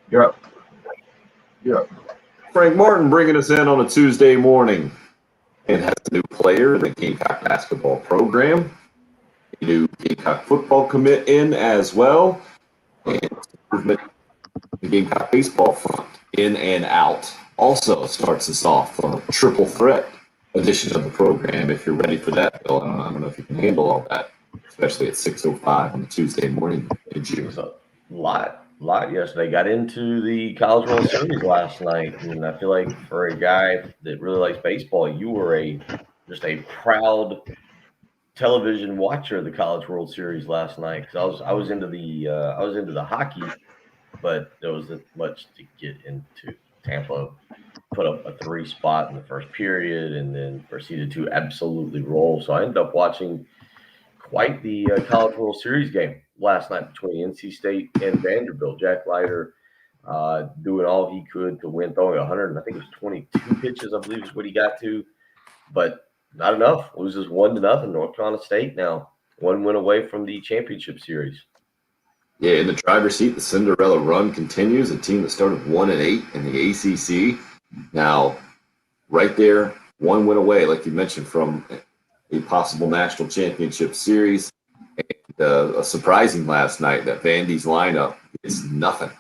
You're up. You're up. Frank Martin bringing us in on a Tuesday morning. And has a new player in the Gamecock basketball program. A new Gamecock football commit in as well. And improvement in the Gamecock baseball front, in and out. Also starts us off on a triple threat edition of the program. If you're ready for that, Bill, I don't know if you can handle all that, especially at 6:05 on a Tuesday morning in June. It was a lot yesterday. Got into the College World Series last night, and I feel like for a guy that really likes baseball, you were just a proud television watcher of the College World Series last night, because I was into the hockey, but there wasn't much to get into. Tampa put up a 3 spot in the first period and then proceeded to absolutely roll. So I ended up watching quite the College World Series game last night between NC State and Vanderbilt. Jack Leiter doing all he could to win, throwing 100, I think it was 22 pitches, I believe is what he got to, but not enough. Loses 1-0. North Carolina State now 1 win away from the championship series. Yeah, in the driver's seat, the Cinderella run continues. A team that started 1-8 in the ACC. Now, right there, 1 win away, like you mentioned, from a possible national championship series. And a surprising last night that Vandy's lineup is nothing.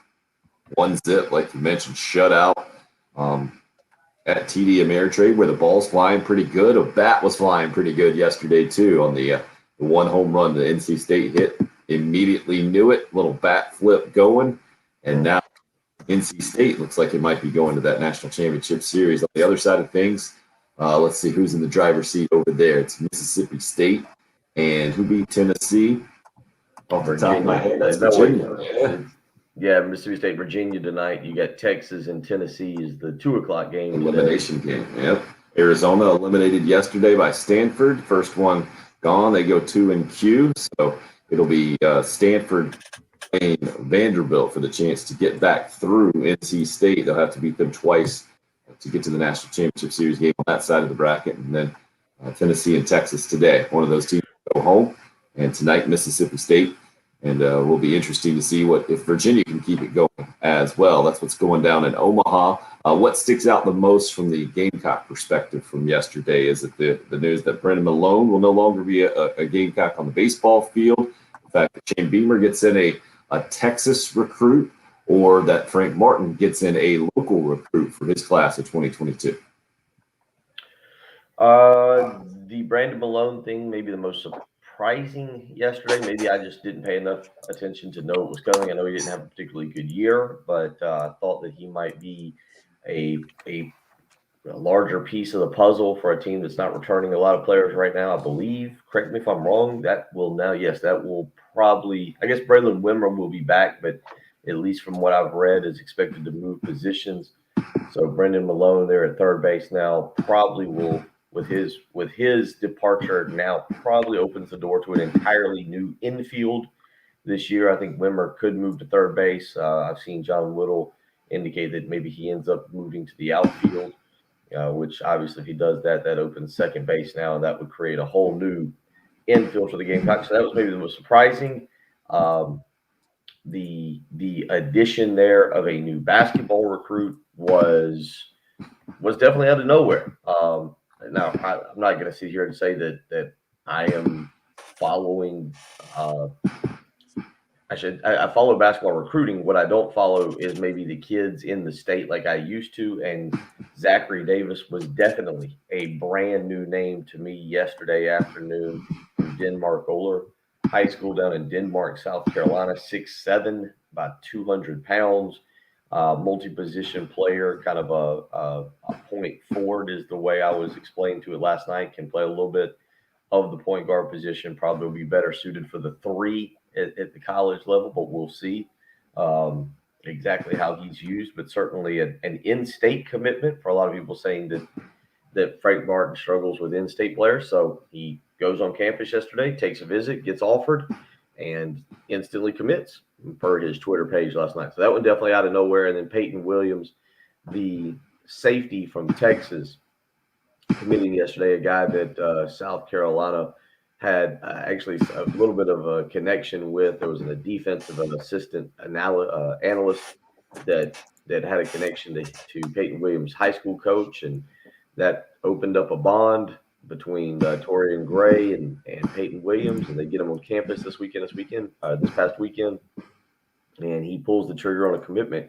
1-0, like you mentioned, shutout at TD Ameritrade, where the ball's flying pretty good. A bat was flying pretty good yesterday, too, on the 1 home run the NC State hit. Immediately knew it, little bat flip going, and now NC State looks like it might be going to that national championship series. On the other side of things, let's see who's in the driver's seat over there. It's Mississippi State, and who beat Tennessee? Off the top of my head, that's Virginia. Yeah, Mississippi State, Virginia tonight. You got Texas and Tennessee is the 2:00 game. Elimination game, yep. Arizona eliminated yesterday by Stanford. First one gone. They go 2-Q, so it'll be Stanford playing Vanderbilt for the chance to get back through NC State. They'll have to beat them twice to get to the National Championship Series game on that side of the bracket. And then Tennessee and Texas today. One of those teams go home. And tonight, Mississippi State. And will be interesting to see if Virginia can keep it going as well. That's what's going down in Omaha. What sticks out the most from the Gamecock perspective from yesterday? Is it the news that Brendan Malone will no longer be a Gamecock on the baseball field? In fact, that Shane Beamer gets in a Texas recruit, or that Frank Martin gets in a local recruit for his class of 2022? The Brandon Malone thing, maybe the most surprising yesterday. Maybe I just didn't pay enough attention to know it was coming. I know he didn't have a particularly good year, but I thought that he might be a larger piece of the puzzle for a team that's not returning a lot of players right now, I believe. Correct me if I'm wrong. That will probably, I guess Braylon Wimmer will be back, but at least from what I've read, is expected to move positions. So Brendan Malone there at third base now probably will, with his departure now, probably opens the door to an entirely new infield this year. I think Wimmer could move to third base. I've seen John Whittle indicate that maybe he ends up moving to the outfield, which obviously if he does that opens second base now, and that would create a whole new infield for the Gamecocks. So that was maybe the most surprising. The addition there of a new basketball recruit was definitely out of nowhere. Now, I'm not going to sit here and say that I am following. I follow basketball recruiting. What I don't follow is maybe the kids in the state like I used to. And Zachary Davis was definitely a brand new name to me yesterday afternoon from Denmark Oler High School down in Denmark, South Carolina. 6'7", about 200 pounds. Multi-position player, kind of a point forward is the way I was explained to it last night. Can play a little bit of the point guard position. Probably will be better suited for the 3 at the college level, but we'll see exactly how he's used. But certainly an in-state commitment for a lot of people saying that Frank Martin struggles with in-state players. So he goes on campus yesterday, takes a visit, gets offered, and instantly commits per his Twitter page last night. So that one definitely out of nowhere. And then Peyton Williams, the safety from Texas, committing yesterday, a guy that South Carolina had actually a little bit of a connection with. There was a defensive assistant analyst that had a connection to Peyton Williams' high school coach, and that opened up a bond between Torian Gray and Peyton Williams, and they get him on campus this past weekend, and he pulls the trigger on a commitment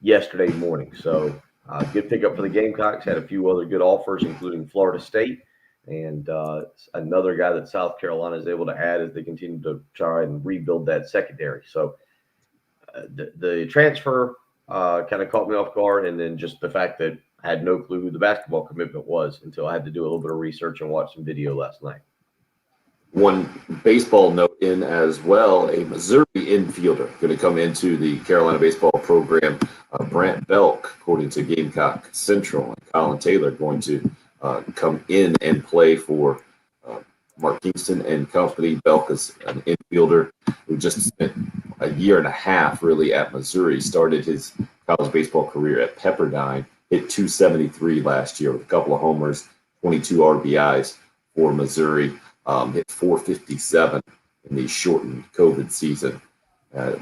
yesterday morning. So good pickup for the Gamecocks. Had a few other good offers, including Florida State, and another guy that South Carolina is able to add as they continue to try and rebuild that secondary. So the transfer kind of caught me off guard, and then just the fact that I had no clue who the basketball commitment was until I had to do a little bit of research and watch some video last night. One baseball note in as well, a Missouri infielder going to come into the Carolina baseball program, Brant Belk, according to Gamecock Central, and Colin Taylor going to come in and play for Mark Kingston and company. Belk is an infielder who just spent a year and a half really at Missouri, started his college baseball career at Pepperdine, hit 273 last year with a couple of homers, 22 RBIs for Missouri, hit 457 in the shortened COVID season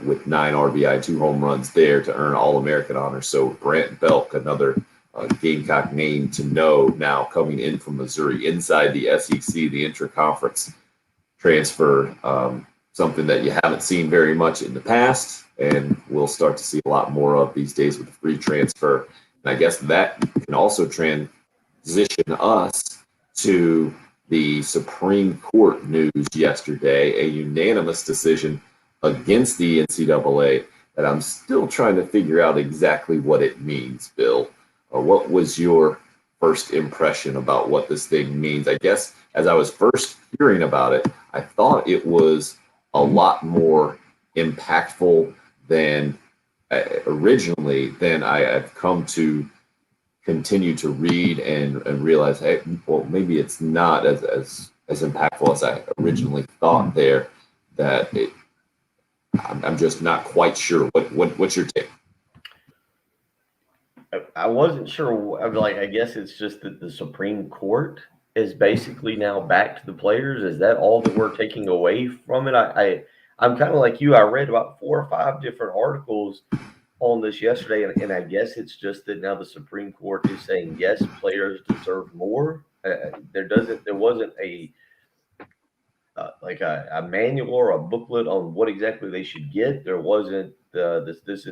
with 9 RBI, 2 home runs there to earn All-American honors. So Brant Belk, another Gamecock name to know now coming in from Missouri inside the SEC, the intra-conference transfer, something that you haven't seen very much in the past, and we'll start to see a lot more of these days with the free transfer. And I guess that can also transition us to the Supreme Court news yesterday, a unanimous decision against the NCAA that I'm still trying to figure out exactly what it means, Bill. What was your first impression about what this thing means? I guess as I was first hearing about it, I thought it was a lot more impactful than originally than I have come to continue to read and realize, hey, well, maybe it's not as impactful as I originally thought there. I'm just not quite sure. What's your take? I wasn't sure. I guess it's just that the Supreme Court is basically now back to the players. Is that all that we're taking away from it? I'm kind of like you. I read about 4 or 5 different articles on this yesterday, and I guess it's just that now the Supreme Court is saying yes, players deserve more. There wasn't a manual or a booklet on what exactly they should get. There wasn't this.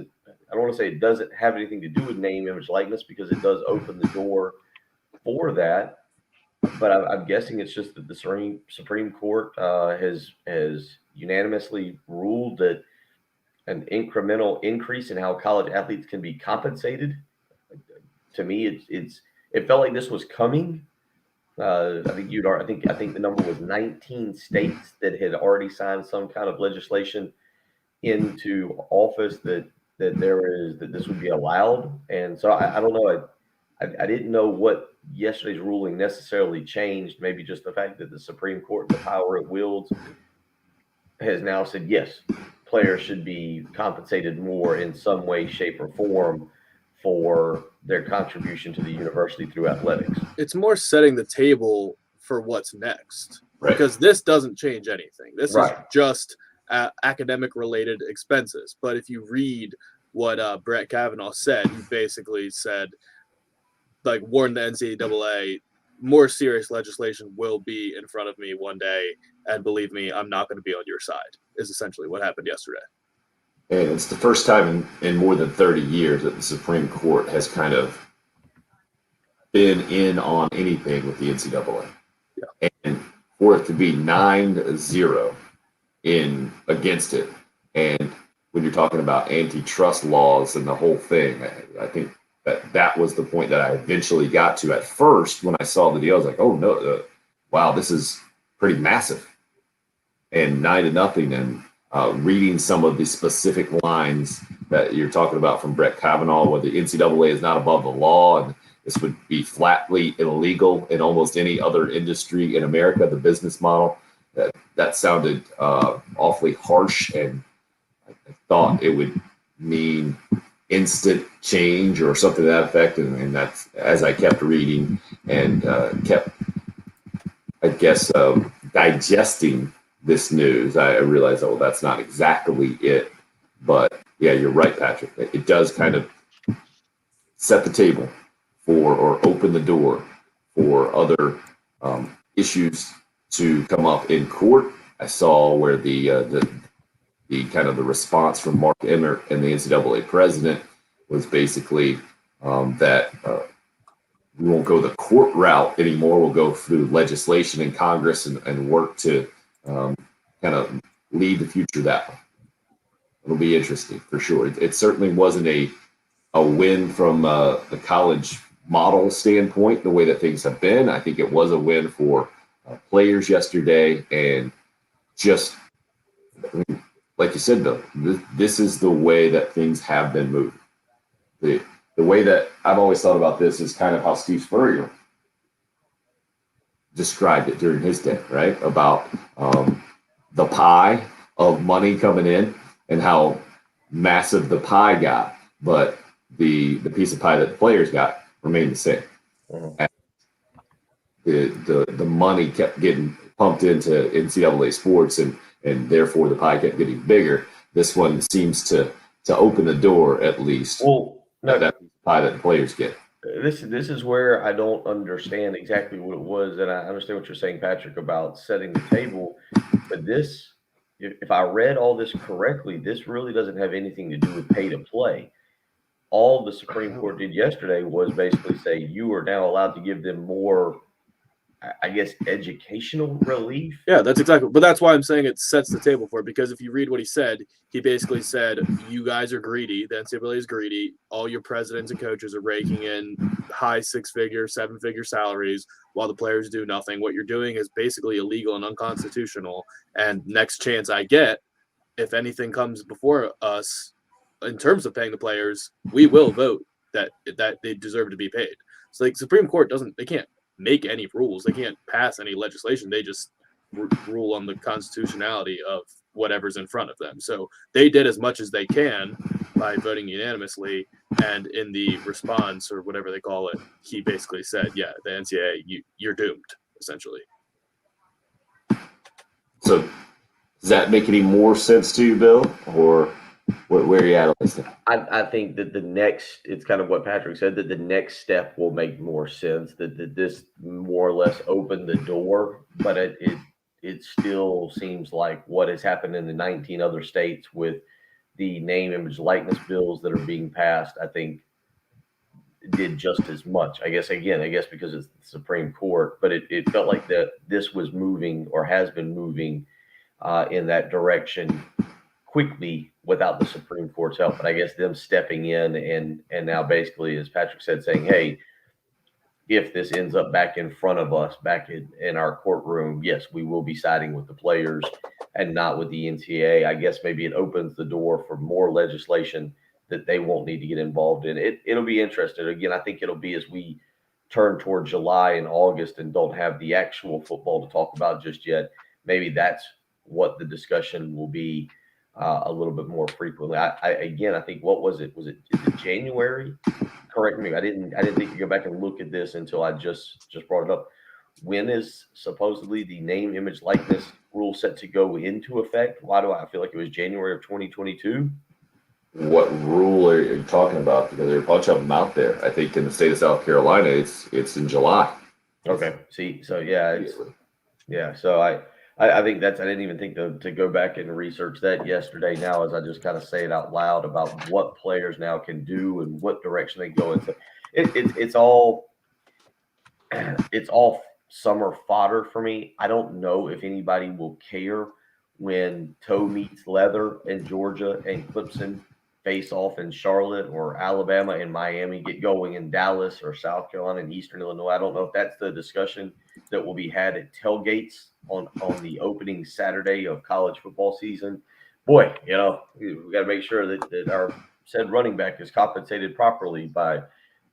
I don't want to say it doesn't have anything to do with name, image, likeness, because it does open the door for that. But I'm guessing it's just that the Supreme Court has unanimously ruled that an incremental increase in how college athletes can be compensated. To me, it felt like this was coming. I think the number was 19 states that had already signed some kind of legislation into office that this would be allowed. And so I don't know. I didn't know what yesterday's ruling necessarily changed. Maybe just the fact that the Supreme Court, the power it wields, has now said yes, players should be compensated more in some way, shape, or form for their contribution to the university through athletics. It's more setting the table for what's next, right? Because this doesn't change anything. This right. is just academic related expenses. But if you read what Brett Kavanaugh said, he basically said, like, warned the NCAA, more serious legislation will be in front of me one day, and believe me, I'm not going to be on your side, is essentially what happened yesterday. And it's the first time in more than 30 years that the Supreme Court has kind of been in on anything with the NCAA. Yeah. And for it to be 9-0 against it, and when you're talking about antitrust laws and the whole thing, I think that was the point that I eventually got to. At first, when I saw the deal, I was like, oh no, wow, this is pretty massive. And 9-0, and reading some of the specific lines that you're talking about from Brett Kavanaugh, where the NCAA is not above the law, and this would be flatly illegal in almost any other industry in America, the business model, that sounded awfully harsh, and I thought it would mean instant change or something to that effect. And that's, as I kept reading and kept, I guess, digesting this news, I realized, oh, that's not exactly it. But yeah, you're right, Patrick. It does kind of set the table for or open the door for other issues to come up in court. I saw where the kind of the response from Mark Emmert and the NCAA president was basically that we won't go the court route anymore. We'll go through legislation in Congress and work to kind of lead the future that way. It'll be interesting for sure. It certainly wasn't a win from the college model standpoint, the way that things have been. I think it was a win for players yesterday, and just like you said, Bill, this is the way that things have been moving. The way that I've always thought about this is kind of how Steve Spurrier described it during his day, right? About the pie of money coming in and how massive the pie got, but the piece of pie that the players got remained the same. Mm-hmm. The money kept getting pumped into NCAA sports, and therefore the pie kept getting bigger. This one seems to open the door, at least. Well, no, that pie that the players get. This is where I don't understand exactly what it was, and I understand what you're saying, Patrick, about setting the table. But this, if I read all this correctly, this really doesn't have anything to do with pay to play. All the Supreme Court did yesterday was basically say you are now allowed to give them more, I guess, educational relief. Yeah, that's exactly. But that's why I'm saying it sets the table for it, because if you read what he said, he basically said, you guys are greedy. The NCAA is greedy. All your presidents and coaches are raking in high 6-figure, 7-figure salaries while the players do nothing. What you're doing is basically illegal and unconstitutional. And next chance I get, if anything comes before us in terms of paying the players, we will vote that they deserve to be paid. So like Supreme Court they can't make any rules. They can't pass any legislation. They just rule on the constitutionality of whatever's in front of them. So they did as much as they can by voting unanimously. And in the response, or whatever they call it, he basically said, yeah, the NCAA, you're doomed, essentially. So does that make any more sense to you, Bill? Or where are you at on this thing? I think that it's kind of what Patrick said, that the next step will make more sense, that this more or less opened the door, but it still seems like what has happened in the 19 other states with the name, image, likeness bills that are being passed, I think did just as much. I guess because it's the Supreme Court, but it felt like that this was moving or has been moving in that direction quickly without the Supreme Court's help. But I guess them stepping in and now basically, as Patrick said, saying, hey, if this ends up back in front of us, back in our courtroom, yes, we will be siding with the players and not with the NCAA. I guess maybe it opens the door for more legislation that they won't need to get involved in. It'll be interesting. Again, I think it'll be as we turn toward July and August and don't have the actual football to talk about just yet. Maybe that's what the discussion will be a little bit more frequently. I think, what was it? Is it January? Correct me. I didn't think to go back and look at this until I just brought it up. When is supposedly the name, image, likeness rule set to go into effect? Why do I feel like it was January of 2022? What rule are you talking about? Because there are a bunch of them out there. I think in the state of South Carolina, it's in July. Okay. See, so yeah, So I think I didn't even think to go back and research that yesterday. Now, as I just kind of say it out loud about what players now can do and what direction they go into, it's all summer fodder for me. I don't know if anybody will care when toe meets leather in Georgia and Clemson face off in Charlotte, or Alabama and Miami get going in Dallas, or South Carolina and Eastern Illinois. I don't know if that's the discussion that will be had at tailgates on the opening Saturday of college football season. Boy, we got to make sure that our said running back is compensated properly by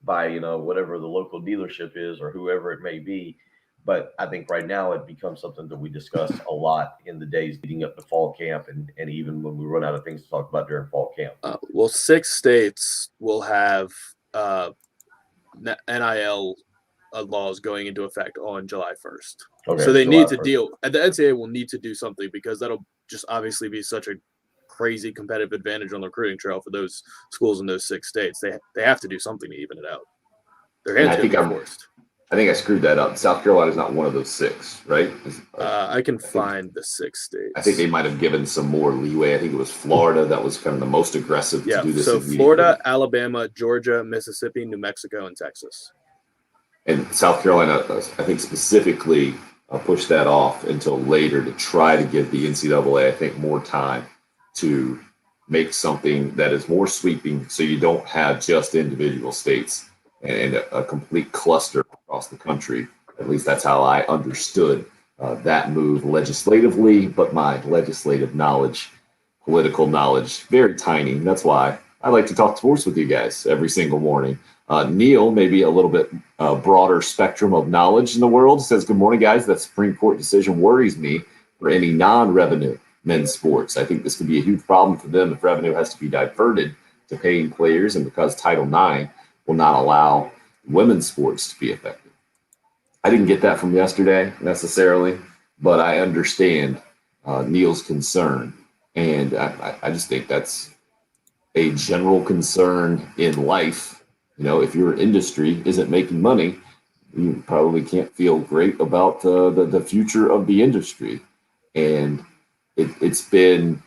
whatever the local dealership is or whoever it may be. But I think right now it becomes something that we discuss a lot in the days leading up to fall camp, and even when we run out of things to talk about during fall camp. Well, 6 states will have NIL laws going into effect on July 1st. Okay, So they July need to 1st. deal. The NCAA will need to do something because that'll just obviously be such a crazy competitive advantage on the recruiting trail for those schools in those 6 states. They have to do something to even it out. Their And hands I going think to be forced. I think I screwed that up. South Carolina is not one of those 6, right? I can find the 6 states. I think they might have given some more leeway. I think it was Florida that was kind of the most aggressive to do this. So immediately. Florida, Alabama, Georgia, Mississippi, New Mexico, and Texas. And South Carolina, I think specifically pushed that off until later to try to give the NCAA, I think, more time to make something that is more sweeping so you don't have just individual states and a complete cluster across the country. At least that's how I understood that move legislatively, but my legislative knowledge, political knowledge, very tiny. And that's why I like to talk sports with you guys every single morning. Neil, maybe a little bit broader spectrum of knowledge in the world, says, "Good morning, guys. That Supreme Court decision worries me for any non-revenue men's sports. I think this could be a huge problem for them if revenue has to be diverted to paying players and because Title IX will not allow women's sports to be affected." I didn't get that from yesterday necessarily, but I understand Neil's concern. And I just think that's a general concern in life. If your industry isn't making money, you probably can't feel great about the future of the industry. And it's been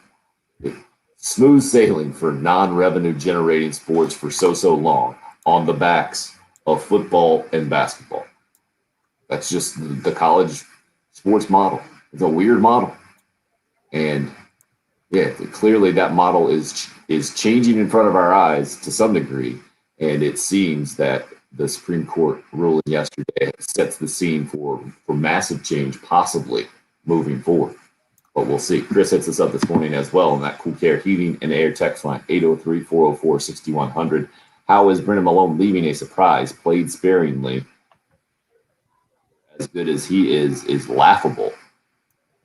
smooth sailing for non-revenue generating sports for so long on the backs of football and basketball. That's just the college sports model. It's a weird model. And yeah, clearly that model is changing in front of our eyes to some degree. And it seems that the Supreme Court ruling yesterday sets the scene for massive change, possibly moving forward. But we'll see. Chris hits us up this morning as well on that Cool Care Heating and Air text line, 803-404-6100. How is Brennan Malone leaving a surprise? Played sparingly. As good as he is laughable.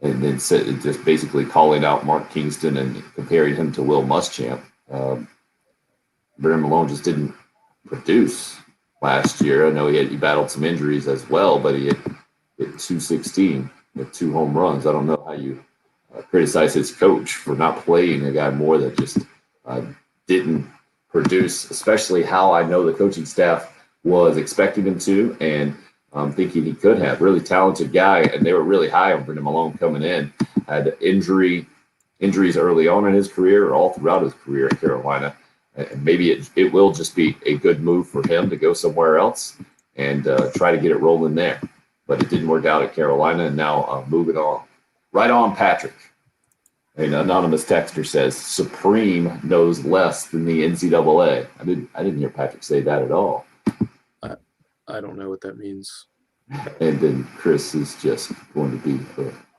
And then just basically calling out Mark Kingston and comparing him to Will Muschamp. Brennan Malone just didn't produce last year. I know he battled some injuries as well, but he hit 216 with 2 home runs. I don't know how you criticize his coach for not playing a guy more that just didn't produce, especially how I know the coaching staff was expecting him to, and thinking he could have. Really talented guy, and they were really high on Brennan Malone coming in. Had injuries early on in his career, or all throughout his career at Carolina. And maybe it will just be a good move for him to go somewhere else and try to get it rolling there. But it didn't work out at Carolina, and now moving on. Right on, Patrick. An anonymous texter says, Supreme knows less than the NCAA. I didn't hear Patrick say that at all. I don't know what that means. And then Chris is just going to be,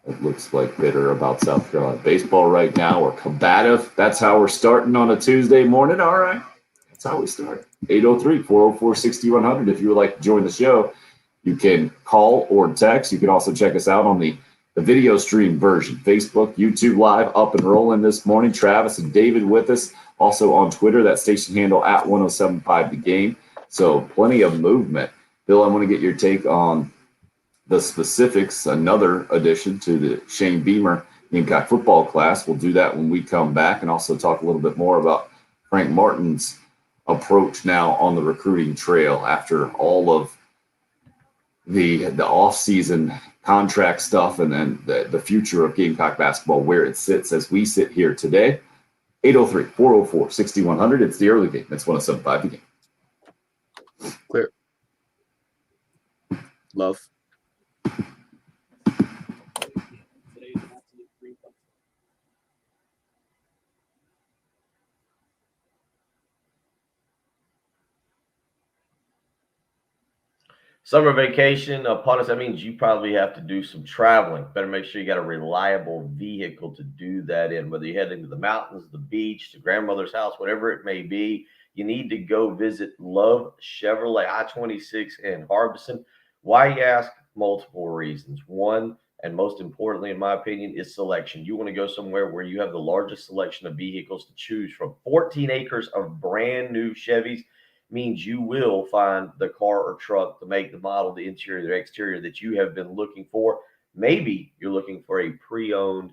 it looks like, bitter about South Carolina baseball right now, or combative. That's how we're starting on a Tuesday morning. All right. That's how we start. 803-404-6100. If you would like to join the show, you can call or text. You can also check us out on the video stream version, Facebook, YouTube Live, up and rolling this morning. Travis and David with us. Also on Twitter, that station handle at 1075 The Game. So plenty of movement. Bill, I want to get your take on the specifics, another addition to the Shane Beamer Gamecock football class. We'll do that when we come back, and also talk a little bit more about Frank Martin's approach now on the recruiting trail after all of the off-season contract stuff, and then the future of Gamecock basketball, where it sits as we sit here today. 803-404-6100. It's the early game. That's 107.5 The Game. Clear. Love. Summer vacation upon us. That means you probably have to do some traveling. Better make sure you got a reliable vehicle to do that in, whether you're heading to the mountains, the beach, to grandmother's house, whatever it may be. You need to go visit Love Chevrolet I-26 in Harbison. Why, you ask? Multiple reasons. One, and most importantly, in my opinion, is selection. You want to go somewhere where you have the largest selection of vehicles to choose from. 14 acres of brand new Chevys. means you will find the car or truck, the make, the model, the interior, the exterior that you have been looking for. Maybe you're looking for a pre-owned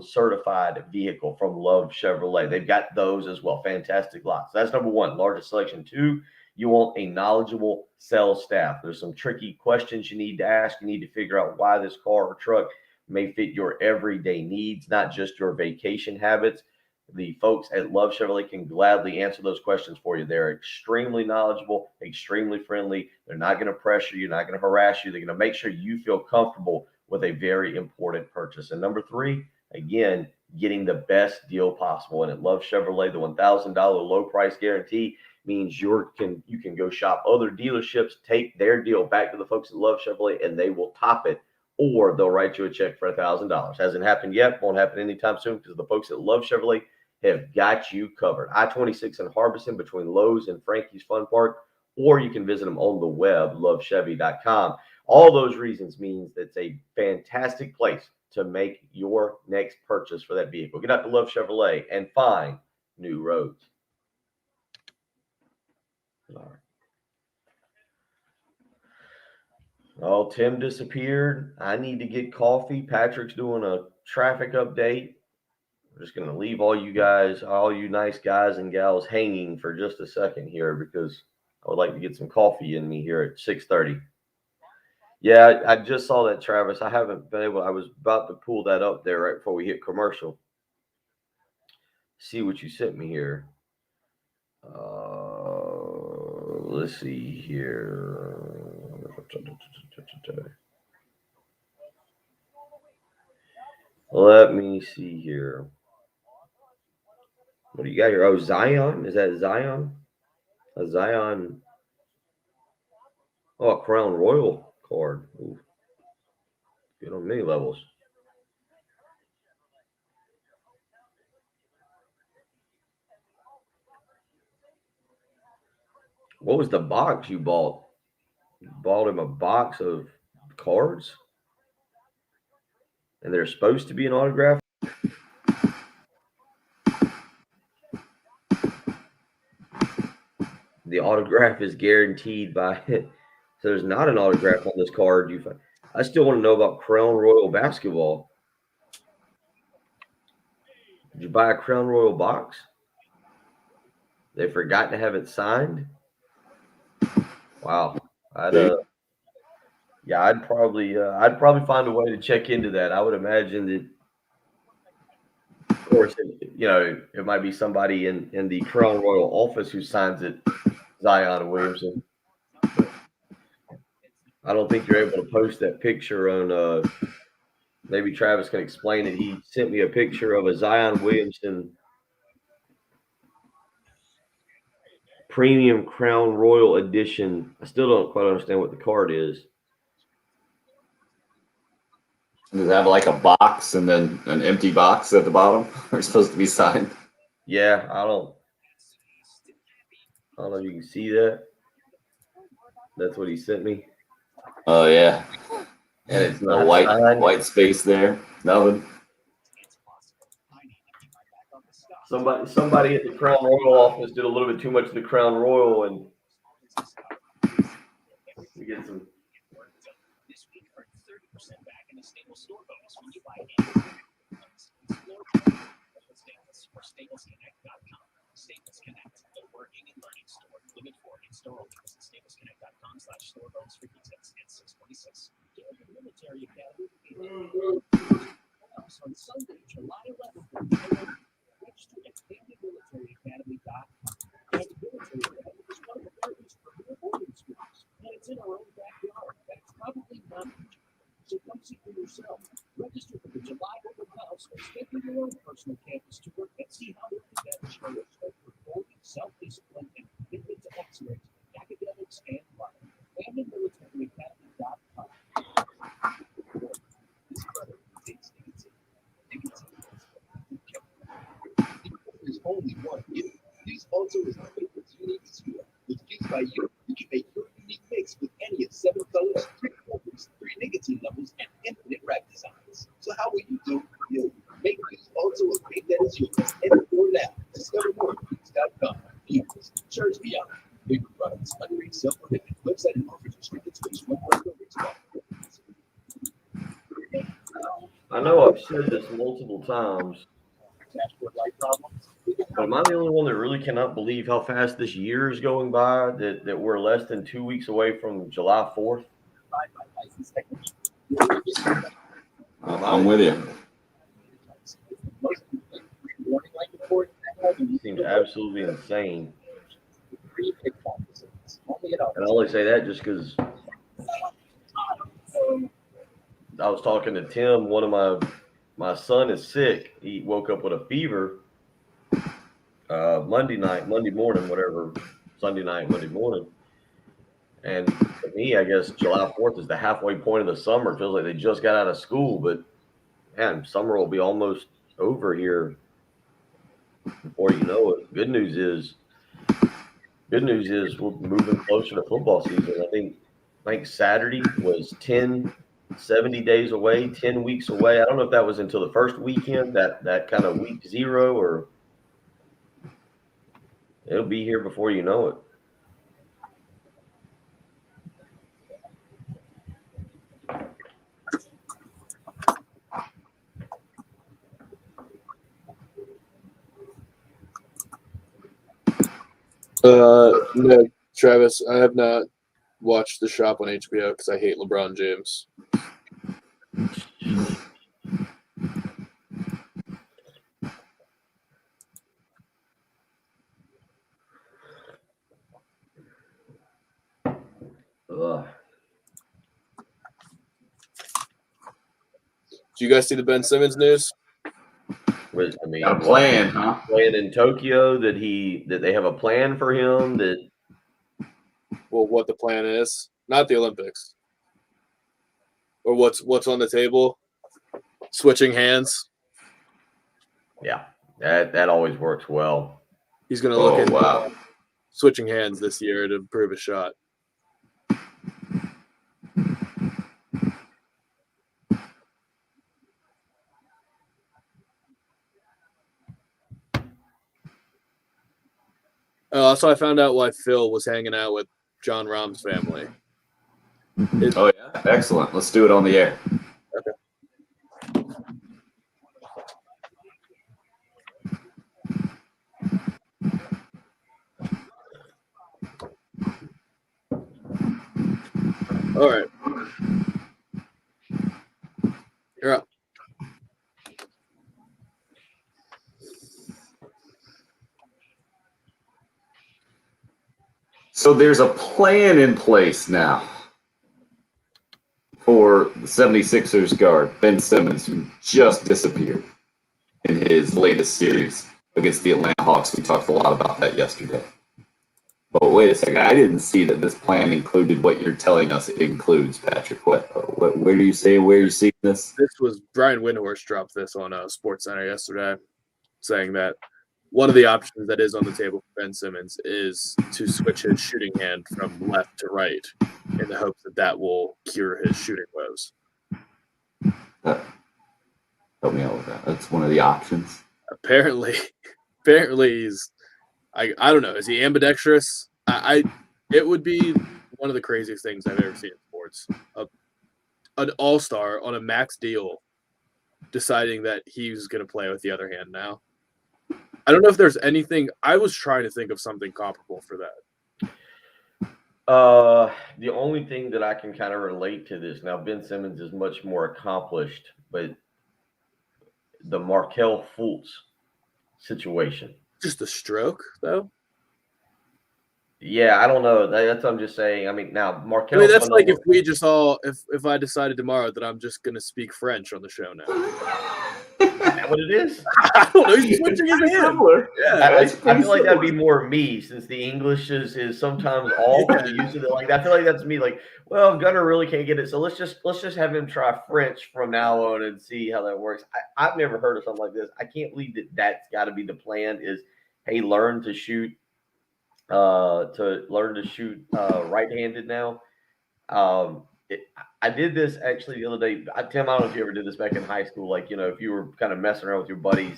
certified vehicle from Love Chevrolet. They've got those as well. Fantastic lots. That's number one, largest selection. Two, you want a knowledgeable sales staff. There's some tricky questions you need to ask. You need to figure out why this car or truck may fit your everyday needs, not just your vacation habits. The folks at Love Chevrolet can gladly answer those questions for you. They're extremely knowledgeable, extremely friendly. They're not going to pressure you, not going to harass you. They're going to make sure you feel comfortable with a very important purchase. And number three, again, getting the best deal possible. And at Love Chevrolet, the $1,000 low price guarantee means you can go shop other dealerships, take their deal back to the folks at Love Chevrolet, and they will top it, or they'll write you a check for $1,000. Hasn't happened yet, won't happen anytime soon, because the folks at Love Chevrolet have got you covered. I-26 in Harbison between Lowe's and Frankie's Fun Park, or you can visit them on the web, lovechevy.com. All those reasons means that's a fantastic place to make your next purchase for that vehicle. Get out to Love Chevrolet and find new roads. All right. Oh, Tim disappeared. I need to get coffee. Patrick's doing a traffic update. I'm just going to leave all you nice guys and gals hanging for just a second here, because I would like to get some coffee in me here at 6:30. Yeah, I just saw that, Travis. I haven't been able. I was about to pull that up there right before we hit commercial. See what you sent me here. Let's see here. Let me see here. What do you got here? Oh, Zion. Is that Zion? A Zion. Oh, a Crown Royal card. Ooh. Good on many levels. What was the box you bought? You bought him a box of cards? And they're supposed to be an autograph? The autograph is guaranteed by it. So there's not an autograph on this card. I still want to know about Crown Royal basketball. Did you buy a Crown Royal box? They forgot to have it signed? Wow. I'd probably find a way to check into that. I would imagine that, of course, it might be somebody in the Crown Royal office who signs it, Zion Williamson. I don't think you're able to post that picture on. Maybe Travis can explain it. He sent me a picture of a Zion Williamson Premium Crown Royal Edition. I still don't quite understand what the card is. Does it have like a box and then an empty box at the bottom? Are supposed to be signed? Yeah, I don't know if you can see that. That's what he sent me. Oh yeah. And it's No not white space there. Nothing. Somebody at the Crown Royal office did a little bit too much of the Crown Royal, and we get some. This week, earn 30% back in the Staples store bonus when you buy anything. StaplesConnect.com. Staples Connect, the working and learning store. Limit for in-store only. Visit StaplesConnect.com/store bonus for details. And 626. Gallagher Military Academy. On Sunday, July 11th. Register at GallagherMilitaryAcademy.com. And Military Academy is one of America's premier boarding schools, and it's in our own backyard. That's probably not much. So come see for yourself. Register for the July open house or schedule your own personal campus tour and see how they can show respect for boarding, self-discipline, and commitment to excellence in academics and life. GallagherMilitaryAcademy.com. This brother takes nicotine. There's only one you. Use also is my favorite unique skill. With Use by You, you can make your unique mix with any of 7 colors, 3 flavors, 3 nicotine levels, and infinite rack designs. So how will you do you? Make Use also a drink that is yours. And for now, discover more at Use.com. Use, church beyond. I know I've said this multiple times, Dashboard light problems. but am I the only one that really cannot believe how fast this year is going by? That we're less than 2 weeks away from July 4th. I'm with you. It seems absolutely insane. And I only say that just because I was talking to Tim. One of my son is sick. He woke up with a fever Monday morning, whatever, Sunday night, Monday morning. And to me, I guess July 4th is the halfway point of the summer. It feels like they just got out of school, but man, summer will be almost over here before you know it. Good news is we're moving closer to football season. I think Saturday was 70 days away, 10 weeks away. I don't know if that was until the first weekend, that kind of week 0, or it'll be here before you know it. No, Travis, I have not watched The Shop on HBO because I hate LeBron James. Ugh. Do you guys see the Ben Simmons news? I mean, Got a plan, huh? playing in Tokyo, that they have a plan for him, that Well, what the plan is? Not the Olympics. Or what's on the table? Switching hands. yeah, that always works well. He's going to look Oh, at wow. switching hands this year to improve a shot. So I found out why Phil was hanging out with John Rahm's family. Oh, yeah? Excellent. Let's do it on the air. All right. You're up. So there's a plan in place now for the 76ers guard, Ben Simmons, who just disappeared in his latest series against the Atlanta Hawks. We talked a lot about that yesterday. But wait a second, I didn't see that this plan included what you're telling us it includes, Patrick. Where do you say, where you see this? This was Brian Windhorst dropped this on Sports Center yesterday, saying that one of the options that is on the table for Ben Simmons is to switch his shooting hand from left to right in the hopes that will cure his shooting woes. Help me out with that. That's one of the options. Apparently he's I don't know. Is he ambidextrous? It would be one of the craziest things I've ever seen in sports. An all-star on a max deal deciding that he's going to play with the other hand now. I don't know if there's anything. I was trying to think of something comparable for that. The only thing that I can kind of relate to this now, Ben Simmons is much more accomplished, but the Markelle Fultz situation. Just a stroke, though. Yeah, I don't know. That's what I'm just saying. I mean, now Markelle. I mean, that's like if we just all, if I decided tomorrow that I'm just going to speak French on the show now. Is that what it is? I don't know. He's switching his hand. Yeah, I feel like that'd be more me, since the English is sometimes all used to it. Like, I feel like that's me. Like, well, Gunnar really can't get it, so let's just have him try French from now on and see how that works. I've never heard of something like this. I can't believe that's got to be the plan. Is, hey, learn to shoot right-handed now. I did this actually the other day. Tim, I don't know if you ever did this back in high school. Like, if you were kind of messing around with your buddies,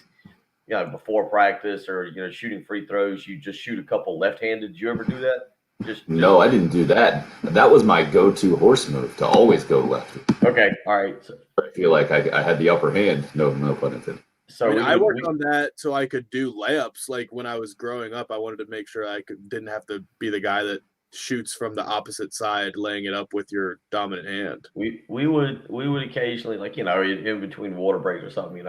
before practice or, shooting free throws, you just shoot a couple left-handed. Did you ever do that? No, I didn't do that. That was my go-to horse move, to always go lefty. Okay, all right. I feel like I had the upper hand. No pun intended. So I mean, I worked on that so I could do layups. Like when I was growing up, I wanted to make sure didn't have to be the guy that shoots from the opposite side, laying it up with your dominant hand. We would occasionally, like, in between water breaks or something,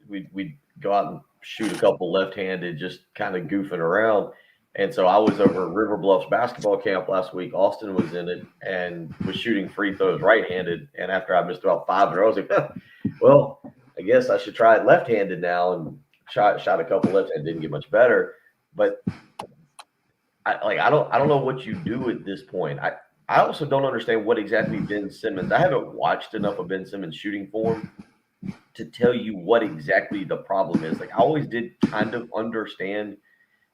we'd go out and shoot a couple left-handed, just kind of goofing around. And so I was over at River Bluffs basketball camp last week. Austin was in it and was shooting free throws right-handed. And after I missed about 5 in a row, I was like, well, I guess I should try it left-handed now. And shot a couple left-handed, didn't get much better. But I don't know what you do at this point. I also don't understand what exactly Ben Simmons. I haven't watched enough of Ben Simmons' shooting form to tell you what exactly the problem is. Like, I always did kind of understand,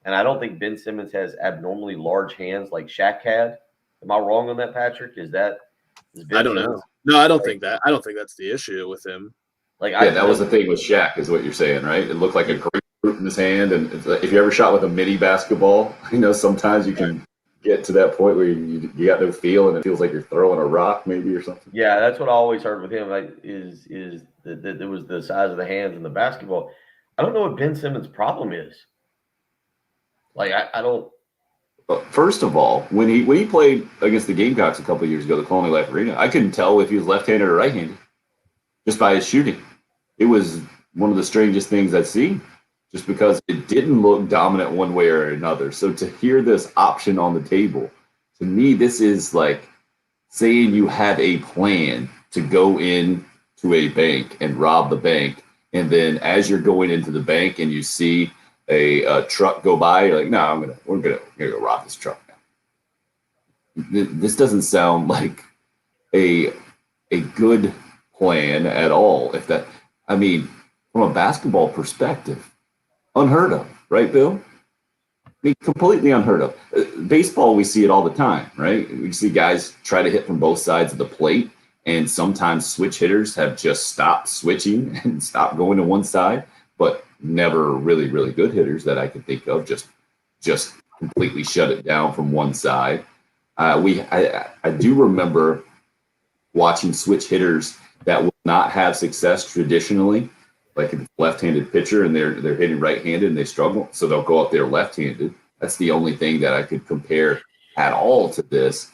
and I don't think Ben Simmons has abnormally large hands like Shaq had. Am I wrong on that, Patrick? I don't know. No, I don't think that. I don't think that's the issue with him. That was the thing with Shaq, is what you're saying, right? It looked like a grapefruit in his hand, and if you ever shot with a mini basketball, sometimes you can get to that point where you got no feel, and it feels like you're throwing a rock, maybe, or something. Yeah, that's what I always heard with him. Is that it was the size of the hands in the basketball. I don't know what Ben Simmons' problem is. Like, I don't. First of all, when he played against the Gamecocks a couple of years ago, the Colonial Life Arena, I couldn't tell if he was left-handed or right-handed just by his shooting. It was one of the strangest things I've seen, just because it didn't look dominant one way or another. So to hear this option on the table, to me, this is like saying you have a plan to go in to a bank and rob the bank, and then as you're going into the bank and you see a truck go by, you're like, no, we're gonna go rob this truck now. This doesn't sound like a good plan at all. From a basketball perspective, unheard of, right, Bill? Completely unheard of. Baseball, we see it all the time, right? We see guys try to hit from both sides of the plate, and sometimes switch hitters have just stopped switching and stopped going to one side, but never really, really good hitters that I can think of just completely shut it down from one side. I do remember watching switch hitters that will not have success traditionally, like a left-handed pitcher, and they're hitting right-handed and they struggle, so they'll go up there left-handed. That's the only thing that I could compare at all to this.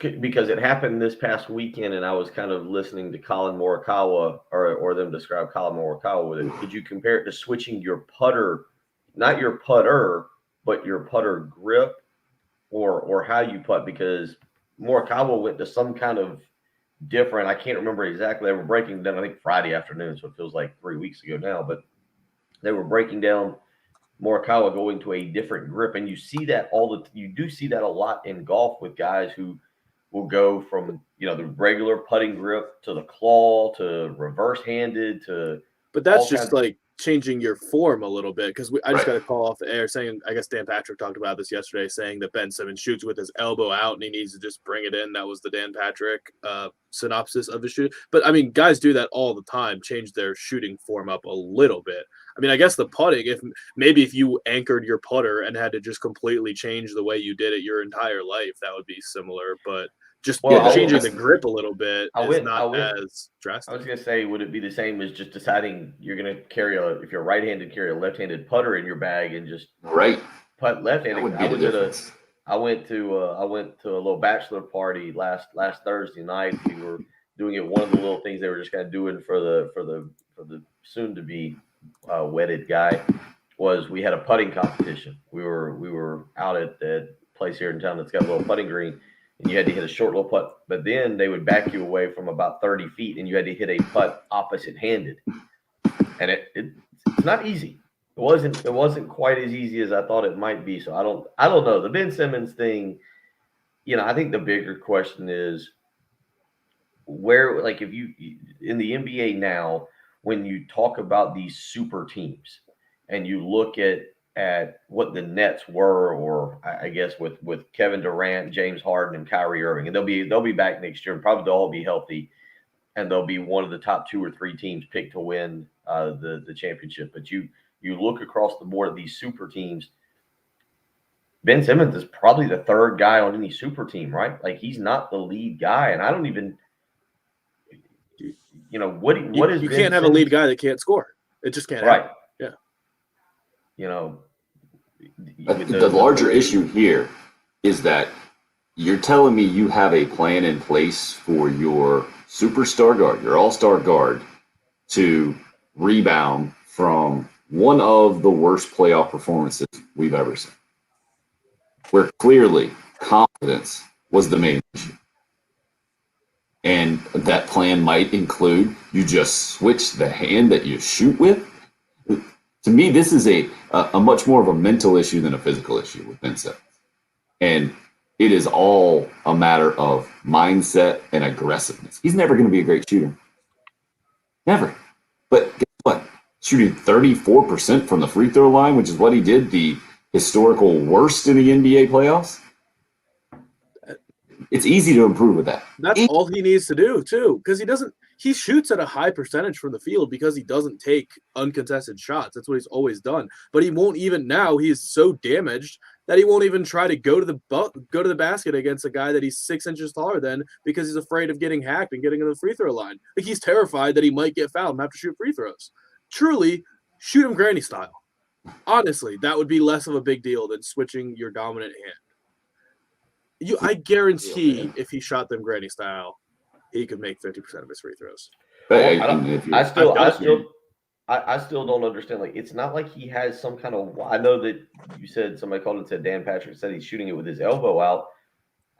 Because it happened this past weekend, and I was kind of listening to Colin Morikawa or them describe Colin Morikawa with it. Could you compare it to switching your putter, not your putter, but your putter grip, or how you putt? Because Morikawa went to some kind of different, I can't remember exactly. They were breaking down, I think Friday afternoon, so it feels like 3 weeks ago now, but they were breaking down Morikawa going to a different grip, and you see that you do see that a lot in golf with guys who will go from the regular putting grip to the claw to reverse handed to. But that's just like changing your form a little bit, because I just got a call off the air saying, I guess Dan Patrick talked about this yesterday, saying that Ben Simmons shoots with his elbow out and he needs to just bring it in. That was the Dan Patrick synopsis of his shoot. But I mean, guys do that all the time, change their shooting form up a little bit. I mean, I guess the putting, if you anchored your putter and had to just completely change the way you did it your entire life, that would be similar. But just changing the grip a little bit is not as drastic. I was going to say, would it be the same as just deciding you're going to if you're right-handed, carry a left-handed putter in your bag and just putt left-handed? I went to a little bachelor party last Thursday night. We were doing it. One of the little things they were just kind of doing for the soon-to-be wedded guy was we had a putting competition. We were out at that place here in town that's got a little putting green, and you had to hit a short little putt. But then they would back you away from about 30 feet, and you had to hit a putt opposite-handed. And it's not easy. It wasn't quite as easy as I thought it might be. So I don't know. The Ben Simmons thing, I think the bigger question is where, like, if you in the NBA now, when you talk about these super teams and you look at what the Nets were, or I guess with Kevin Durant, James Harden, and Kyrie Irving, and they'll be back next year, and probably they'll all be healthy, and they'll be one of the top 2 or 3 teams picked to win the championship. But you look across the board at these super teams, Ben Simmons is probably the third guy on any super team, right? Like he's not the lead guy, and I don't even, what is you Ben can't have a Simmons? lead guy that can't score. It just can't Right. happen. Yeah. The larger issue here is that you're telling me you have a plan in place for your superstar guard, your all-star guard, to rebound from one of the worst playoff performances we've ever seen, where clearly confidence was the main issue. And that plan might include you just switch the hand that you shoot with. To me, this is a much more of a mental issue than a physical issue with Ben Simmons. And it is all a matter of mindset and aggressiveness. He's never going to be a great shooter. Never. But guess what? Shooting 34% from the free throw line, which is what he did, the historical worst in the NBA playoffs. It's easy to improve with that. That's all he needs to do, too, because he shoots at a high percentage from the field because he doesn't take uncontested shots. That's what he's always done. But he won't even now. He is so damaged that he won't even try to go to the basket against a guy that he's 6 inches taller than because he's afraid of getting hacked and getting to the free throw line. Like he's terrified that he might get fouled and have to shoot free throws. Truly, shoot him granny style. Honestly, that would be less of a big deal than switching your dominant hand. I guarantee if he shot them granny style, he could make 50% of his free throws. I still don't understand. Like, it's not like he has some kind of. I know that you said somebody called and said Dan Patrick said he's shooting it with his elbow out.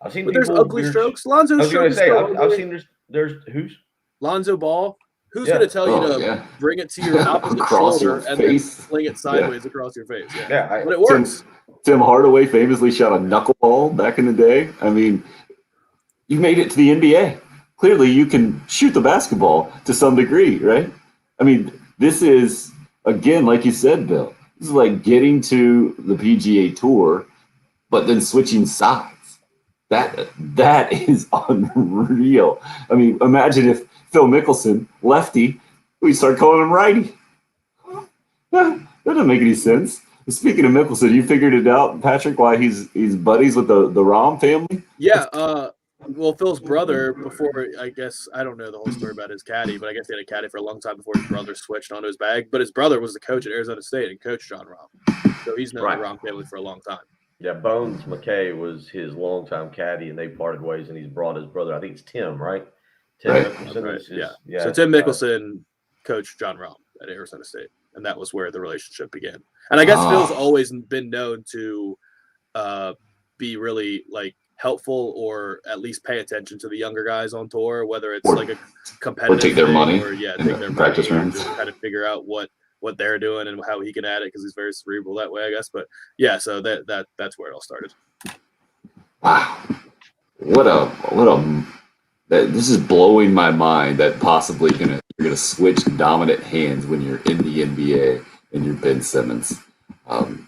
I've seen. But there's ugly strokes. Lonzo's I was going to say I've seen there's who's Lonzo Ball. Who's going to tell you to bring it to your opposite shoulder and then fling it sideways across your face? Yeah, but it works. Tim Hardaway famously shot a knuckleball back in the day. I mean, you made it to the NBA. Clearly, you can shoot the basketball to some degree, right? I mean, this is, again, like you said, Bill, this is like getting to the PGA Tour, but then switching sides. That is unreal. I mean, imagine if Phil Mickelson, lefty, we start calling him righty. That doesn't make any sense. Speaking of Mickelson, you figured it out, Patrick, why he's buddies with the Rahm family? Yeah, well, Phil's brother, before, I guess, I don't know the whole story about his caddy, but I guess he had a caddy for a long time before his brother switched onto his bag. But his brother was the coach at Arizona State and coached John Rahm. So he's known the Rahm family for a long time. Yeah, Bones McKay was his longtime caddy, and they parted ways, and he's brought his brother. I think it's Tim, right? Tim Mickelson. Right. Yeah. So Tim Mickelson coached John Rahm at Arizona State, and that was where the relationship began. And I guess Phil's always been known to be really, like, helpful or at least pay attention to the younger guys on tour, whether it's like a competitive or take their money or take their practice money, rounds, just kind of figure out what they're doing and how he can add it because he's very cerebral that way, I guess. But yeah, so that's where it all started. Wow, this is blowing my mind that possibly you're gonna switch dominant hands when you're in the NBA and you're Ben Simmons.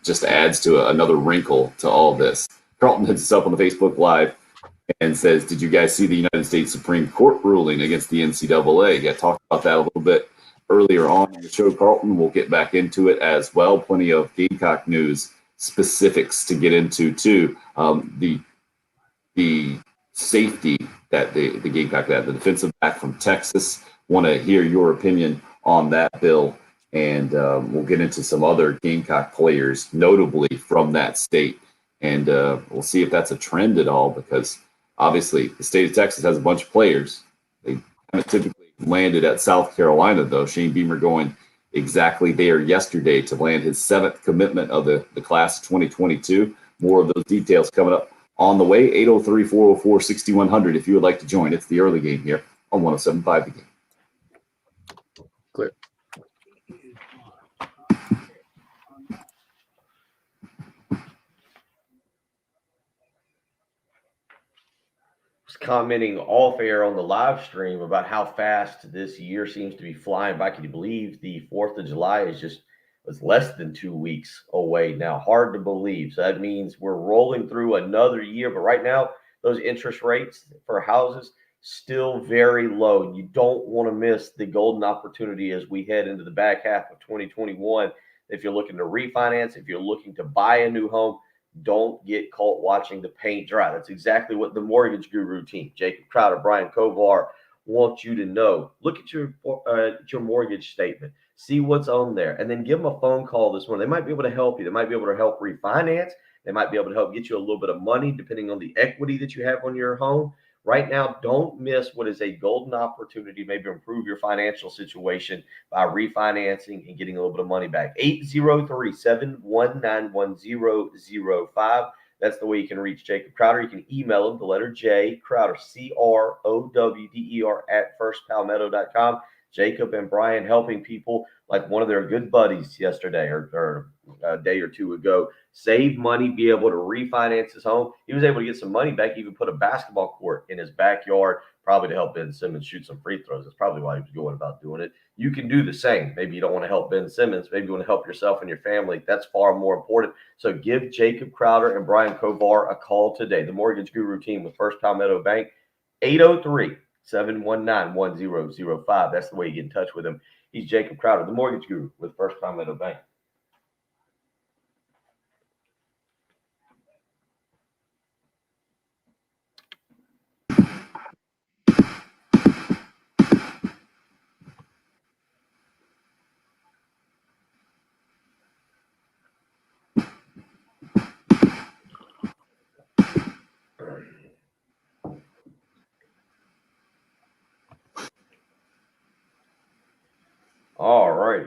Just adds to another wrinkle to all this. Carlton hits us up on the Facebook Live and says, did you guys see the United States Supreme Court ruling against the NCAA? Yeah, talked about that a little bit earlier on in the show, Carlton. We'll get back into it as well. Plenty of Gamecock news specifics to get into, too. The safety that the Gamecock had, the defensive back from Texas. Want to hear your opinion on that, Bill. And we'll get into some other Gamecock players, notably from that state. And we'll see if that's a trend at all, because obviously the state of Texas has a bunch of players. They haven't typically landed at South Carolina, though. Shane Beamer going exactly there yesterday to land his 7th commitment of the class of 2022. More of those details coming up on the way. 803-404-6100 if you would like to join. It's the early game here on 107.5 The Game. Clear. Commenting off air on the live stream about how fast this year seems to be flying by. Can you believe the 4th of July was less than 2 weeks away now? Hard to believe. So that means we're rolling through another year. But right now, those interest rates for houses still very low. You don't want to miss the golden opportunity as we head into the back half of 2021. If you're looking to refinance, if you're looking to buy a new home, Don't get caught watching the paint dry. That's exactly what the Mortgage Guru team, Jacob Crowder, Brian Kovar, want you to know. Look at your mortgage statement. See what's on there. And then give them a phone call this morning. They might be able to help you. They might be able to help refinance. They might be able to help get you a little bit of money depending on the equity that you have on your home. Right now, don't miss what is a golden opportunity, maybe improve your financial situation by refinancing and getting a little bit of money back. 803-719-1005. That's the way you can reach Jacob Crowder. You can email him, the letter J, Crowder, CROWDER at firstpalmetto.com. Jacob and Brian helping people like one of their good buddies yesterday or a day or two ago save money, be able to refinance his home. He was able to get some money back, even put a basketball court in his backyard, probably to help Ben Simmons shoot some free throws. That's probably why he was going about doing it. You can do the same. Maybe you don't want to help Ben Simmons. Maybe you want to help yourself and your family. That's far more important. So give Jacob Crowder and Brian Kovar a call today. The Mortgage Guru team with First Palmetto Bank, 803-719-1005. That's the way you get in touch with him. He's Jacob Crowder, the Mortgage Guru with First Palmetto Bank. All right.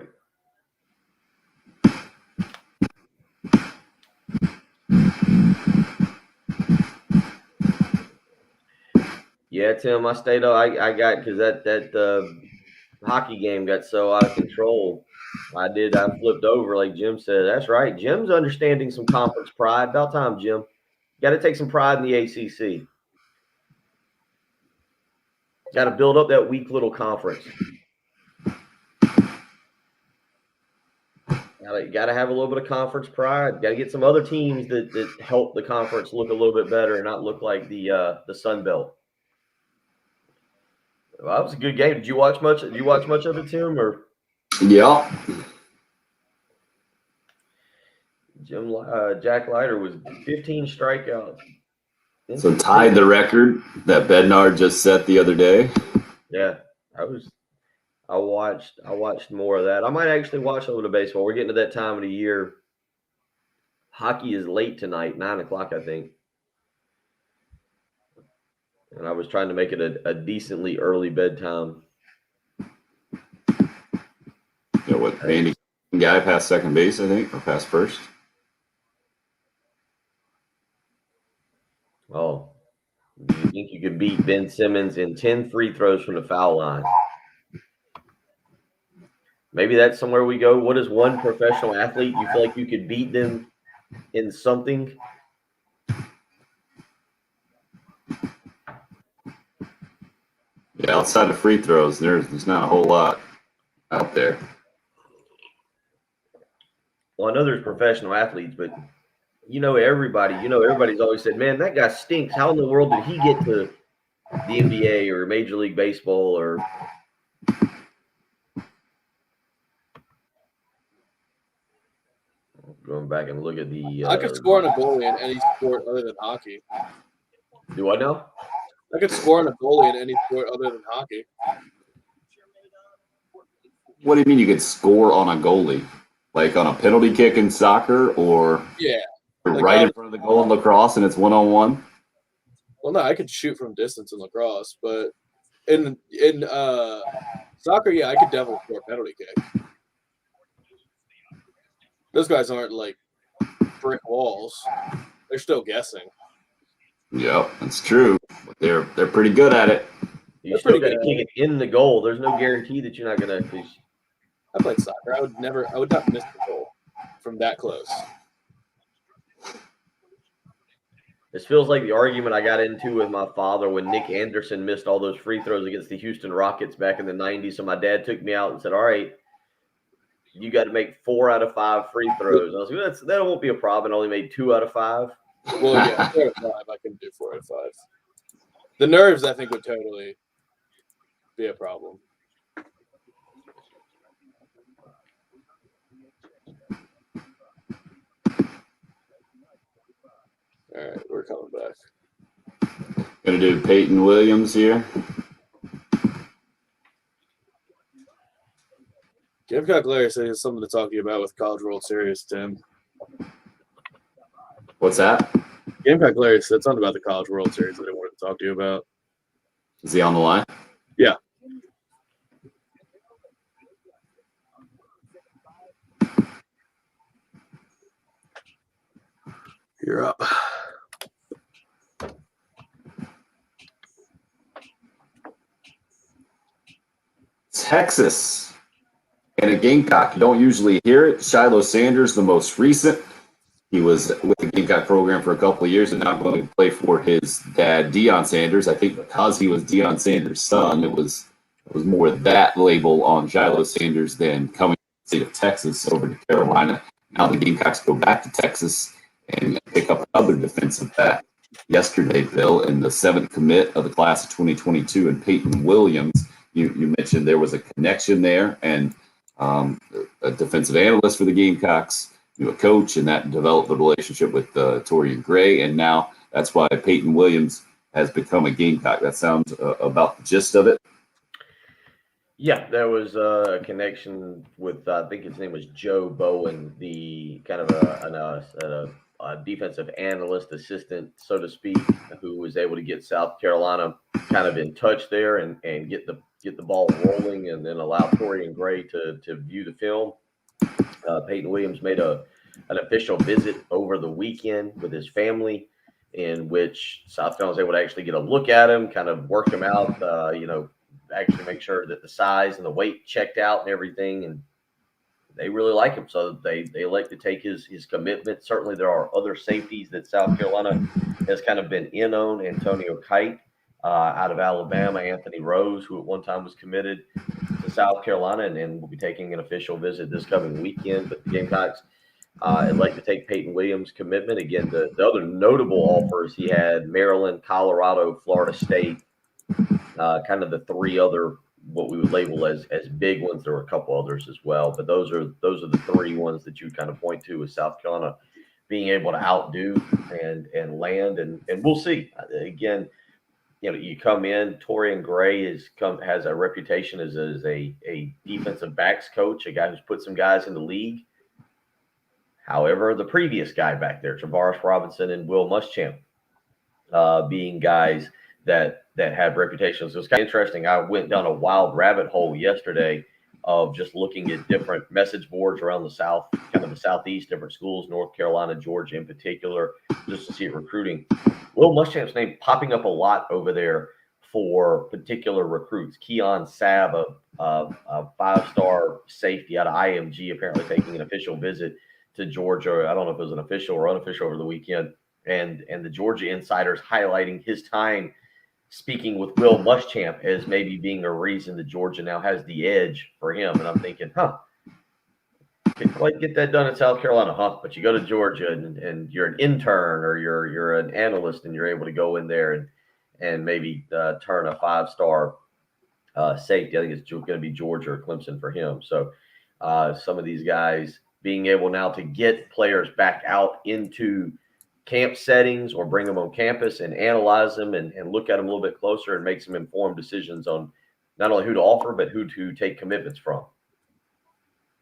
Yeah, Tim, I stayed up. I got because that hockey game got so out of control. I flipped over, like Jim said. That's right. Jim's understanding some conference pride. About time, Jim. Got to take some pride in the ACC. Got to build up that weak little conference. Got to have a little bit of conference pride. Got to get some other teams that help the conference look a little bit better and not look like the Sun Belt. Well, that was a good game. Did you watch much of it, Tim? Or Yeah. Jack Leiter was 15 strikeouts. So tied the record that Bednar just set the other day. Yeah, I watched more of that. I might actually watch a little baseball. We're getting to that time of the year. Hockey is late tonight, 9:00, I think. And I was trying to make it a decently early bedtime. You know what? Andy guy past second base, I think, or past first. Oh, do you think you could beat Ben Simmons in 10 free throws from the foul line? Maybe that's somewhere we go. What is one professional athlete you feel like you could beat them in something? Yeah, outside of free throws, there's not a whole lot out there. Well, I know there's professional athletes, but everybody's always said, man, that guy stinks. How in the world did he get to the NBA or Major League Baseball or going back and look at the I could score on a goalie in any sport other than hockey. Do I know? I could score on a goalie in any sport other than hockey. What do you mean you could score on a goalie? Like on a penalty kick in soccer or Yeah. right in front of the goal in lacrosse and it's 1-on-1? Well, no, I could shoot from distance in lacrosse, but in soccer, yeah, I could definitely score a penalty kick. Those guys aren't like brick walls; they're still guessing. Yep, that's true. But they're pretty good at it. You still got to kick it in the goal. There's no guarantee that you're not gonna. I played soccer. I would not miss the goal from that close. This feels like the argument I got into with my father when Nick Anderson missed all those free throws against the Houston Rockets back in the 90s. So my dad took me out and said, all right, you got to make 4 out of 5 free throws. I was like, that won't be a problem. I only made 2 out of 5. Well, yeah, 4 out of 5. I can do 4 out of 5. The nerves, I think, would totally be a problem. Gonna do Peyton Williams here. Gamecock Larry said he has something to talk to you about with College World Series, Tim. What's that? Gamecock Larry said something about the College World Series that he wanted to talk to you about. Is he on the line? Yeah. You're up. Texas and a Gamecock. You don't usually hear it. Shiloh Sanders, the most recent. He was with the Gamecock program for a couple of years and now going to play for his dad, Deion Sanders. I think because he was Deion Sanders' son, it was more that label on Shiloh Sanders than coming to the state of Texas over to Carolina. Now the Gamecocks go back to Texas and pick up another defensive back yesterday, Bill, in the 7th commit of the class of 2022, and Peyton Williams. You mentioned there was a connection there, and a defensive analyst for the Gamecocks knew a coach, and that developed the relationship with Torian Gray, and now that's why Peyton Williams has become a Gamecock. That sounds about the gist of it. Yeah, there was a connection with, I think his name was Joe Bowen, the kind of a defensive analyst assistant, so to speak, who was able to get South Carolina kind of in touch there and get the ball rolling, and then allow Torian Gray to view the film. Peyton Williams made an official visit over the weekend with his family, in which South Carolina was able to actually get a look at him, kind of work him out, actually make sure that the size and the weight checked out and everything. And they really like him. So they like to take his commitment. Certainly there are other safeties that South Carolina has kind of been in on. Antonio Kite out of Alabama, Anthony Rose, who at one time was committed to South Carolina and will be taking an official visit this coming weekend. But the Gamecocks would like to take Peyton Williams' commitment. Again, the other notable offers he had: Maryland, Colorado, Florida State, kind of the three other what we would label as big ones. There were a couple others as well, but those are the three ones that you kind of point to as South Carolina being able to outdo and land, and we'll see. Again, you come in, Torian Gray has a reputation as a defensive backs coach, a guy who's put some guys in the league. However, the previous guy back there, Travaris Robinson and Will Muschamp, being guys that have reputations. So it's kind of interesting. I went down a wild rabbit hole yesterday of just looking at different message boards around the South, kind of the Southeast, different schools, North Carolina, Georgia in particular, just to see it recruiting. Will Muschamp's name popping up a lot over there for particular recruits. Keon Sabb, a 5-star safety out of IMG, apparently taking an official visit to Georgia. I don't know if it was an official or unofficial over the weekend. And the Georgia insiders highlighting his time speaking with Will Muschamp as maybe being a reason that Georgia now has the edge for him. And I'm thinking, could quite get that done in South Carolina, but you go to Georgia and you're an intern or you're an analyst and you're able to go in there and maybe turn a 5-star safety. I think it's going to be Georgia or Clemson for him. So some of these guys being able now to get players back out into camp settings or bring them on campus and analyze them and look at them a little bit closer and make some informed decisions on not only who to offer, but who to take commitments from.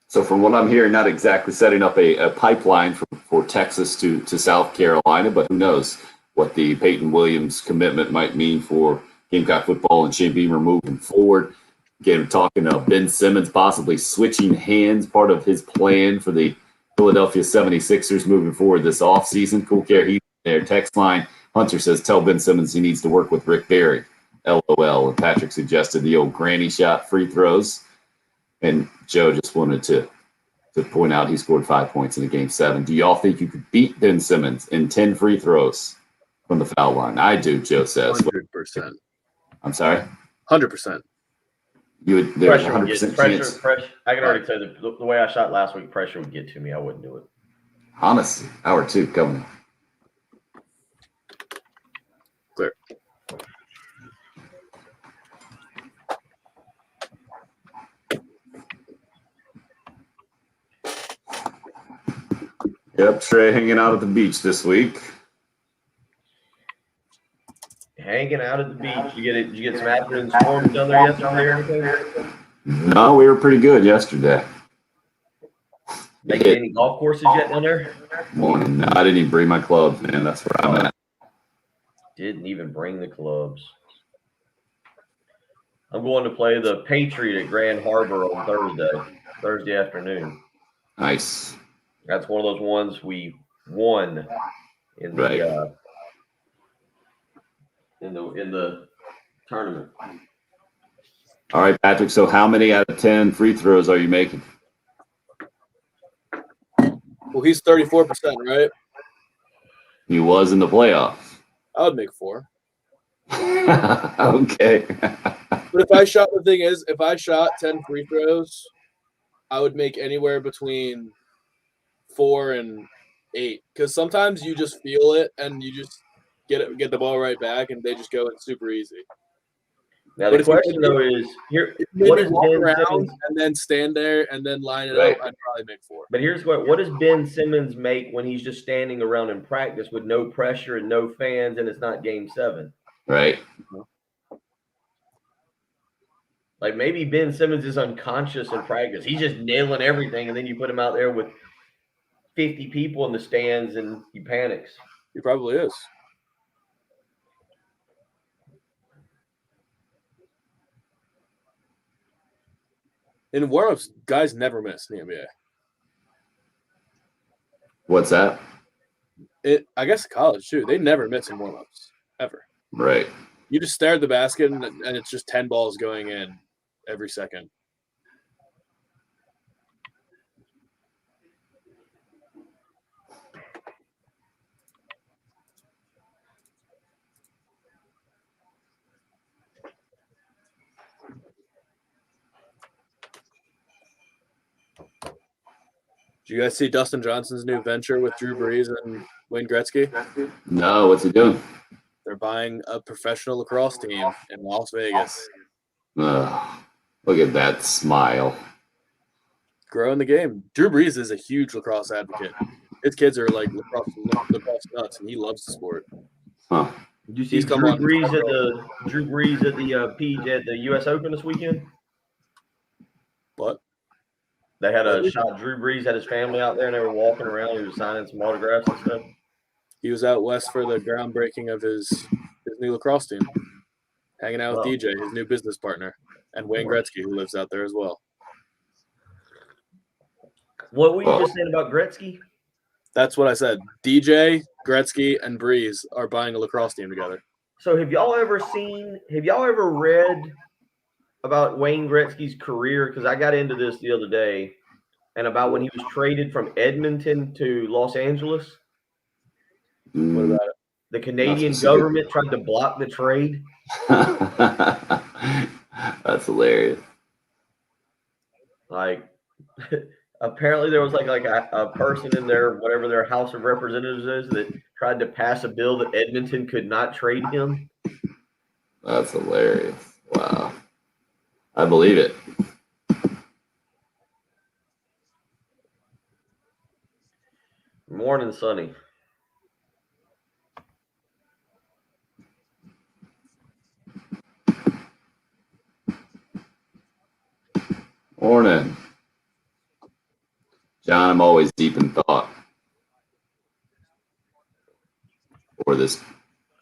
So from what I'm hearing, not exactly setting up a pipeline for Texas to South Carolina, but who knows what the Peyton Williams commitment might mean for Gamecock football and Shane Beamer moving forward. Again, talking to Ben Simmons possibly switching hands, part of his plan for the Philadelphia 76ers moving forward this offseason. Cool care heat there. Text line, Hunter says, tell Ben Simmons he needs to work with Rick Barry. LOL. And Patrick suggested the old granny shot free throws. And Joe just wanted to point out he scored 5 points in the game 7. Do y'all think you could beat Ben Simmons in 10 free throws from the foul line? I do, Joe says. 100%. I'm sorry? 100%. You would, there's 100% chance. Pressure. I can already tell you the way I shot last week, pressure would get to me. I wouldn't do it. Honestly, hour 2 coming. Clear. Yep, Trey hanging out at the beach this week. hanging out at the beach. Did you get some afternoon storms down there yesterday or anything? No, we were pretty good yesterday. Making any golf courses yet down there? Morning. No, I didn't even bring my clubs, man. That's where I'm at. Didn't even bring the clubs. I'm going to play the Patriot at Grand Harbor on Thursday afternoon. Nice. That's one of those ones we won in the Right. in the tournament. All right, Patrick. So how many out of 10 free throws are you making? Well, he's 34%, right? He was in the playoffs. I would make 4. Okay. But if I shot, the thing is, if I shot 10 free throws, I would make anywhere between 4 and 8. Because sometimes you just feel it and you just get the ball right back, and they just go in super easy. Now But the if you question made though is here: If you what made is me walk Ben around Simmons? and then stand there and then line it Right. up, I'd probably make 4. But here's what does Ben Simmons make when he's just standing around in practice with no pressure and no fans, and it's not Game 7? Right. Like maybe Ben Simmons is unconscious in practice. He's just nailing everything, and then you put him out there with 50 people in the stands, and he panics. He probably is. In warm-ups, guys never miss in the NBA. What's that? I guess college too. They never miss in warm-ups ever. Right. You just stare at the basket and it's just 10 balls going in every second. Do you guys see Dustin Johnson's new venture with Drew Brees and Wayne Gretzky? No, what's he doing? They're buying a professional lacrosse team in Las Vegas. Look at that smile. Growing the game. Drew Brees is a huge lacrosse advocate. His kids are like lacrosse nuts, and he loves the sport. Huh. Did you see He's come Drew on. Brees at the U.S. Open this weekend? But They had a shot. Drew Brees had his family out there, and they were walking around. He was signing some autographs and stuff. he was out west for the groundbreaking of his new lacrosse team, hanging out with DJ, his new business partner, and Wayne Gretzky, who lives out there as well. What were you just saying about Gretzky? That's what I said. DJ, Gretzky, and Breeze are buying a lacrosse team together. So have y'all ever read about Wayne Gretzky's career? Because I got into this the other day, and about when he was traded from Edmonton to Los Angeles. What about it? The Canadian government tried to block the trade. That's hilarious. Like, apparently there was like a person in their whatever their House of Representatives is that tried to pass a bill that Edmonton could not trade him. That's hilarious. Wow. I believe it. Morning, Sonny. Morning. John, I'm always deep in thought. Or this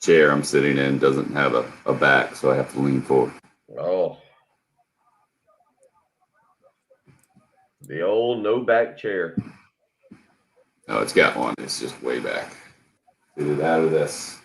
chair I'm sitting in doesn't have a back, so I have to lean forward. Oh. The old no back chair. No, it's got one. It's just way back. Get it out of this.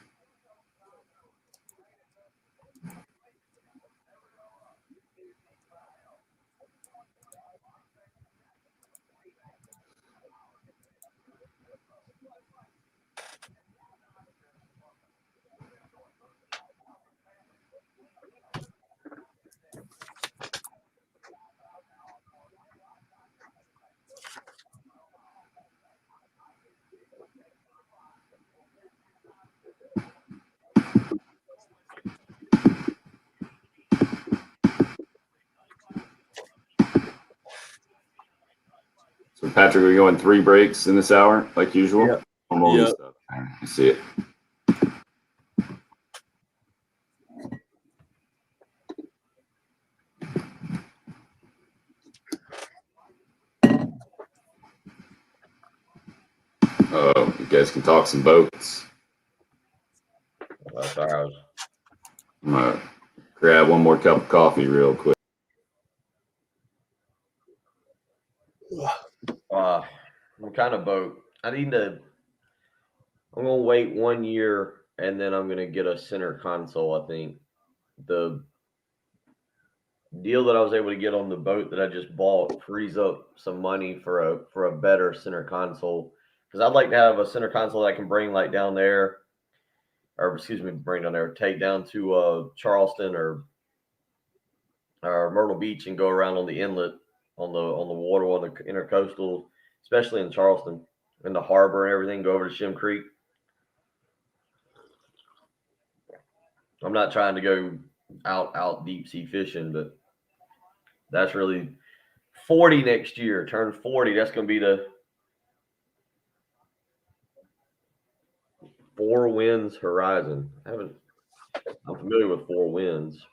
So, Patrick, are we going 3 breaks in this hour, like usual? Yep. Normal Yep. stuff. I see it. You guys can talk some boats. Sorry, I was I'm gonna grab one more cup of coffee real quick. I'm kind of boat. I'm gonna wait 1 year and then I'm gonna get a center console. I think the deal that I was able to get on the boat that I just bought frees up some money for a better center console, because I'd like to have a center console that I can bring like down there, or excuse me, bring down there, take down to Charleston or Myrtle Beach and go around on the inlet on the water on the intercoastal, especially in Charleston, in the harbor and everything. Go over to Shem Creek. I'm not trying to go out deep sea fishing, but that's really 40 next year. Turn 40. That's going to be the Four Winds Horizon. I'm familiar with Four Winds.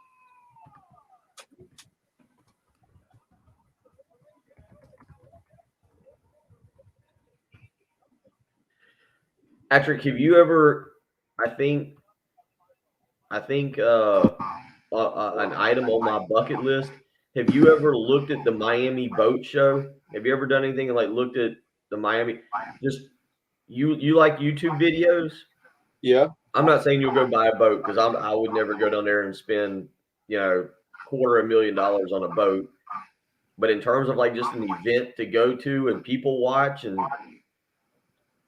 Patrick, have you ever? I think an item on my bucket list. Have you ever looked at the Miami Boat Show? Have you ever done anything and like looked at the Miami? Just you like YouTube videos? Yeah. I'm not saying you'll go buy a boat, because I would never go down there and spend $250,000 on a boat. But in terms of like just an event to go to and people watch, and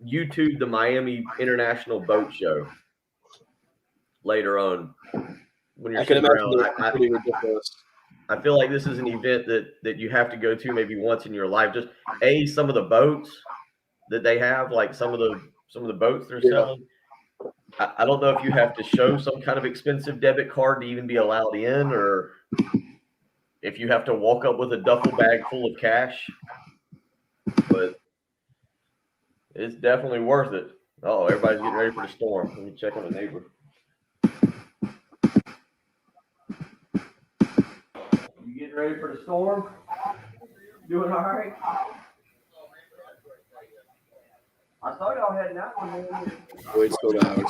YouTube the Miami International Boat Show later on when you're I can sitting imagine around. it's pretty ridiculous. I feel like this is an event that you have to go to maybe once in your life. Just some of the boats that they have, like some of the boats they're selling. I don't know if you have to show some kind of expensive debit card to even be allowed in, or if you have to walk up with a duffel bag full of cash. But it's definitely worth it. Oh, everybody's getting ready for the storm. Let me check on the neighbor. You getting ready for the storm? Doing all right? I saw y'all heading out one day. Wait, slow down.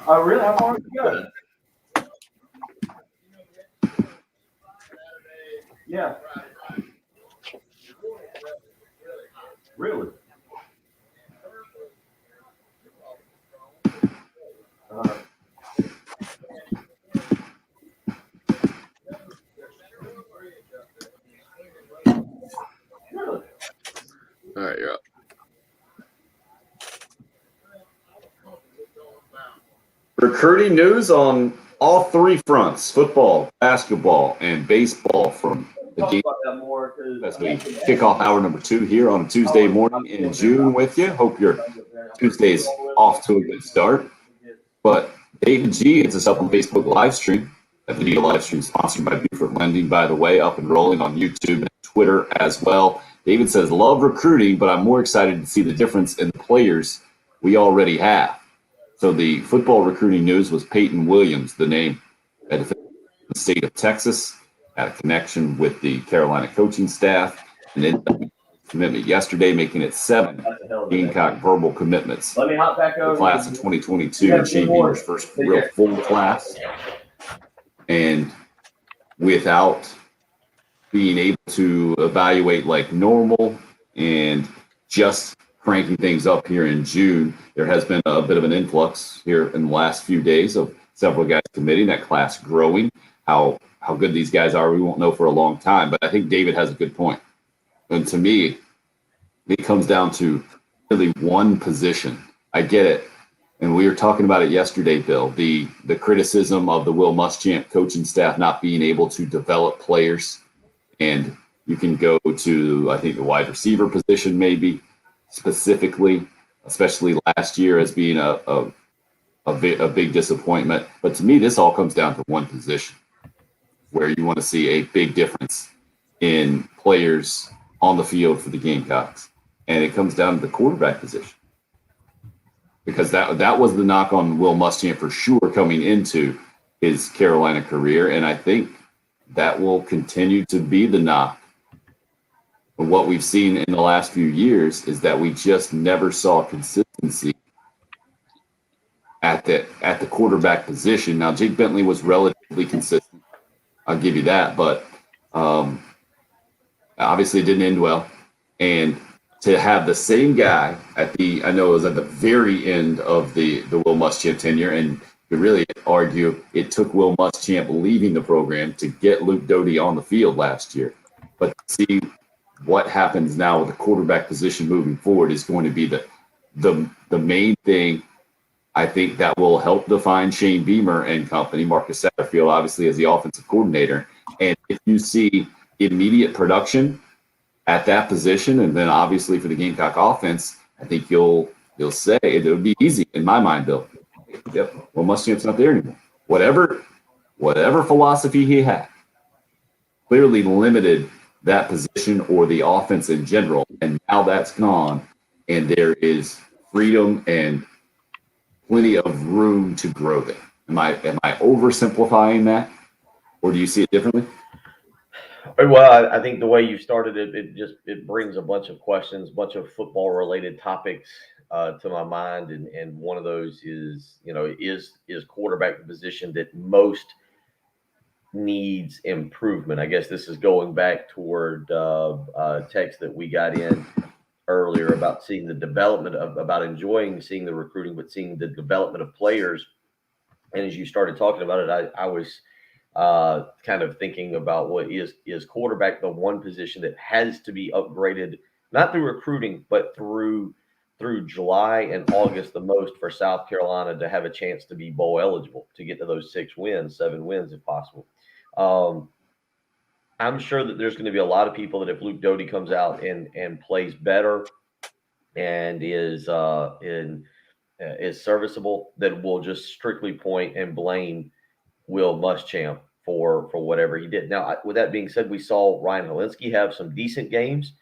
Oh, really? How far did you go? Yeah. Really? Really? All right, you're up. Recruiting news on all three fronts: football, basketball, and baseball from the Talk game about that more, 'cause as we kick off hour number 2 here on a Tuesday morning in June with you. Hope your Tuesday's off to a good start. But David G hits us up on Facebook live stream. That video live stream sponsored by Buford Lending, by the way, up and rolling on YouTube and Twitter as well. David says, love recruiting, but I'm more excited to see the difference in the players we already have. So the football recruiting news was Peyton Williams, the name at the state of Texas, had a connection with the Carolina coaching staff, and then commitment yesterday, making it 7 Gamecock verbal commitments. Let me hop back The over. class of 2022, and Shane Beamer's first real full class. And without being able to evaluate like normal and just cranking things up here in June, there has been a bit of an influx here in the last few days of several guys committing, that class growing. How good these guys are, we won't know for a long time, but I think David has a good point. And to me, it comes down to really one position. I get it. And we were talking about it yesterday, Bill, the criticism of the Will Muschamp coaching staff not being able to develop players. And you can go to, I think, the wide receiver position maybe specifically, especially last year as being a big disappointment. But to me, this all comes down to one position where you want to see a big difference in players on the field for the Gamecocks. And it comes down to the quarterback position. Because that was the knock on Will Muschamp for sure coming into his Carolina career. And I think that will continue to be the knock. And what we've seen in the last few years is that we just never saw consistency consistency at the quarterback position. Now, Jake Bentley was relatively consistent. I'll give you that, but obviously it didn't end well. And to have the same guy I know it was at the very end of the Will Muschamp tenure, and you really argue it took Will Muschamp leaving the program to get Luke Doty on the field last year. But to see what happens now with the quarterback position moving forward is going to be the main thing. I think that will help define Shane Beamer and company, Marcus Satterfield, obviously, as the offensive coordinator. And if you see immediate production at that position, and then obviously for the Gamecock offense, I think you'll say it would be easy in my mind, Bill. Yep, well, Muschamp's not there anymore. Whatever philosophy he had clearly limited that position or the offense in general, and now that's gone, and there is freedom and plenty of room to grow there. Am I oversimplifying that, or do you see it differently? Well, I think the way you started it brings a bunch of questions, a bunch of football related topics to my mind, and one of those is quarterback the position that most needs improvement. I guess this is going back toward text that we got in earlier about seeing the development about enjoying seeing the recruiting, but seeing the development of players. And as you started talking about it, I was kind of thinking about what is quarterback the one position that has to be upgraded, not through recruiting, but through July and August the most for South Carolina to have a chance to be bowl eligible, to get to those 7 wins if possible. I'm sure that there's going to be a lot of people that if Luke Doty comes out and plays better and is serviceable, that will just strictly point and blame Will Muschamp for whatever he did. Now, with that being said, we saw Ryan Helinski have some decent games.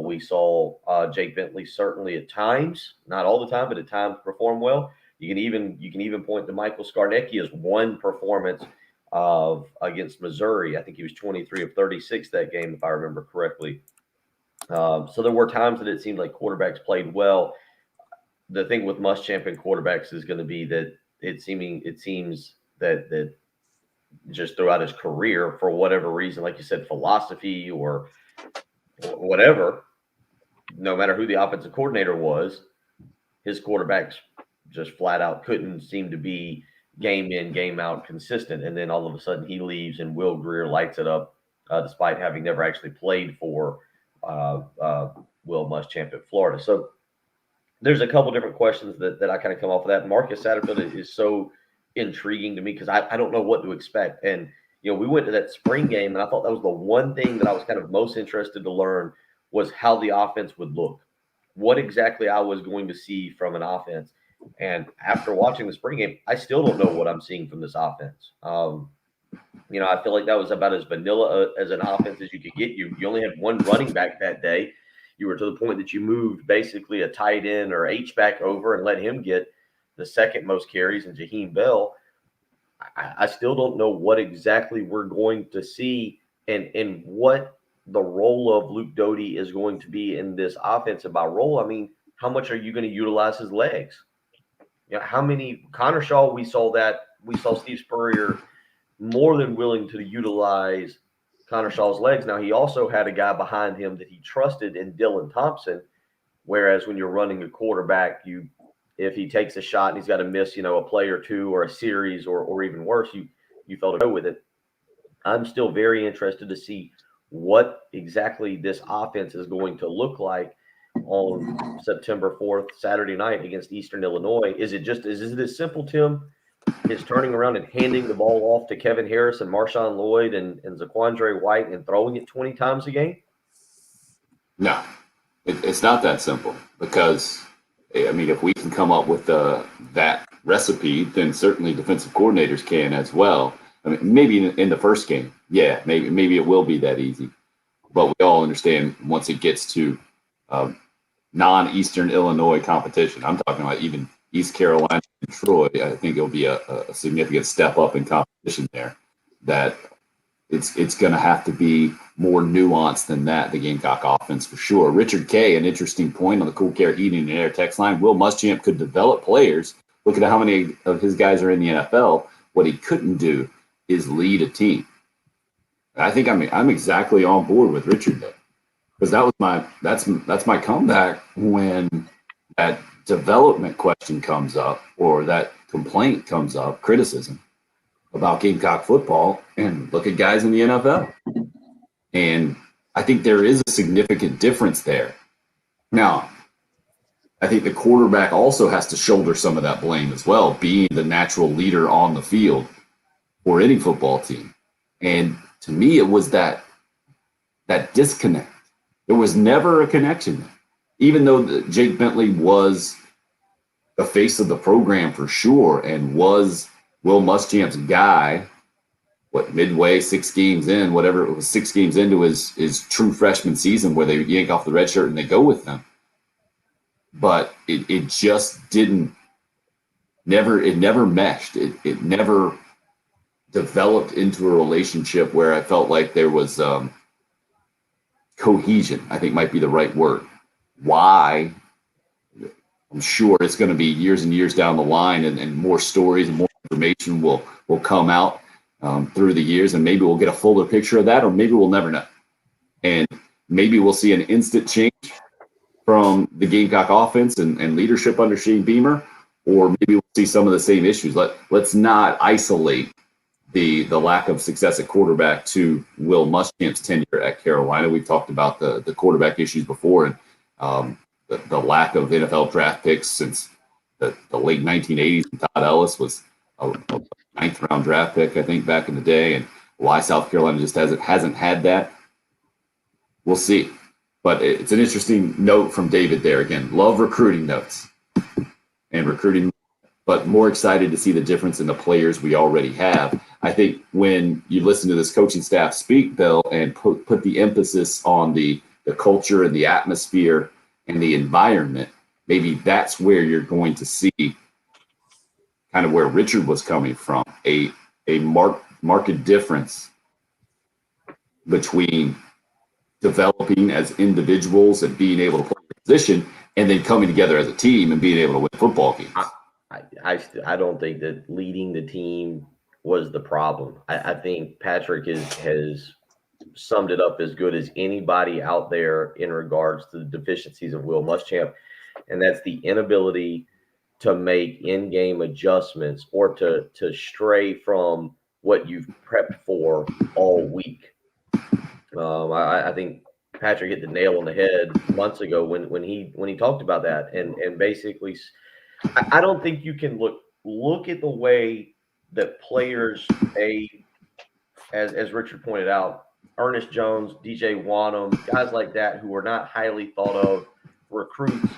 We saw Jake Bentley certainly at times, not all the time, but at times perform well. You can even point to Michael Skarnecki as one performance against Missouri. I think he was 23 of 36 that game, if I remember correctly. So there were times that it seemed like quarterbacks played well. The thing with Muschamp and quarterbacks is going to be that it seems that just throughout his career, for whatever reason, like you said, philosophy or whatever, no matter who the offensive coordinator was, his quarterbacks just flat out couldn't seem to be game in, game out consistent. And then all of a sudden he leaves and Will Grier lights it up, despite having never actually played for Will Muschamp at Florida. So there's a couple different questions that I kind of come off of that. Marcus Satterfield is so intriguing to me because I don't know what to expect. And, we went to that spring game and I thought that was the one thing that I was kind of most interested to learn was how the offense would look, what exactly I was going to see from an offense. And after watching the spring game, I still don't know what I'm seeing from this offense. I feel like that was about as vanilla as an offense as you could get. You only had one running back that day. You were to the point that you moved basically a tight end or H-back over and let him get the second most carries in Jaheim Bell. I still don't know what exactly we're going to see and what the role of Luke Doty is going to be in this offense. And by role, I mean, how much are you going to utilize his legs? How many Connor Shaw, we saw Steve Spurrier more than willing to utilize Connor Shaw's legs. Now, he also had a guy behind him that he trusted in Dylan Thompson, whereas when you're running a quarterback, if he takes a shot and he's got to miss, a play or two or a series or even worse, you felt to go with it. I'm still very interested to see what exactly this offense is going to look like on September 4th, Saturday night against Eastern Illinois. Is it as simple, Tim, as turning around and handing the ball off to Kevin Harris and Marshawn Lloyd and Zaquandre White and throwing it 20 times a game? No, it's not that simple because, if we can come up with that recipe, then certainly defensive coordinators can as well. Maybe in the first game, yeah, maybe it will be that easy. But we all understand once it gets to non-Eastern Illinois competition, I'm talking about even East Carolina and Troy, I think it'll be a significant step up in competition there that it's going to have to be more nuanced than that, the Gamecock offense for sure. Richard K, an interesting point on the Cool Care Heating and Air text line. Will Muschamp could develop players. Look at how many of his guys are in the NFL. What he couldn't do is lead a team. I think I'm exactly on board with Richard there, because that's my comeback when that development question comes up or that complaint comes up, criticism about Gamecock football, and look at guys in the NFL. And I think there is a significant difference there. Now, I think the quarterback also has to shoulder some of that blame as well, being the natural leader on the field for any football team. And to me, it was that disconnect. There was never a connection there. Even though Jake Bentley was the face of the program for sure and was Will Muschamp's guy, midway, 6 games in, whatever it was, 6 games into his true freshman season where they yank off the red shirt and they go with them. But it just never meshed. It never developed into a relationship where I felt like there was cohesion, I think might be the right word. Why? I'm sure it's going to be years and years down the line, and more stories and more information will come out through the years, and maybe we'll get a fuller picture of that, or maybe we'll never know. And maybe we'll see an instant change from the Gamecock offense and leadership under Shane Beamer, or maybe we'll see some of the same issues. Let's not isolate the lack of success at quarterback to Will Muschamp's tenure at Carolina. We've talked about the quarterback issues before, and the lack of NFL draft picks since the late 1980s. And Todd Ellis was a 9th round draft pick, I think, back in the day, and why South Carolina just hasn't had that. We'll see. But it's an interesting note from David there again. Love recruiting notes and recruiting, but more excited to see the difference in the players we already have. I think when you listen to this coaching staff speak, Bill, and put the emphasis on the culture and the atmosphere and the environment, maybe that's where you're going to see kind of where Richard was coming from, a marked difference between developing as individuals and being able to play a position, and then coming together as a team and being able to win football games. I don't think that leading the team was the problem. I think Patrick has summed it up as good as anybody out there in regards to the deficiencies of Will Muschamp, and that's the inability to make in-game adjustments or to stray from what you've prepped for all week. I think Patrick hit the nail on the head months ago when he talked about that, and basically, I don't think you can look at the way that players, as Richard pointed out, Ernest Jones, DJ Wanham, guys like that who are not highly thought of recruits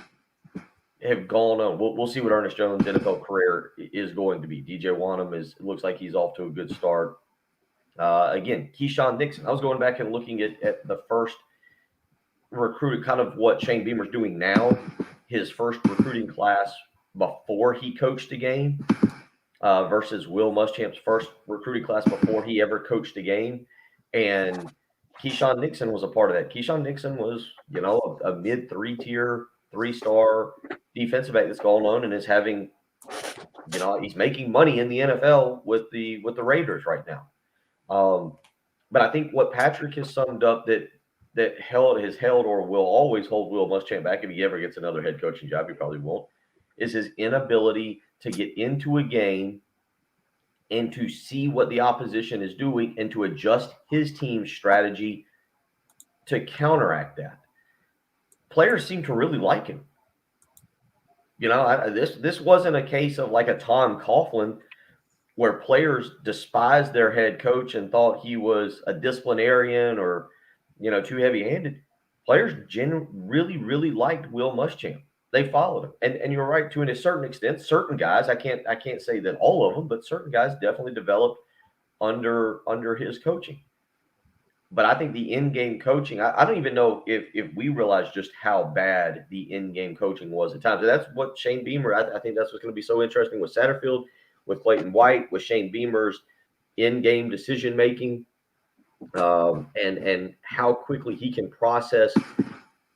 have gone on. We'll see what Ernest Jones' NFL career is going to be. DJ Wanham looks like he's off to a good start. Again, Keyshawn Nixon. I was going back and looking at the first recruited, kind of what Shane Beamer's doing now, his first recruiting class before he coached a game versus Will Muschamp's first recruiting class before he ever coached a game. And Keyshawn Nixon was a part of that. Keyshawn Nixon was, a mid 3-tier, 3-star defensive back that's going on and is having, he's making money in the NFL with the Raiders right now. But I think what Patrick has summed up that has held or will always hold Will Muschamp back, if he ever gets another head coaching job, he probably won't, is his inability to get into a game and to see what the opposition is doing and to adjust his team's strategy to counteract that. Players seem to really like him. This wasn't a case of like a Tom Coughlin where players despised their head coach and thought he was a disciplinarian or, too heavy-handed. Players really, really liked Will Muschamp. They followed him. And you're right, to a certain extent, certain guys, I can't say that all of them, but certain guys definitely developed under his coaching. But I think the in-game coaching, I don't even know if we realize just how bad the in-game coaching was at times. And that's what Shane Beamer, I think that's what's going to be so interesting with Satterfield, with Clayton White, with Shane Beamer's in-game decision-making. and how quickly he can process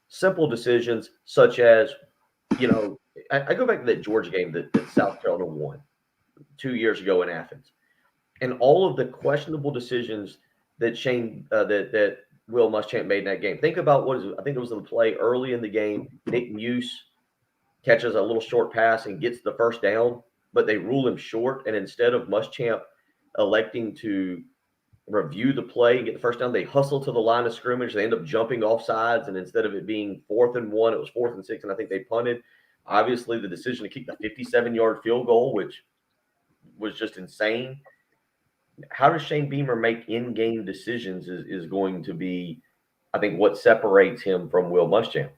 simple decisions such as, I go back to that Georgia game that South Carolina won 2 years ago in Athens, and all of the questionable decisions that that Will Muschamp made in that game. Think about I think it was the play early in the game. Nick Muse catches a little short pass and gets the first down, but they rule him short. And instead of Muschamp electing to review the play and get the first down, they hustle to the line of scrimmage. They end up jumping off sides, and instead of it being 4th and 1, it was 4th and 6, and I think they punted. Obviously, the decision to kick the 57-yard field goal, which was just insane. How does Shane Beamer make in-game decisions is going to be, I think, what separates him from Will Muschamp.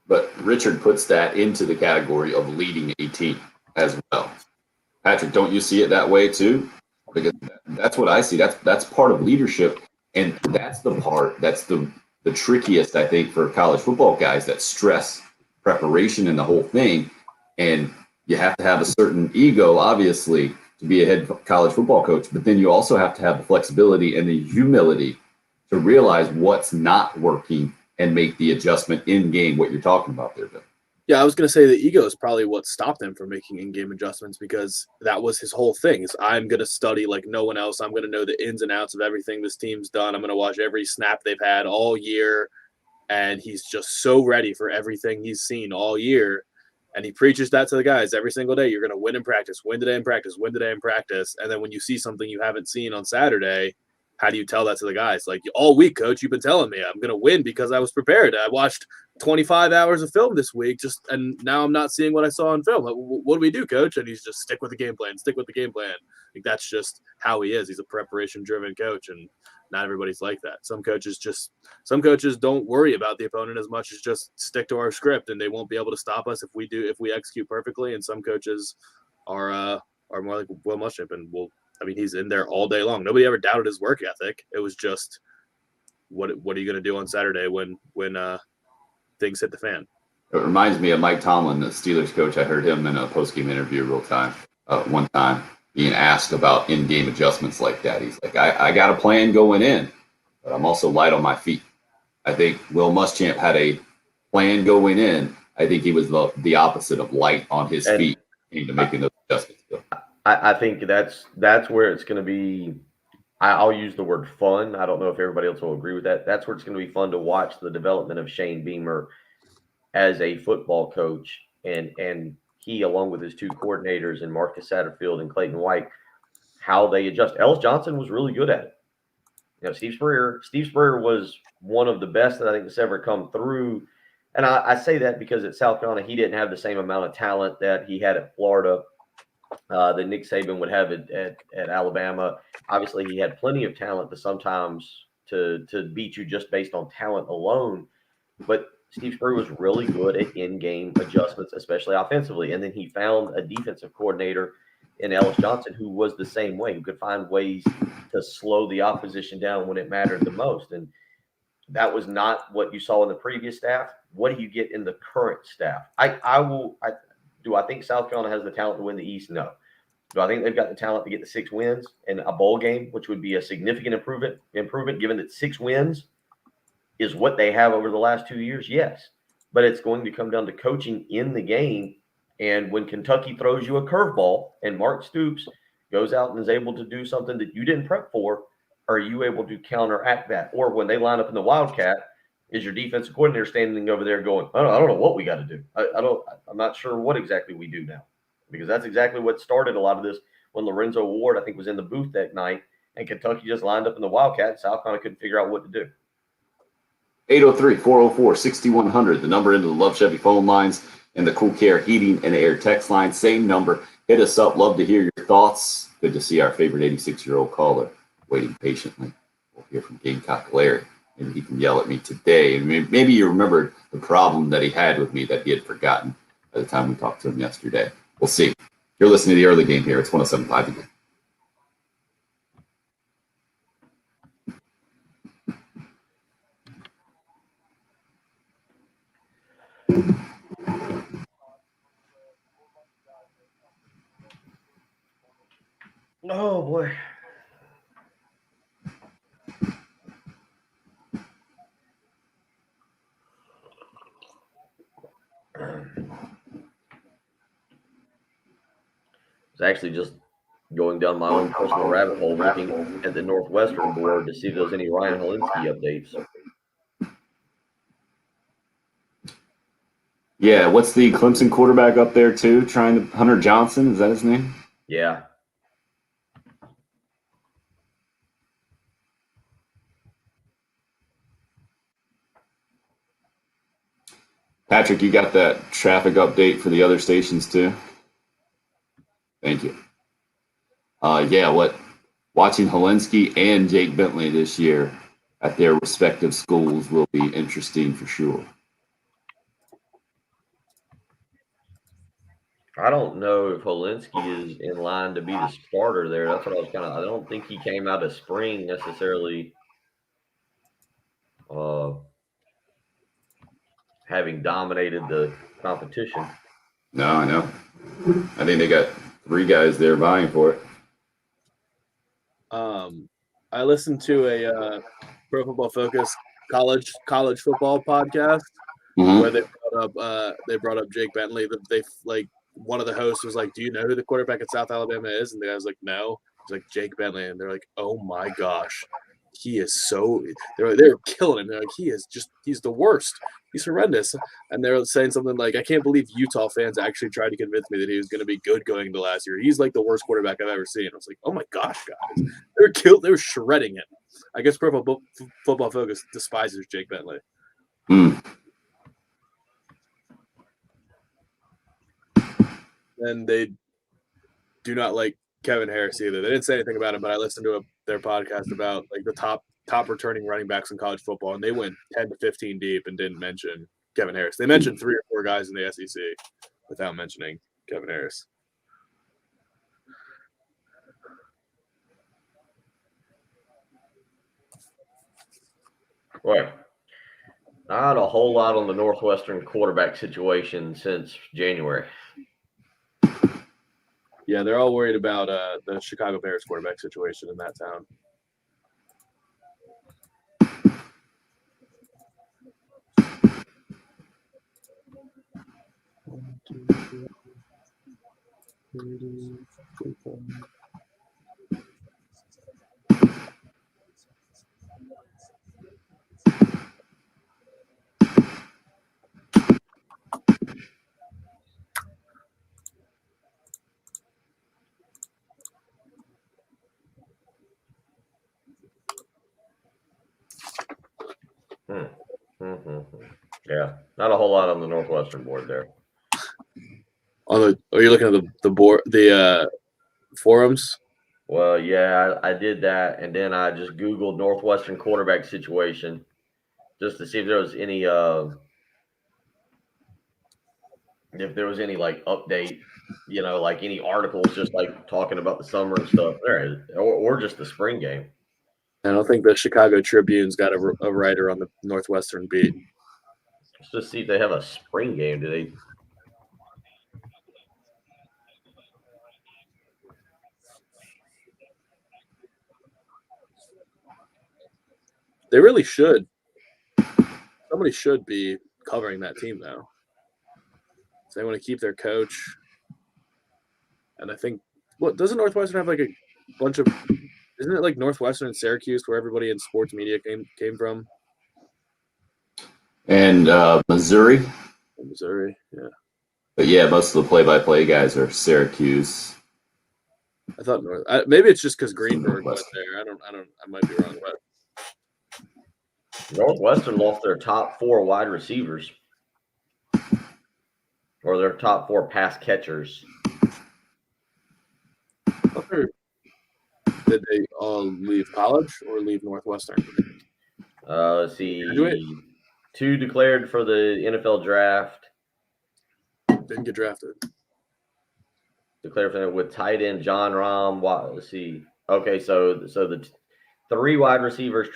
But Richard puts that into the category of leading a team as well. Patrick, don't you see it that way too? Because that's what I see. That's part of leadership, and that's the part that's the trickiest, I think, for college football guys, that stress, preparation, and the whole thing. And you have to have a certain ego, obviously, to be a head college football coach, but then you also have to have the flexibility and the humility to realize what's not working and make the adjustment in game, what you're talking about there, Bill. Yeah, I was going to say the ego is probably what stopped him from making in-game adjustments, because that was his whole thing. Is I'm going to study like no one else. I'm going to know the ins and outs of everything this team's done. I'm going to watch every snap they've had all year. And he's just so ready for everything he's seen all year. And he preaches that to the guys every single day. You're going to win in practice, win today in practice, win today in practice. And then when you see something you haven't seen on Saturday, how do you tell that to the guys? Like, all week, coach, you've been telling me I'm going to win because I was prepared. I watched 25 hours of film this week, and now I'm not seeing what I saw on film. What do we do, coach? And he's just stick with the game plan. Like, that's just how he is. He's a preparation-driven coach, and not everybody's like that. Some coaches don't worry about the opponent as much as just stick to our script, and they won't be able to stop us if we execute perfectly. And some coaches are more like Will Muschamp, and he's in there all day long. Nobody ever doubted his work ethic. It was just, what are you going to do on Saturday when things hit the fan? It reminds me of Mike Tomlin, the Steelers coach. I heard him in a post-game interview one time being asked about in-game adjustments like that. He's like, I got a plan going in, but I'm also light on my feet. I think Will Muschamp had a plan going in. I think he was the opposite of light on his feet into making those adjustments. I think that's where it's going to be. I'll use the word fun. I don't know if everybody else will agree with that. That's where it's going to be fun to watch the development of Shane Beamer as a football coach, and he, along with his two coordinators, and Marcus Satterfield and Clayton White, how they adjust. Ellis Johnson was really good at it. Steve Spurrier was one of the best that I think that's ever come through. And I say that because at South Carolina, he didn't have the same amount of talent that he had at Florida, that Nick Saban would have at Alabama. Obviously, he had plenty of talent to beat you just based on talent alone. But Steve Spurrier was really good at in-game adjustments, especially offensively. And then he found a defensive coordinator in Ellis Johnson who was the same way, who could find ways to slow the opposition down when it mattered the most. And that was not what you saw in the previous staff. What do you get in the current staff? Do I think South Carolina has the talent to win the East? No. Do I think they've got the talent to get the 6 wins in a bowl game, which would be a significant improvement given that 6 wins is what they have over the last 2 years? Yes. But it's going to come down to coaching in the game. And when Kentucky throws you a curveball and Mark Stoops goes out and is able to do something that you didn't prep for, are you able to counteract that? Or when they line up in the Wildcat, is your defensive coordinator standing over there going, I don't know what we got to do. I'm not sure what exactly we do now, because that's exactly what started a lot of this when Lorenzo Ward, I think, was in the booth that night, and Kentucky just lined up in the Wildcat. South Carolina couldn't figure out what to do. 803-404-6100, the number into the Love Chevy phone lines and the Cool Care Heating and Air text line. Same number. Hit us up. Love to hear your thoughts. Good to see our favorite 86-year-old caller waiting patiently. We'll hear from Gamecock Larry. Maybe he can yell at me today. Maybe you remembered the problem that he had with me that he had forgotten by the time we talked to him yesterday. We'll see. You're listening to the early game here. It's 107.5 again. Oh, boy. was actually just going down my own personal rabbit hole looking at the Northwestern board to see if there's any Ryan Helinski updates. Yeah, what's the Clemson quarterback up there too? Hunter Johnson, is that his name? Yeah. Patrick, you got that traffic update for the other stations too? Thank you. Watching Helinski and Jake Bentley this year at their respective schools will be interesting for sure. I don't know if Helinski is in line to be the starter there. That's what I don't think he came out of spring necessarily having dominated the competition. No, I know. I think they got 3 guys there vying for it. I listened to a Pro Football Focus college football podcast where they brought up Jake Bentley. They one of the hosts was like, "Do you know who the quarterback at South Alabama is?" And the guy was like, "No." He's like, "Jake Bentley," and they're like, "Oh my gosh, he is so." They were killing him. They're like, he's the worst. He's horrendous. And they were saying something like, "I can't believe Utah fans actually tried to convince me that he was going to be good going into last year. He's like the worst quarterback I've ever seen." I was like, "Oh my gosh, guys, they were shredding him." I guess Pro Football Focus despises Jake Bentley. And they do not like Kevin Harris either. They didn't say anything about him, but I listened to their podcast about like the top returning running backs in college football, and they went 10 to 15 deep and didn't mention Kevin Harris. They mentioned 3 or 4 guys in the SEC without mentioning Kevin Harris. Right. Not a whole lot on the Northwestern quarterback situation since January. Yeah, they're all worried about the Chicago Bears quarterback situation in that town. Yeah, not a whole lot on the Northwestern board there. Are you looking at the board, the forums? Well, yeah, I did that, and then I just Googled Northwestern quarterback situation just to see if there was any like update, like any articles just like talking about the summer and stuff there, or just the spring game. I don't think the Chicago Tribune's got a writer on the Northwestern beat. Let's just see if they have a spring game. Do they? They really should. Somebody should be covering that team now. So they want to keep their coach. And I think, doesn't Northwestern have like a bunch of, isn't it like Northwestern and Syracuse where everybody in sports media came from? And Missouri. Missouri, yeah. But yeah, most of the play-by-play guys are Syracuse. I thought maybe it's just because Greenberg went there. I might be wrong, but Northwestern lost their top 4 wide receivers, or their top 4 pass catchers. Did they all leave college or leave Northwestern? Let's see. 2 declared for the NFL draft. Didn't get drafted. Declared for with tight end John Rahm. Let's see. Okay, so the 3 wide receivers,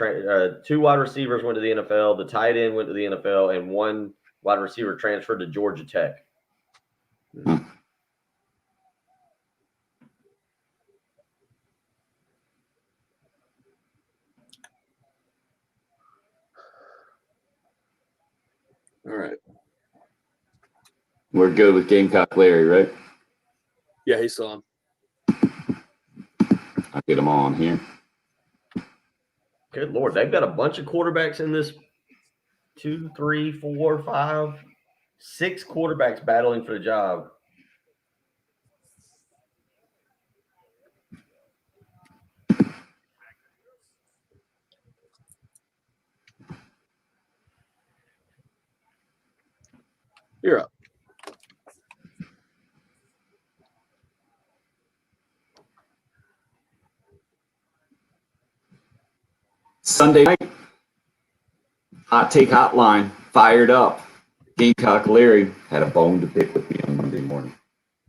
2 wide receivers went to the NFL. The tight end went to the NFL, and 1 wide receiver transferred to Georgia Tech. All right. We're good with Gamecock Larry, right? Yeah, he's still on. I'll get them on here. Good Lord. They've got a bunch of quarterbacks in this 2, 3, 4, 5, 6 quarterbacks battling for the job. You're up. Sunday night, hot take hotline fired up. Gamecock Larry had a bone to pick with me on Monday morning.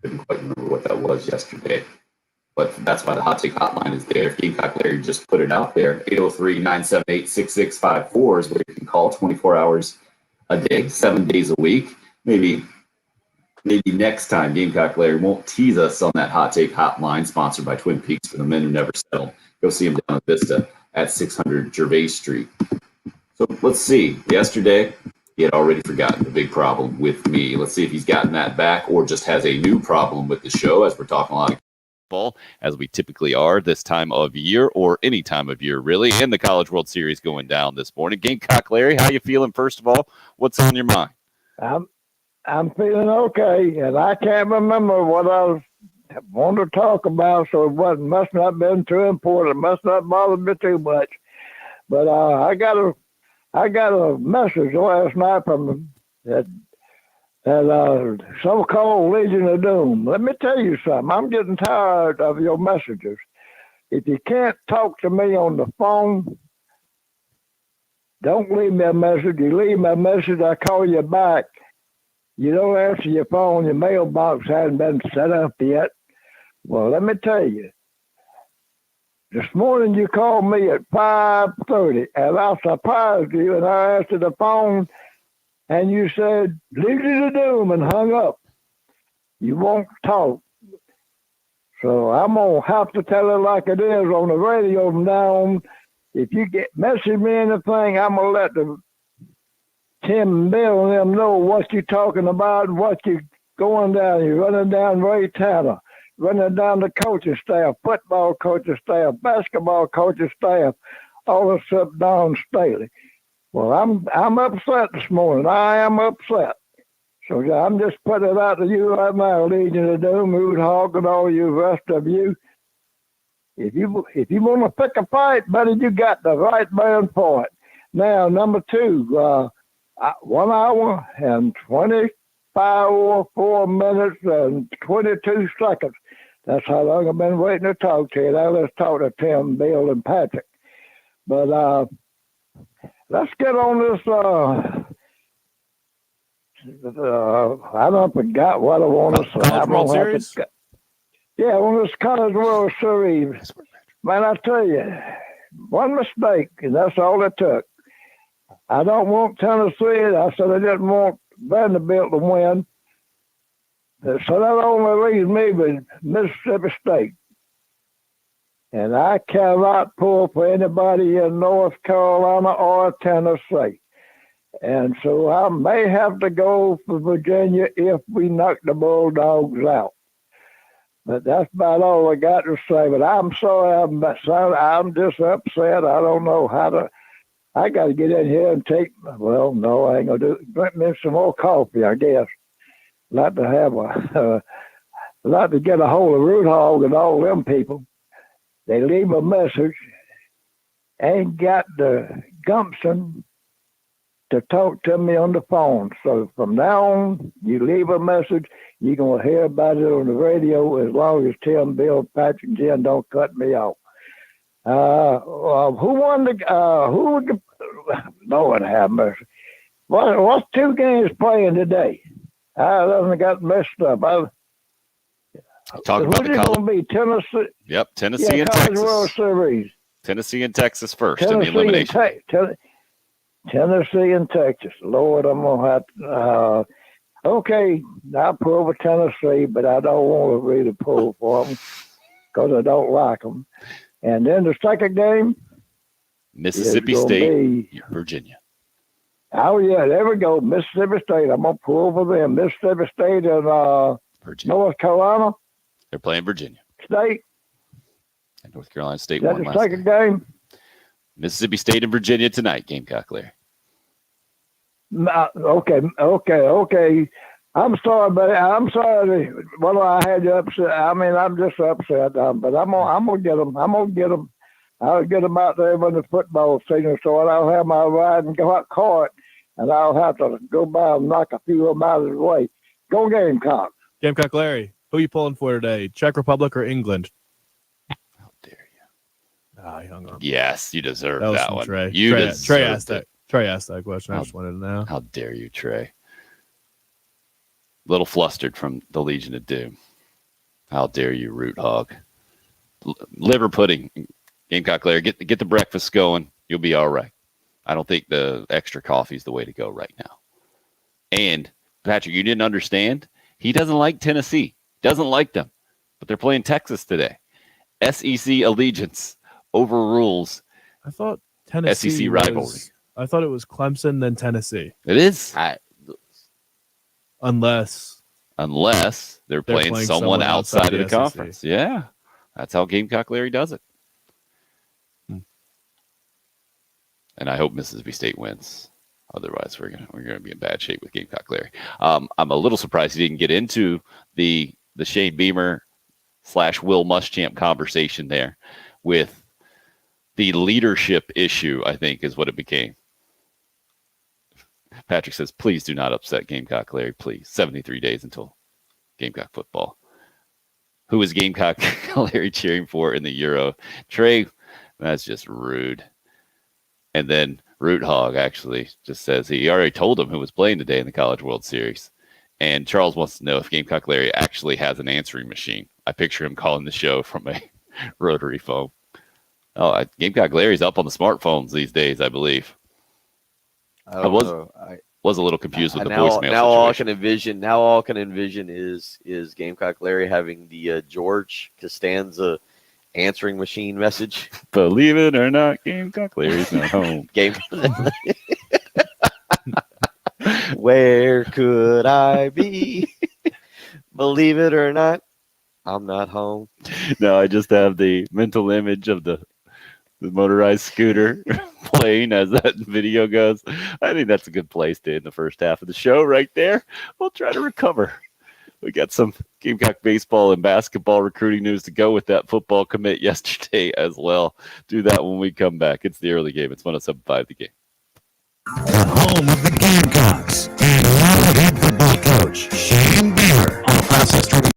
Couldn't quite remember what that was yesterday, but that's why the hot take hotline is there. Gamecock Larry just put it out there. 803-978-6654 is where you can call 24 hours a day, 7 days a week. Maybe next time Gamecock Larry won't tease us on that hot take hotline sponsored by Twin Peaks for the men who never settle. Go see him down at Vista at 600 Gervais Street. So let's see. Yesterday, he had already forgotten the big problem with me. Let's see if he's gotten that back or just has a new problem with the show, as we're talking a lot of football, as we typically are this time of year, or any time of year, really, and the College World Series going down this morning. Gamecock Larry, how you feeling, first of all? What's on your mind? I'm feeling okay, and I can't remember what I wanted to talk about, so it must not have been too important. It must not bother me too much. But I got a message last night from that so-called Legion of Doom. Let me tell you something. I'm getting tired of your messages. If you can't talk to me on the phone, don't leave me a message. You leave me a message, I call you back. You don't answer your phone. Your mailbox hasn't been set up yet. Well, let me tell you. This morning you called me at 5:30, and I surprised you, and I answered the phone, and you said, Legion of Doom, and hung up. You won't talk. So I'm going to have to tell it like it is on the radio from now on. If you message me anything, I'm going to let the Tim and Bill and them know what you're talking about and what you're going down. You're running down Ray Tanner, running down the coaching staff, football coaching staff, basketball coaching staff, all this stuff down Staley. Well, I'm upset this morning. I am upset. So I'm just putting it out to you right now, Legion of Doom, Root Hog, and all you rest of you. If you want to pick a fight, buddy, you got the right man for it. Now, number 2, 1 hour and 4 minutes and 22 seconds. That's how long I've been waiting to talk to you. Now let's talk to Tim, Bill, and Patrick. But let's get on this. I don't forgot what I want to say. College World Series? Yeah, on this College World Series. Man, I tell you, one mistake, and that's all it took. I don't want Tennessee. I said I didn't want Vanderbilt to win. So that only leaves me with Mississippi State. And I cannot pull for anybody in North Carolina or Tennessee. And so I may have to go for Virginia if we knock the Bulldogs out. But that's about all I got to say. But I'm sorry, I'm just upset. I don't know how to. I got to get in here and take. Well, no, I ain't gonna do it. Drink me some more coffee, I guess. Like to have like to get a hold of Root Hog and all them people. They leave a message, ain't got the gumption to talk to me on the phone. So from now on, you leave a message, you're going to hear about it on the radio as long as Tim, Bill, Patrick, Jen don't cut me off. Who won the, Lord have mercy. What's 2 games playing today? I haven't got messed up. Talk about the college. Going to be Tennessee. Yep, Tennessee and College Texas. World Series. Tennessee and Texas first in the elimination. Tennessee and Texas. Lord, I'm going to have to. Okay, I'll pull for Tennessee, but I don't want to really pull for them because I don't like them. And then the second game, Mississippi State, Virginia. Oh, yeah, there we go. Mississippi State. I'm going to pull for them. Mississippi State and Virginia. North Carolina. They're playing Virginia State. And North Carolina State Is that won the last second night. game? Mississippi State and Virginia tonight, Gamecock Larry. Okay. I'm sorry, but I'm sorry. Well, I had you upset. I mean, I'm just upset. But I'm gonna get them. I'll get them out there when the football season starts. I'll have my riding cart, and I'll have to go by and knock a few of them out of the way. Go Gamecocks. Gamecock Larry, who are you pulling for today? Czech Republic or England? How dare you? Ah, he hung on. Yes, you deserve That was that from one. Trey. You Trey deserved asked that. it. Trey asked that question. I just wanted to know. How dare you, Trey? Little flustered from the Legion of Doom. How dare you, Root Hog? Liver pudding, Gamecock Larry. Get the breakfast going. You'll be all right. I don't think the extra coffee is the way to go right now. And Patrick, you didn't understand. He doesn't like Tennessee. Doesn't like them. But they're playing Texas today. SEC allegiance overrules I thought Tennessee SEC rivalry. I thought it was Clemson, then Tennessee. It is. Unless They're playing someone outside of the SEC. conference. Yeah. That's how Gamecock Larry does it. And I hope Mississippi State wins. Otherwise, we're gonna be in bad shape with Gamecock Larry. I'm a little surprised he didn't get into the Shane Beamer / Will Muschamp conversation there with the leadership issue, I think, is what it became. Patrick says, please do not upset Gamecock Larry, please. 73 days until Gamecock football. Who is Gamecock Larry cheering for in the Euro? Trey, that's just rude. And then Root Hog actually just says he already told him who was playing today in the College World Series. And Charles wants to know if Gamecock Larry actually has an answering machine. I picture him calling the show from a rotary phone. Oh, Gamecock Larry's up on the smartphones these days, I believe. I was a little confused with the voicemail now all I situation. can envision is Gamecock Larry having the George Costanza answering machine message. Believe it or not, Gamecock Larry's not home. Game. Where could I be? Believe it or not, I'm not home. No, I just have the mental image of the motorized scooter playing as that video goes. I think that's a good place to end the first half of the show right there. We'll try to recover. We got some Gamecock baseball and basketball recruiting news to go with that football commit yesterday as well. Do that when we come back. It's the early game. It's 107.5 The Game. The home of the Gamecocks and now head football coach Shane Beamer on Process 20.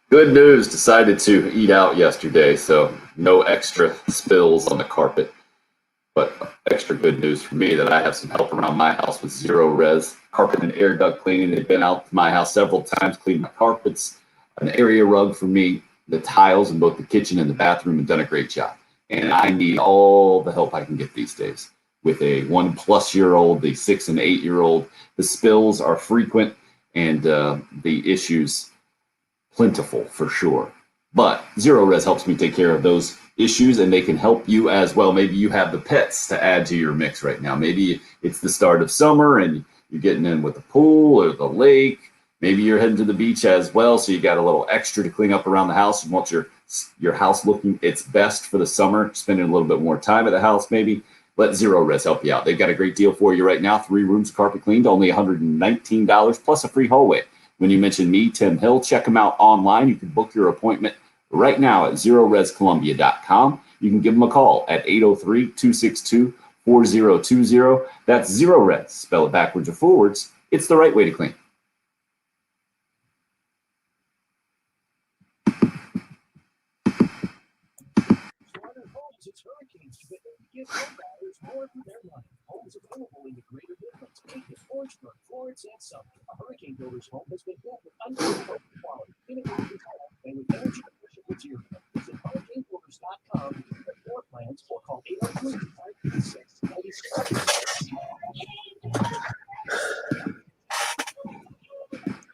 Good news, decided to eat out yesterday, so no extra spills on the carpet. But extra good news for me that I have some help around my house with Zero Res carpet and air duct cleaning. They've been out to my house several times, cleaned my carpets, an area rug for me, the tiles in both the kitchen and the bathroom, and done a great job. And I need all the help I can get these days. With a 1+-year-old, the 6 and 8-year-old, the spills are frequent and the issues plentiful for sure. But Zero Res helps me take care of those issues, and they can help you as well. Maybe you have the pets to add to your mix right now. Maybe it's the start of summer and you're getting in with the pool or the lake. Maybe you're heading to the beach as well, so you got a little extra to clean up around the house. You want your house looking its best for the summer, spending a little bit more time at the house maybe. Let Zero Res help you out. They've got a great deal for you right now. 3 rooms carpet cleaned, only $119 plus a free hallway. When you mention me, Tim Hill, check them out online. You can book your appointment right now at ZeroResColumbia.com. You can give them a call at 803-262-4020. That's Zero Res. Spell it backwards or forwards. It's the right way to clean. Smarter Homes, it's hurricane season. Give home buyers more for their money. Homes available in the Greater Midlands, Macon, Orangeburg, Florence, and Sumter. A Hurricane Builder's home has been built with unbelievable quality, innovative design, and with energy-efficient material. Visit hurricanebuilders.com for floor plans or call 803-536-96.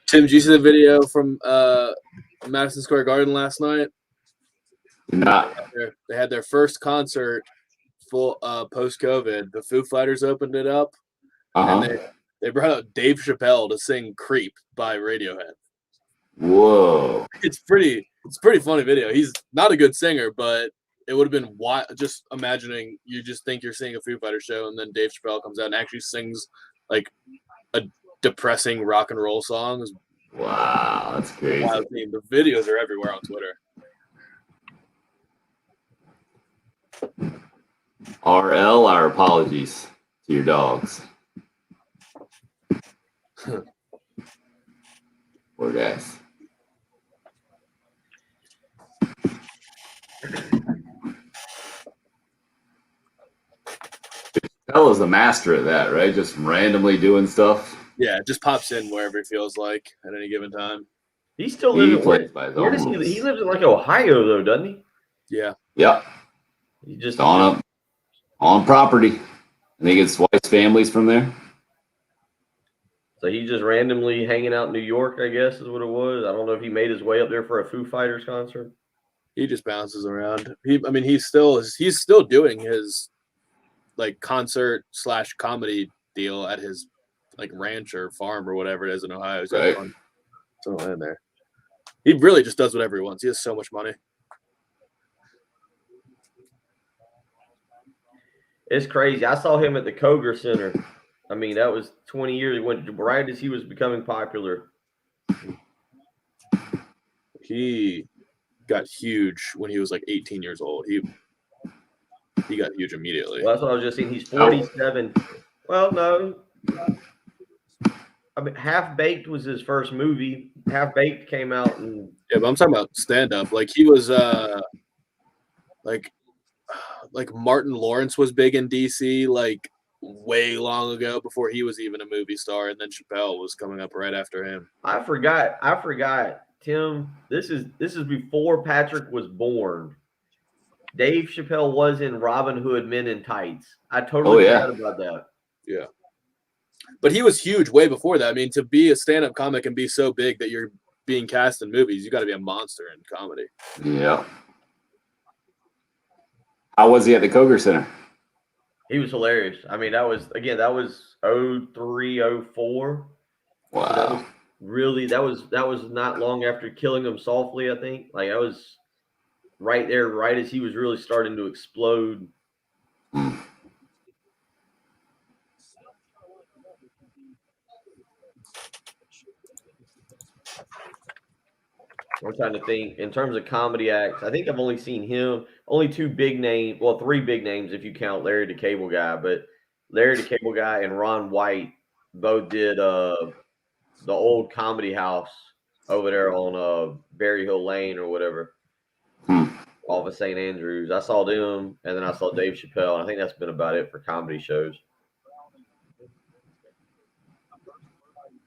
Tim, did you see the video from Madison Square Garden last night? Not They had their first concert full post COVID, the Foo Fighters opened it up, Uh-huh. and they brought out Dave Chappelle to sing "Creep" by Radiohead. Whoa. It's pretty funny video. He's not a good singer, but it would have been wild. Just imagining you just think you're seeing a Foo Fighters show, and then Dave Chappelle comes out and actually sings like a depressing rock and roll song. It's Wow, that's crazy. wild theme. The videos are everywhere on Twitter. RL, our apologies to your dogs. Poor guys. Chappelle is the master at that, right? Just randomly doing stuff. Yeah, it just pops in wherever he feels like at any given time. He still He lives. plays by his Where own does rules. he lives in like Ohio though, doesn't he? Yeah, Yep. He just It's on property. I think his wife's family's from there. So he just randomly hanging out in New York, I guess is what it was. I don't know if he made his way up there for a Foo Fighters concert. he just bounces around. He's still doing his like concert / comedy deal at his like ranch or farm or whatever it is in Ohio. He's got Right. some land there. He really just does whatever he wants. He has so much money. It's crazy. I saw him at the Koger Center. I mean, that was 20 years. It went right as he was becoming popular. He got huge when he was like 18 years old. He got huge immediately. Well, that's what I was just saying. He's 47. Well, no. I mean, Half Baked was his first movie. Half Baked came out and Yeah, but I'm talking about stand up. Like he was like Martin Lawrence was big in DC like way long ago before he was even a movie star, and then Chappelle was coming up right after him. I forgot, Tim. This is before Patrick was born. Dave Chappelle was in Robin Hood Men in Tights. I totally forgot about that. Yeah. But he was huge way before that. I mean, to be a stand-up comic and be so big that you're being cast in movies, you got to be a monster in comedy. Yeah. How was he at the Koger Center? He was hilarious. I mean, that was 03, 04. Wow. So that was not long after Killing Him Softly, I think. Like I was right there, right as he was really starting to explode. I'm trying to think in terms of comedy acts. I think I've only seen him. Only two big names. Well, three big names if you count Larry the Cable Guy. But Larry the Cable Guy and Ron White both did the old comedy house over there on Berry Hill Lane or whatever, off of St. Andrews. I saw them, and then I saw Dave Chappelle. And I think that's been about it for comedy shows.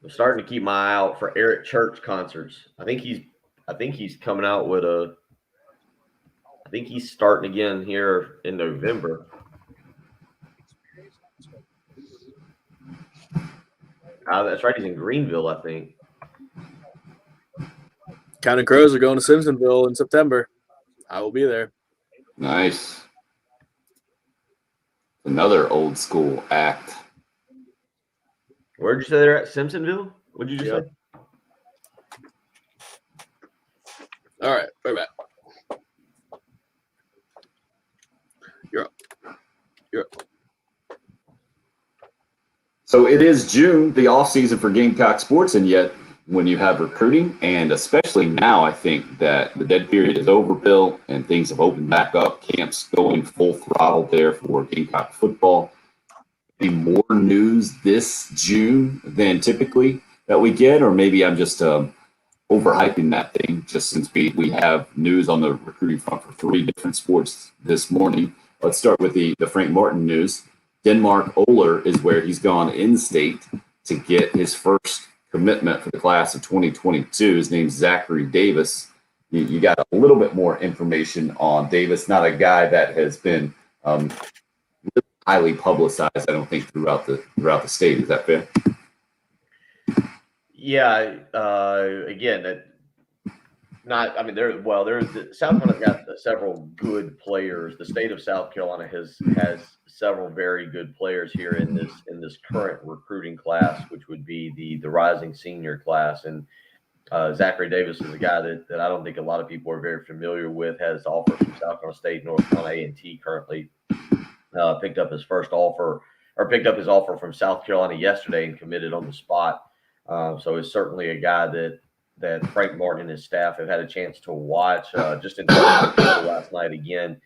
I'm starting to keep my eye out for Eric Church concerts. I think he's coming out with I think he's starting again here in November. That's right. He's in Greenville, I think. Counting Crows are going to Simpsonville in September. I will be there. Nice. Another old school act. Where'd you say they're at? Simpsonville? What'd you just say? All right, right back. You're up. So it is June, the off season for Gamecock sports, and yet when you have recruiting, and especially now, I think that the dead period is over, Bill, and things have opened back up. Camps going full throttle there for Gamecock football. Be more news this June than typically that we get, or maybe I'm just overhyping that thing. Just since we have news on the recruiting front for three different sports this morning. Let's start with the Frank Martin news. Denmark Oler is where he's gone in state to get his first commitment for the class of 2022. His name's Zachary Davis. You got a little bit more information on Davis, not a guy that has been really highly publicized, I don't think, throughout the state. Is that fair? Yeah. Again, Not, I mean, South Carolina's got several good players. The state of South Carolina has several very good players here in this current recruiting class, which would be the rising senior class. And Zachary Davis is a guy that I don't think a lot of people are very familiar with. Has offers from South Carolina State, North Carolina A&T currently. Picked up his offer from South Carolina yesterday and committed on the spot. So it's certainly a guy that Frank Martin and his staff have had a chance to watch. Just in last night again,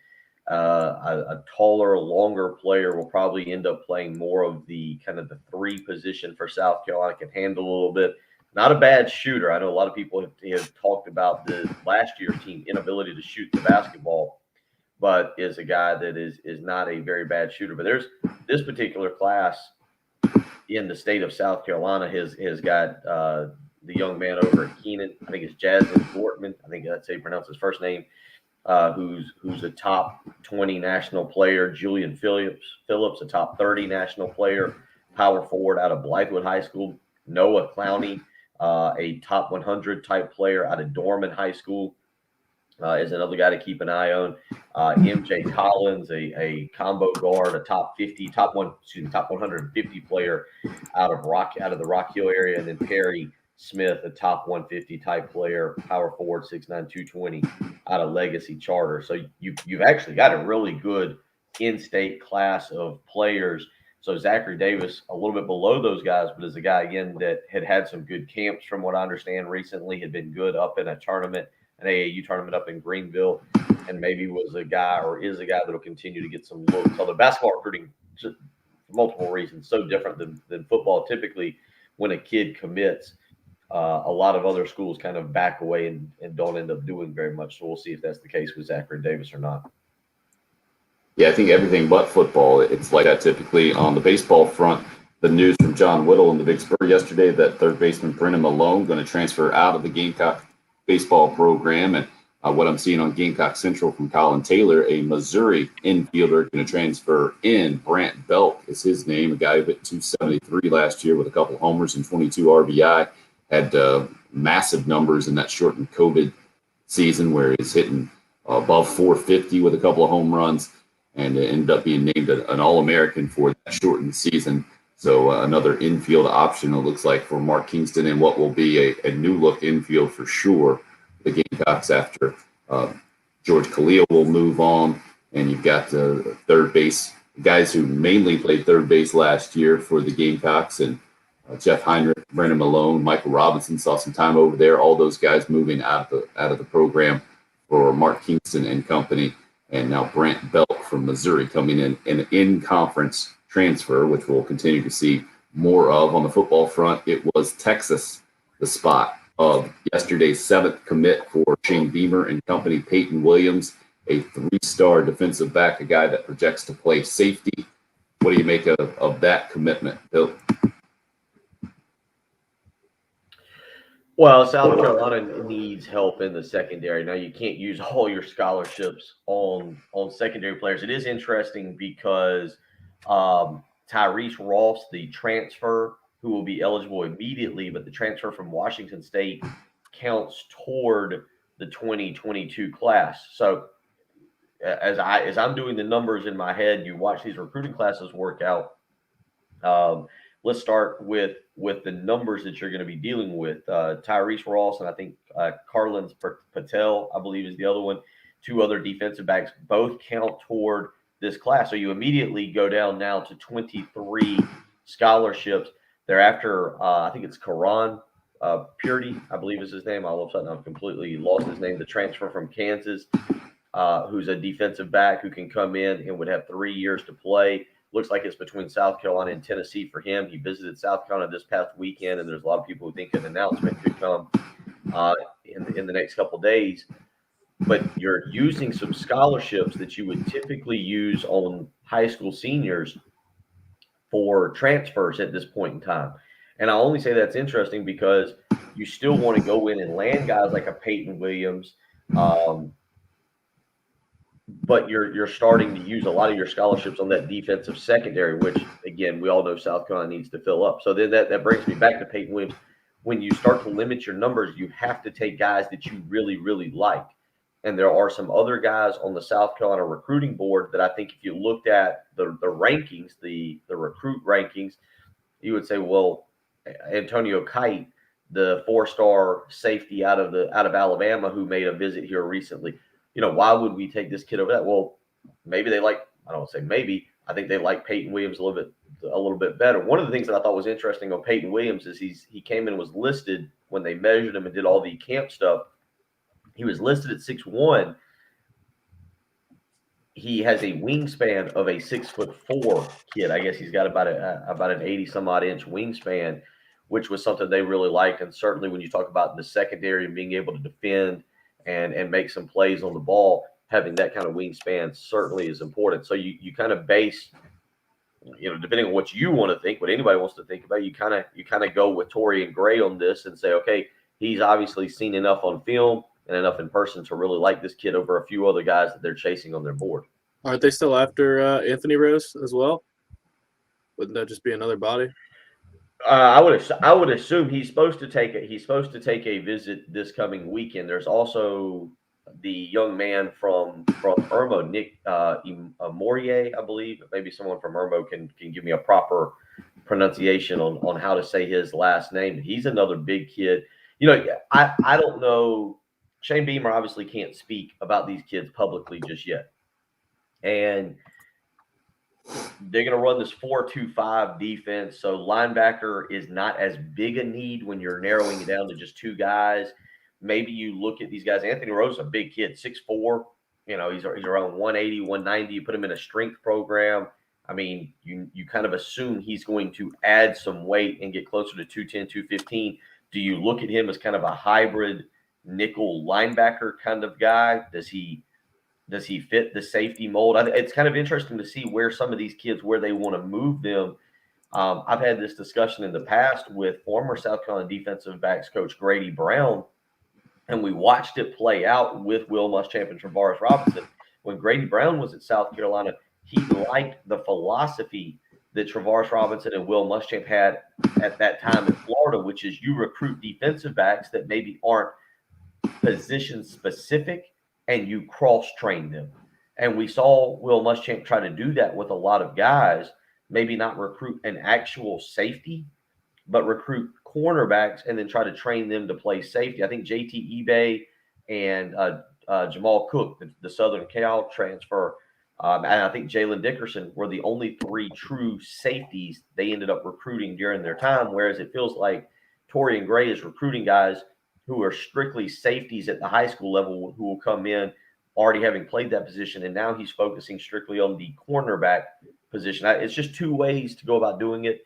a taller, longer player will probably end up playing more of the kind of the 3 position for South Carolina, can handle a little bit. Not a bad shooter. I know a lot of people have talked about the last year's team inability to shoot the basketball, but is a guy that is not a very bad shooter. But there's this particular class in the state of South Carolina has got the young man over at Keenan. I think it's Jasmine Gortman. I think that's how you pronounce his first name. Who's a top 20 national player. Julian Phillips, a top 30 national player, power forward out of Blythewood High School. Noah Clowney, a top 100 type player out of Dorman High School, is another guy to keep an eye on. MJ Collins, a combo guard, a top 150 player out of the Rock Hill area, and then Perry Smith, a top 150 type player, power forward, 6'9", 220, out of Legacy Charter. So you've actually got a really good in-state class of players. So Zachary Davis, a little bit below those guys, but is a guy, again, that had some good camps from what I understand recently, had been good up in a tournament, an AAU tournament up in Greenville, and maybe was a guy or is a guy that will continue to get some looks. Although basketball recruiting, for multiple reasons, so different than football. Typically, when a kid commits, a lot of other schools kind of back away and don't end up doing very much. So we'll see if that's the case with Zachary Davis or not. Yeah, I think everything but football, it's like that typically. On the baseball front, the news from John Whittle in the Big Spur yesterday that third baseman Brennan Malone going to transfer out of the Gamecock baseball program. And what I'm seeing on Gamecock Central from Colin Taylor, a Missouri infielder going to transfer in. Brant Belk is his name, a guy who hit 273 last year with a couple homers and 22 RBI. Had massive numbers in that shortened COVID season where he's hitting above 450 with a couple of home runs, and ended up being named an All-American for that shortened season. So another infield option, it looks like, for Mark Kingston, and what will be a new look infield for sure. The Gamecocks after George Khalil will move on, and you've got third base guys who mainly played third base last year for the Gamecocks, and Jeff Heinrich, Brennan Malone, Michael Robinson saw some time over there. All those guys moving out of the program for Mark Kingston and company. And now Brant Belk from Missouri coming in conference transfer, which we'll continue to see more of. On the football front, it was Texas, the spot of yesterday's 7th commit for Shane Beamer and company. Peyton Williams, a 3-star defensive back, a guy that projects to play safety. What do you make of that commitment, Bill? Well, South Carolina needs help in the secondary. Now, you can't use all your scholarships on secondary players. It is interesting because Tyrese Ross, the transfer, who will be eligible immediately, but the transfer from Washington State counts toward the 2022 class. So as I'm doing the numbers in my head, you watch these recruiting classes work out. Let's start with the numbers that you're going to be dealing with. Tyrese Ross and I think Carlin Patel, I believe, is the other one. 2 other defensive backs both count toward this class. So you immediately go down now to 23 scholarships. Thereafter, I think it's Karan Purdy, I believe is his name. All of a sudden, I've completely lost his name. The transfer from Kansas, who's a defensive back who can come in and would have 3 years to play. Looks like it's between South Carolina and Tennessee for him. He visited South Carolina this past weekend, and there's a lot of people who think an announcement could come in the next couple of days. But you're using some scholarships that you would typically use on high school seniors for transfers at this point in time. And I only say that's interesting because you still want to go in and land guys like a Peyton Williams, but you're starting to use a lot of your scholarships on that defensive secondary, which, again, we all know South Carolina needs to fill up. So then that brings me back to Peyton Williams. when you start to limit your numbers, you have to take guys that you really, really like. And there are some other guys on the South Carolina recruiting board that I think if you looked at the rankings, the recruit rankings, you would say, well, Antonio Kite, the 4-star safety out of Alabama who made a visit here recently, why would we take this kid over that? Well, maybe they like, I don't say maybe, I think they like Peyton Williams a little bit better. One of the things that I thought was interesting on Peyton Williams is he came in and was listed when they measured him and did all the camp stuff. He was listed at 6'1". He has a wingspan of a 6'4" kid. I guess he's got about an 80 some odd inch wingspan, which was something they really liked. And certainly when you talk about the secondary and being able to defend and make some plays on the ball, having that kind of wingspan certainly is important. So you kind of base, depending on what you want to think, what anybody wants to think about, you kind of go with Torian Gray on this and say, okay, he's obviously seen enough on film and enough in person to really like this kid over a few other guys that they're chasing on their board. Aren't they still after Anthony Rose as well? Wouldn't that just be another body? I would assume he's supposed to take a visit this coming weekend. There's also the young man from Irmo, Nick Morier, I believe. Maybe someone from Irmo can give me a proper pronunciation on how to say his last name. He's another big kid. I don't know. Shane Beamer obviously can't speak about these kids publicly just yet. And they're going to run this 4-2-5 defense. So linebacker is not as big a need when you're narrowing it down to just two guys. Maybe you look at these guys. Anthony Rose is a big kid, 6'4". He's around 180, 190. You put him in a strength program. I mean, you kind of assume he's going to add some weight and get closer to 210, 215. Do you look at him as kind of a hybrid nickel linebacker kind of guy? Does he fit the safety mold? It's kind of interesting to see where some of these kids, where they want to move them. I've had this discussion in the past with former South Carolina defensive backs coach Grady Brown, and we watched it play out with Will Muschamp and Travaris Robinson. When Grady Brown was at South Carolina, he liked the philosophy that Travaris Robinson and Will Muschamp had at that time in Florida, which is you recruit defensive backs that maybe aren't position specific, and you cross-train them. And we saw Will Muschamp try to do that with a lot of guys, maybe not recruit an actual safety, but recruit cornerbacks and then try to train them to play safety. I think JT eBay and Jamal Cook, the Southern Cal transfer, and I think Jalen Dickerson were the only three true safeties they ended up recruiting during their time, whereas it feels like Torian Gray is recruiting guys who are strictly safeties at the high school level who will come in already having played that position, and now he's focusing strictly on the cornerback position. It's just two ways to go about doing it.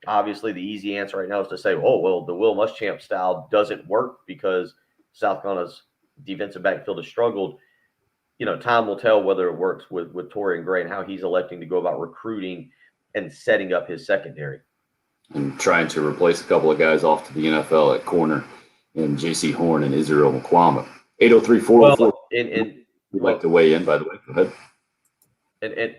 Obviously, the easy answer right now is to say, oh, well, the Will Muschamp style doesn't work because South Carolina's defensive backfield has struggled. Time will tell whether it works with Torian Gray and how he's electing to go about recruiting and setting up his secondary. And trying to replace a couple of guys off to the NFL at corner. And J.C. Horn and Israel Mukwama. 803-404. We'd like to weigh in, by the way. Go ahead.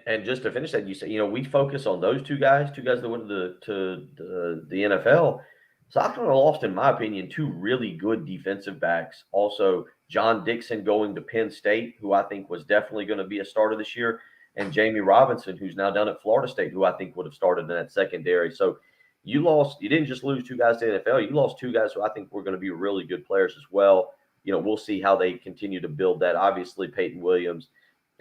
And just to finish that, you say, we focus on those two guys that went to the NFL. South Carolina lost, in my opinion, two really good defensive backs. Also, John Dixon going to Penn State, who I think was definitely going to be a starter this year, and Jamie Robinson, who's now down at Florida State, who I think would have started in that secondary. So you didn't just lose two guys to the NFL. You lost two guys who I think were going to be really good players as well. We'll see how they continue to build that. Obviously, Peyton Williams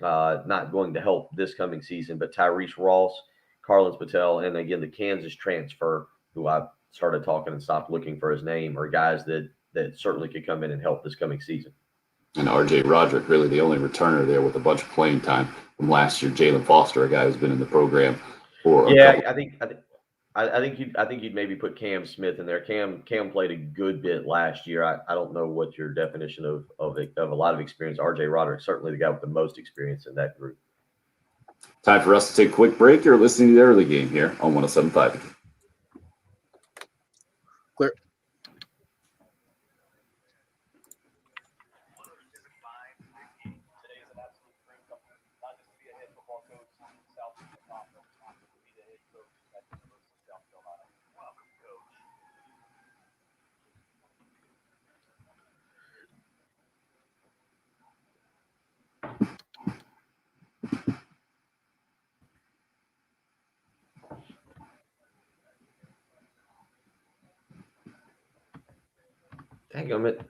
not going to help this coming season, but Tyrese Ross, Carlins Patel, and again, the Kansas transfer, who I started talking and stopped looking for his name, are guys that certainly could come in and help this coming season. And R.J. Roderick, really the only returner there with a bunch of playing time from last year. Jalen Foster, a guy who's been in the program for I think you'd maybe put Cam Smith in there. Cam played a good bit last year. I don't know what your definition of a lot of experience. R.J. Roderick, certainly the guy with the most experience in that group. Time for us to take a quick break. You're listening to the early game here on 107.5. Clear. Dadgummit.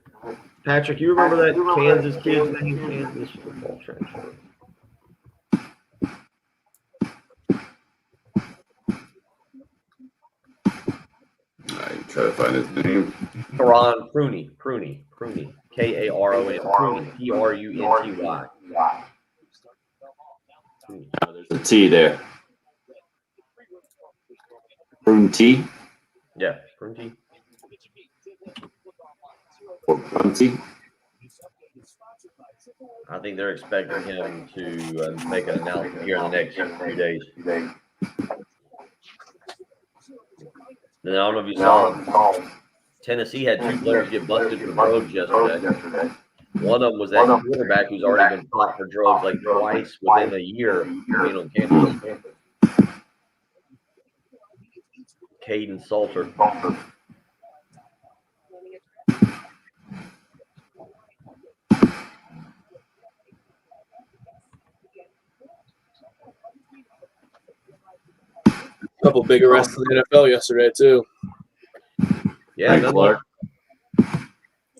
Patrick, you remember that Kansas kid's name? Kansas football transfer. I try to find his name. Karan Pruney. Karon. Pruney. Prunty. Oh, there's a T there. Prunty Yeah, Prunty. or Prunty. I think they're expecting him to make an announcement here in the next few days. And I don't know if you saw, Tennessee had 2 players get busted for drugs yesterday. One of them was that quarterback who's already been caught for drugs like twice within a year of being on campus. Caden Salter. A couple big arrests in the NFL yesterday too. Yeah,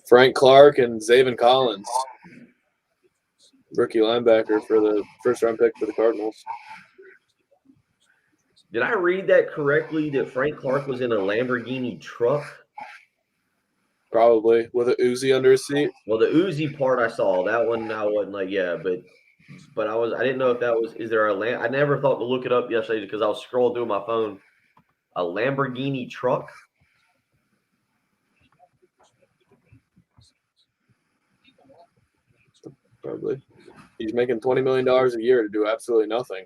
Frank Clark and Zaven Collins, rookie linebacker for the first-round pick for the Cardinals. Did I read that correctly? That Frank Clark was in a Lamborghini truck? Probably with a Uzi under his seat. Well, the Uzi part I saw. That one I wasn't like, yeah, but I didn't know if that was. Is there a I never thought to look it up yesterday because I was scrolling through my phone. A Lamborghini truck. Probably. He's making $20 million a year to do absolutely nothing.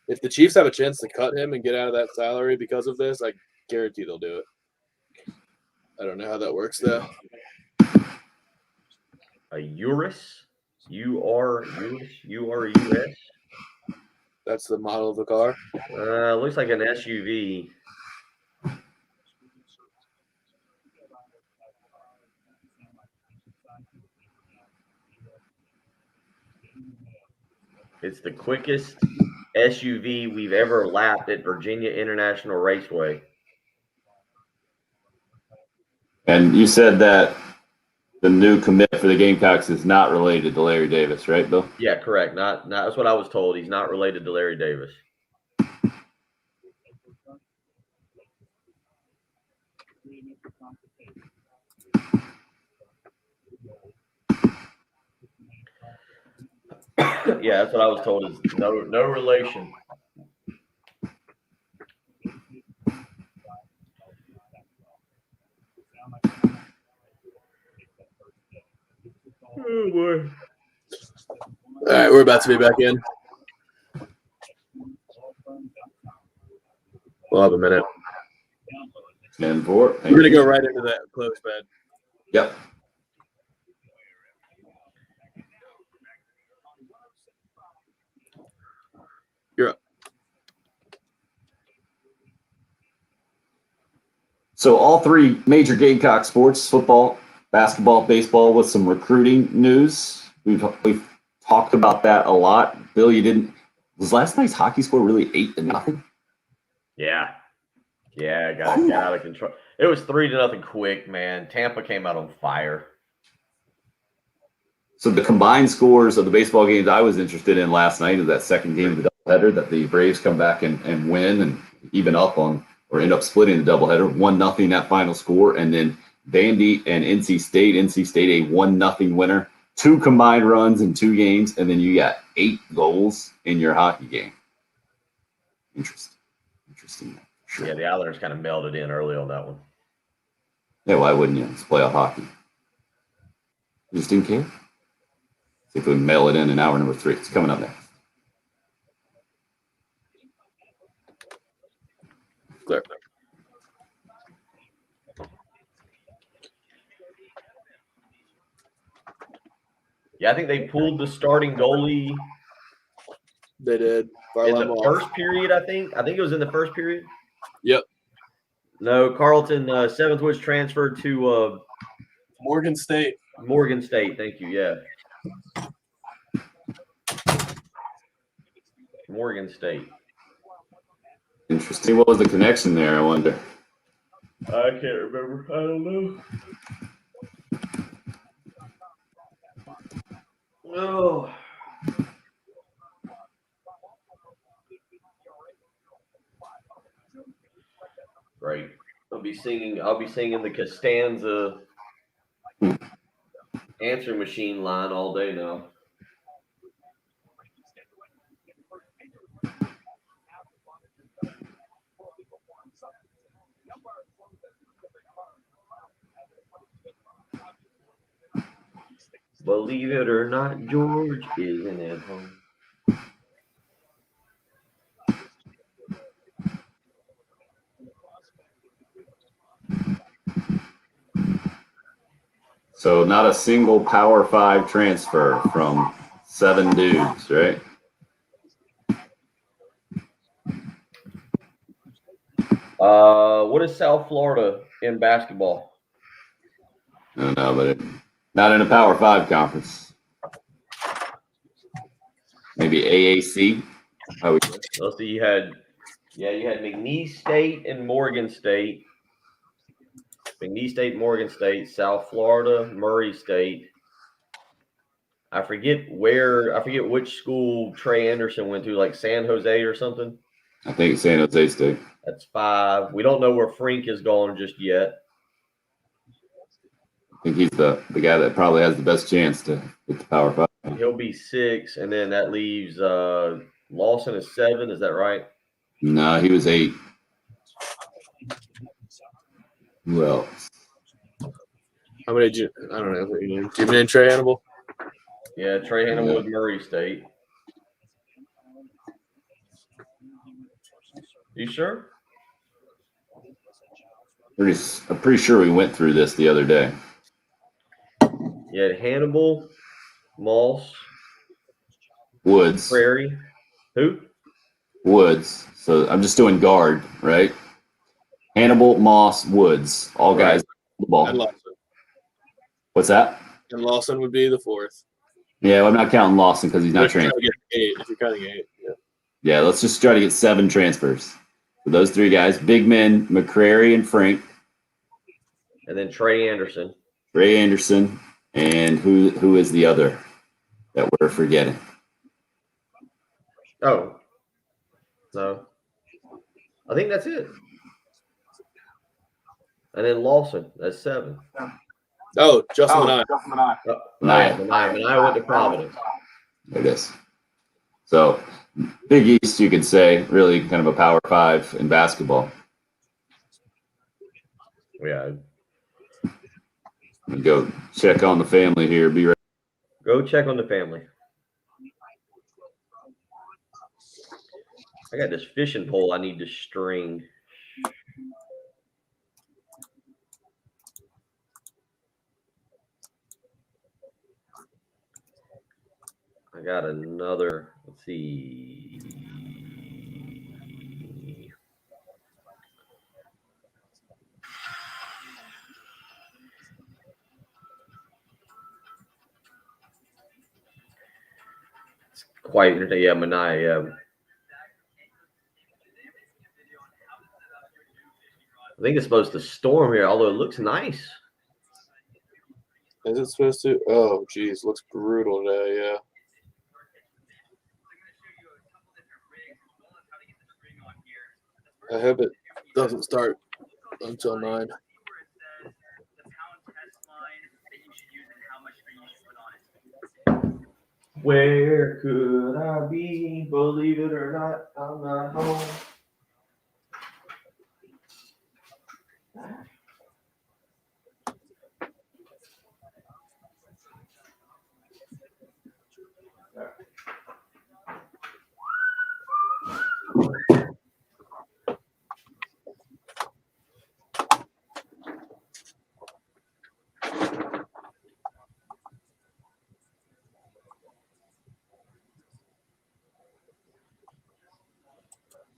If the Chiefs have a chance to cut him and get out of that salary because of this, I guarantee they'll do it. I don't know how that works though. A Urus? U-R-U-S? That's the model of the car. Looks like an SUV. It's the quickest SUV we've ever lapped at Virginia International Raceway. And you said that the new commit for the Gamecocks is not related to Larry Davis, right, Bill? Yeah, correct. Not that's what I was told. He's not related to Larry Davis. Yeah, that's what I was told. Is no relation. Oh boy. All right, we're about to be back in. We'll have a minute. 10-4. We're going to go right into that close bed. Yep. You're up. So all 3 major Gamecock sports, football, basketball, baseball, with some recruiting news. We've talked about that a lot. Bill, was last night's hockey score really 8-0? Yeah, it got out of control. It was 3-0 quick, man. Tampa came out on fire. So the combined scores of the baseball games I was interested in last night is that second game of the doubleheader that the Braves come back and win and even up on or end up splitting the doubleheader. 1-0 that final score. And then Vandy and NC State. NC State a 1-0 winner. 2 combined runs in 2 games. And then you got 8 goals in your hockey game. Interesting. Sure. Yeah, the Islanders kind of melded in early on that one. Yeah, why wouldn't you? It's playoff hockey. You just didn't care? See if we mail it in hour number 3. It's coming up next. Clear. Yeah, I think they pulled the starting goalie They did. in the first period, I think. I think it was in the first period. Yep. No, Carlton Seventhwood's transferred to Morgan State. Morgan State. Thank you. Yeah. Morgan State. Interesting. What was the connection there, I wonder? I can't remember. I don't know. Oh. Great. I'll be singing the Costanza answer machine line all day now. Believe it or not, George isn't at home. So not a single Power 5 transfer from 7 dudes, right? What is South Florida in basketball? I don't know, but not in a Power 5 conference. Maybe AAC. Let's see. You had McNeese State and Morgan State. McNeese State, Morgan State, South Florida, Murray State. I forget which school Trey Anderson went to, like San Jose or something. I think it's San Jose State. That's 5. We don't know where Frink is going just yet. I think he's the guy that probably has the best chance to get the Power 5. He'll be 6, and then that leaves Lawson is 7. Is that right? No, he was 8. Who else? How many? I don't know. Do you name Trey Hannibal? Yeah, Trey Hannibal with Murray State. You sure? I'm pretty sure we went through this the other day. You had Hannibal, Moss, Woods. Prairie. Who? Woods. So I'm just doing guard, right? Hannibal, Moss, Woods. All guys. The ball. And Lawson. What's that? And Lawson would be the 4th. Yeah, I'm not counting Lawson because he's not If you're transferred. trying to get 8, if you're counting 8, yeah. Yeah, let's just try to get 7 transfers. So those 3 guys, big men, McCrary and Frank, And then Trey Anderson. Ray Anderson, and who is the other that we're forgetting? Oh. No. I think that's it. And then Lawson, that's 7. Oh, Justin Minaya. Minaya went to Providence. There it is. So Big East, you could say, really kind of a Power 5 in basketball. Yeah. Let me go check on the family here. Be right. Go check on the family. I got this fishing pole I need to string. I got another, let's see. It's quite interesting. Yeah, Minaya, yeah. I think it's supposed to storm here, although it looks nice. Is it supposed to? Oh, geez. Looks brutal today, yeah. I hope it doesn't start until 9. Where could I be? Believe it or not, I'm not home.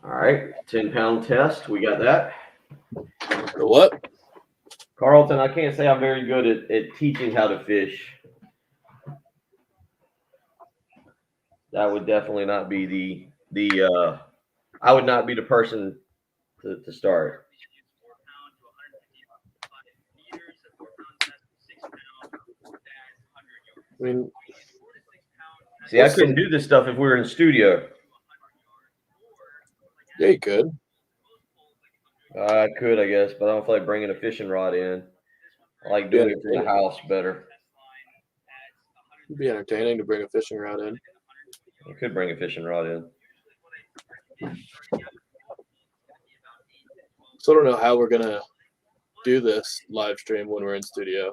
All right, 10-pound test. We got that. What? Carlton, I can't say I'm very good at teaching how to fish. That would definitely not be I would not be the person to start. I mean, See, I couldn't do this stuff if we were in studio. yeah, you could. I could, I guess, but I don't feel like bringing a fishing rod in. I like doing it from the house better. It'd be entertaining to bring a fishing rod in. I could bring a fishing rod in. So I don't know how we're gonna do this live stream when we're in studio.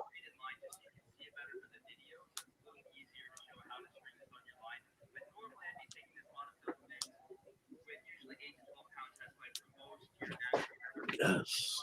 Yes.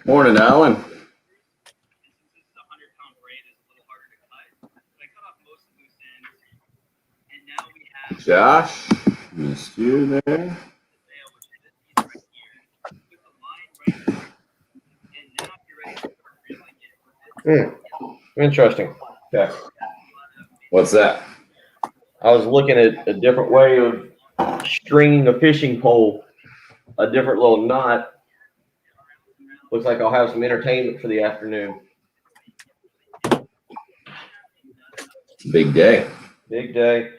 Morning, Alan. Josh, missed you there. Interesting. Yeah. What's that? I was looking at a different way of stringing a fishing pole, a different little knot. Looks like I'll have some entertainment for the afternoon. Big day. Big day.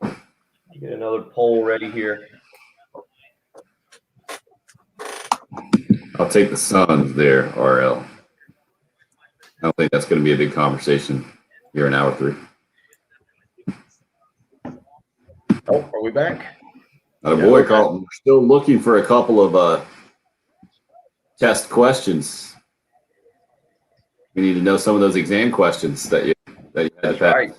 Get another pole ready here. I'll take the Suns there, RL. I don't think that's going to be a big conversation here in hour 3. Oh, are we back? Boy, Carlton. We're still looking for a couple of test questions. We need to know some of those exam questions that you had to That's pass. right.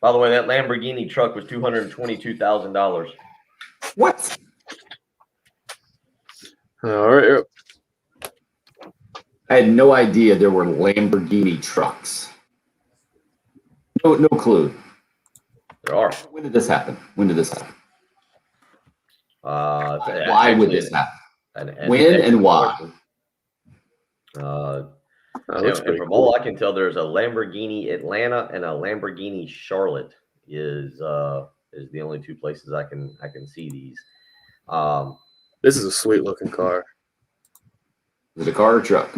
By the way, that Lamborghini truck was $222,000. What? All right. I had no idea there were Lamborghini trucks. No clue. There are. When did this happen? Why would this happen? When and why? And from all I can tell, there's a Lamborghini Atlanta and a Lamborghini Charlotte is the only 2 places I can see these. This is a sweet looking car. Is it a car or truck?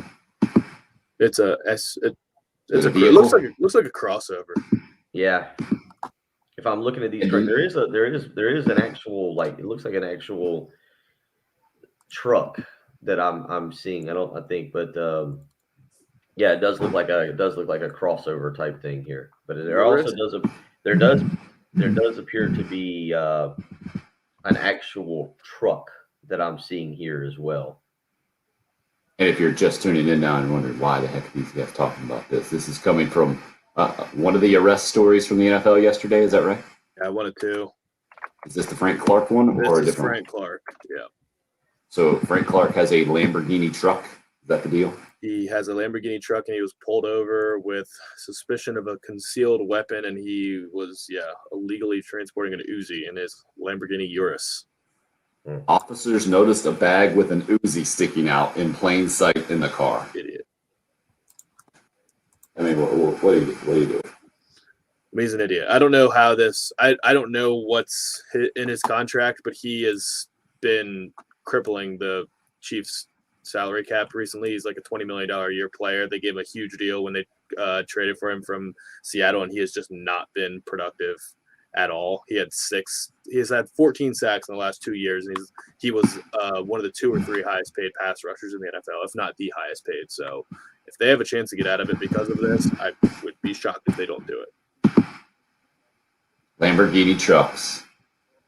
It's a Is it a it vehicle? looks like a crossover. Yeah. If I'm looking at these trucks, there is an actual, like, it looks like an actual truck that I'm seeing. I think, but yeah, it does look like a crossover type thing here. But there also does appear to be an actual truck that I'm seeing here as well. And if you're just tuning in now and wondering why the heck are these guys talking about this, this is coming from one of the arrest stories from the NFL yesterday. Is that right? Yeah, I wanted to. Is this the Frank Clark one This or a is different Frank Clark. Yeah. So Frank Clark has a Lamborghini truck. Is that the deal? He has a Lamborghini truck and he was pulled over with suspicion of a concealed weapon, and he was illegally transporting an Uzi in his Lamborghini Urus. Officers noticed a bag with an Uzi sticking out in plain sight in the car. Idiot. I mean, what are you doing? He's an idiot. I don't know how this. I don't know what's in his contract, but he has been crippling the Chiefs' salary cap recently. He's like a $20 million a year player. They gave him a huge deal when they traded for him from Seattle, and he has just not been productive at all. He's had 14 sacks in the last 2 years, and he was one of the 2 or 3 highest paid pass rushers in the NFL, if not the highest paid. So if they have a chance to get out of it because of this, I would be shocked if they don't do it. Lamborghini trucks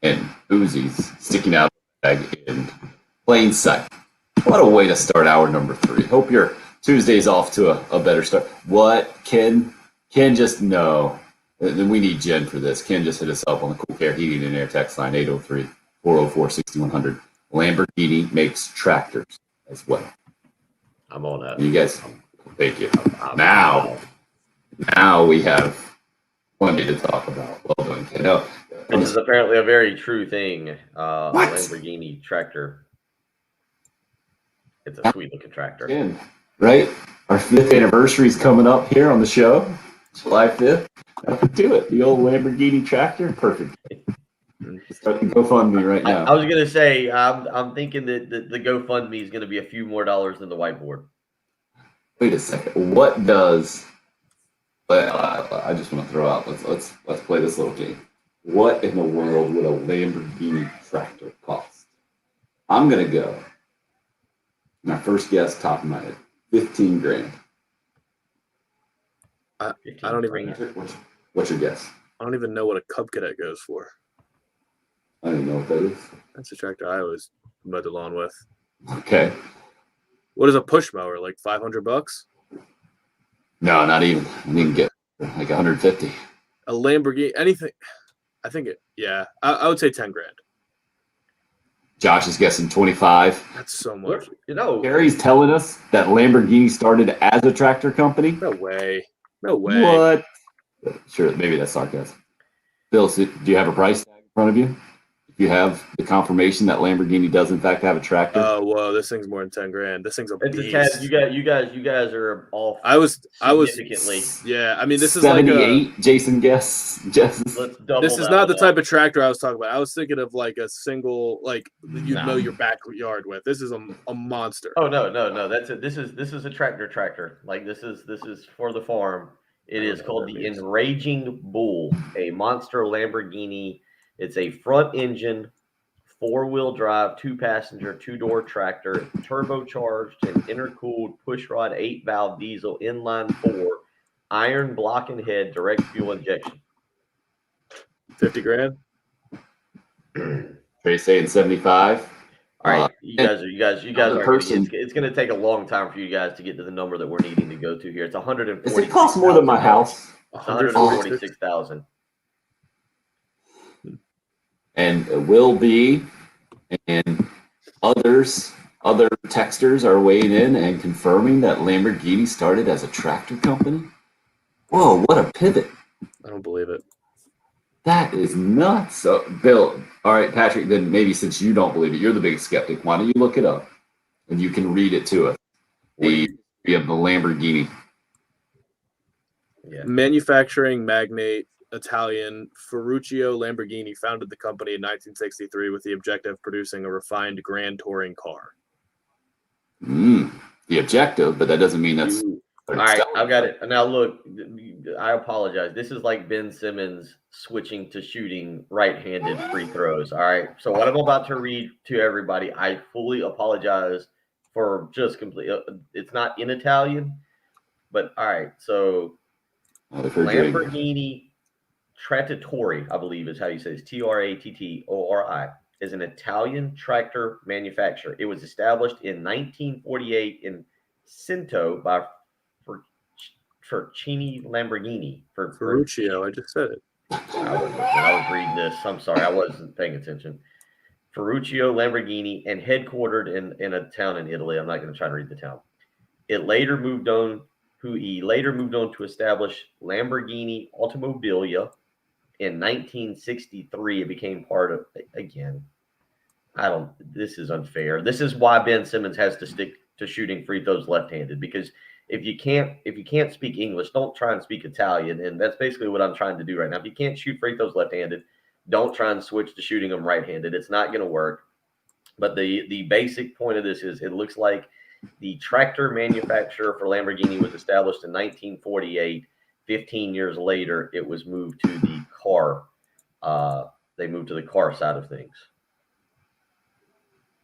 and Uzis sticking out of the bag in plain sight. What a way to start hour number 3. Hope your Tuesday's off to a better start. What? Ken just no. Then we need Jen for this. Ken just hit us up on the Cool Care Heating and Air text line 803-404-6100. Lamborghini makes tractors as well. I'm on that. You guys, thank you. Now we have plenty to talk about. Well done, Ken. No, This is apparently a very true thing. A Lamborghini tractor. It's a sweet looking tractor. Ken, right? Our 5th anniversary is coming up here on the show, July 5th. Do it. The old Lamborghini tractor, perfect. Start the GoFundMe right now. I was gonna say, I'm thinking that the GoFundMe is gonna be a few more dollars than the whiteboard. Wait a second. What does? I just want to throw out. Let's play this little game. What in the world would a Lamborghini tractor cost? I'm gonna go. My first guess, top of my head, 15 grand. I don't even. What's your guess? I don't even know what a Cub Cadet goes for. I don't even know what that is. That's a tractor I always mowed the lawn with. Okay. What is a push mower? Like $500? No, not even. I didn't get like 150. A Lamborghini, anything. I think it. Yeah, I would say 10 grand. Josh is guessing 25. That's so much. You know, Gary's telling us that Lamborghini started as a tractor company. No way. No way. What? Sure, maybe that's sarcasm. Bill, do you have a price tag in front of you? If you have the confirmation that Lamborghini does in fact have a tractor. Oh, whoa! This thing's more than 10 grand. This thing's a it's beast. a tad. You guys are off. I was significantly. Yeah, I mean, this is like 78. Jason guesses. Let's double. This is not the type of tractor I was talking about. I was thinking of like a single, like you'd mow your backyard with. This is a monster. Oh no! That's it. This is a tractor. Like this is for the farm. It is called the Enraging Bull, a monster Lamborghini. It's a front engine, 4-wheel drive, 2-passenger, 2-door tractor, turbocharged and intercooled pushrod 8-valve diesel inline 4, iron block and head, direct fuel injection. 50 grand. Trey saying 75. All right, you guys are. person- It's going to take a long time for you guys to get to the number that we're needing to go to here. It's 140. Does it cost more than my house? 146,000. And Will B and other texters are weighing in and confirming that Lamborghini started as a tractor company. Whoa, what a pivot. I don't believe it. That is nuts. So, Bill, all right, Patrick, then maybe since you don't believe it, you're the biggest skeptic. Why don't you look it up and you can read it to us? We have the Lamborghini. Yeah. Manufacturing magnate Italian Ferruccio Lamborghini founded the company in 1963 with the objective of producing a refined grand touring car. The objective, but that doesn't mean that's. All right, I've got it. Now, look, I apologize. This is like Ben Simmons switching to shooting right-handed free throws. All right, so what I'm about to read to everybody, I fully apologize for just complete. It's not in Italian, but all right. So Lamborghini Trattatori, I believe is how you say it. Trattori, is an Italian tractor manufacturer. It was established in 1948 in Cento by Ferruccio Lamborghini. Ferruccio, I just said it. I was reading this. I'm sorry, I wasn't paying attention. Ferruccio Lamborghini, and headquartered in a town in Italy. I'm not going to try to read the town. He later moved on to establish Lamborghini Automobilia. In 1963, it became part of, again, this is unfair. This is why Ben Simmons has to stick to shooting free throws left-handed, because if you can't speak English, don't try and speak Italian. And that's basically what I'm trying to do right now. If you can't shoot free throws left-handed, don't try and switch to shooting them right-handed. It's not going to work. But the basic point of this is it looks like The tractor manufacturer for Lamborghini was established in 1948. 15 years later, it was moved to the car. They moved to the car side of things.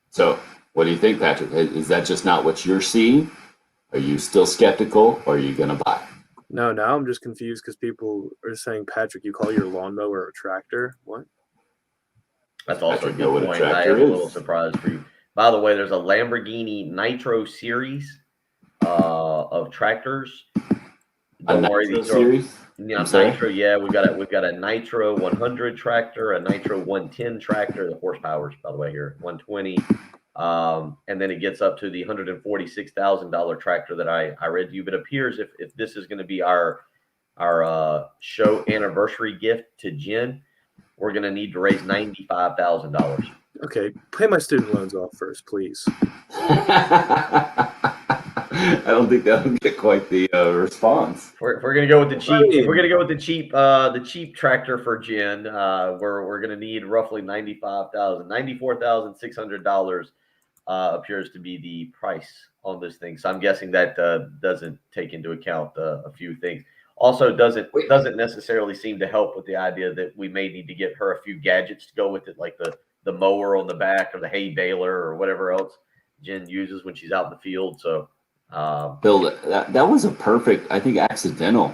So, what do you think, Patrick? Is that just not what you're seeing? Are you still skeptical, or are you going to buy? No, now I'm just confused because people are saying, Patrick, you call your lawnmower a tractor? What? That's also Patrick a know what good a point. I tractor have a little is. surprise for you. By the way, there's a Lamborghini Nitro series of tractors. Don't worry, Nitro these are series? I'm sorry? Nitro. Yeah, we've got a Nitro 100 tractor, a Nitro 110 tractor. The horsepower's, by the way, here 120, and then it gets up to the $146,000 tractor that I read to you. But it appears if this is going to be our show anniversary gift to Jen, we're going to need to raise $95,000. Okay, pay my student loans off first, please. I don't think that'll get quite the response. If we're gonna go with the cheap, if we're gonna go with the cheap tractor for Jen, we're gonna need roughly $94,600 appears to be the price on this thing. So I'm guessing that doesn't take into account a few things. Also, doesn't necessarily seem to help with the idea that we may need to get her a few gadgets to go with it, like the mower on the back or the hay baler or whatever else Jen uses when she's out in the field. So. Bill, that was a perfect, I think, accidental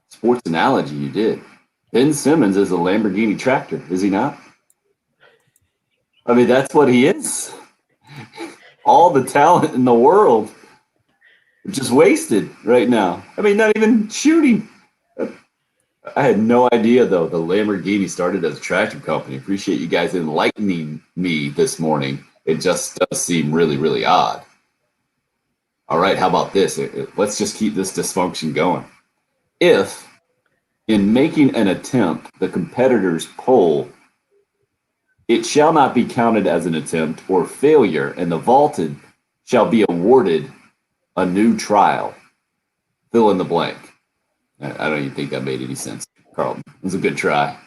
sports analogy you did. Ben Simmons is a Lamborghini tractor, is he not? I mean, that's what he is. All the talent in the world just wasted right now. I mean, not even shooting. I had no idea, though, the Lamborghini started as a tractor company. Appreciate you guys enlightening me this morning. It just does seem really, really odd. All right, how about this? Let's just keep this dysfunction going. If, in making an attempt, the competitors poll, it shall not be counted as an attempt or failure, and the vaulted shall be awarded a new trial. Fill in the blank. I don't even think that made any sense, Carlton. It was a good try.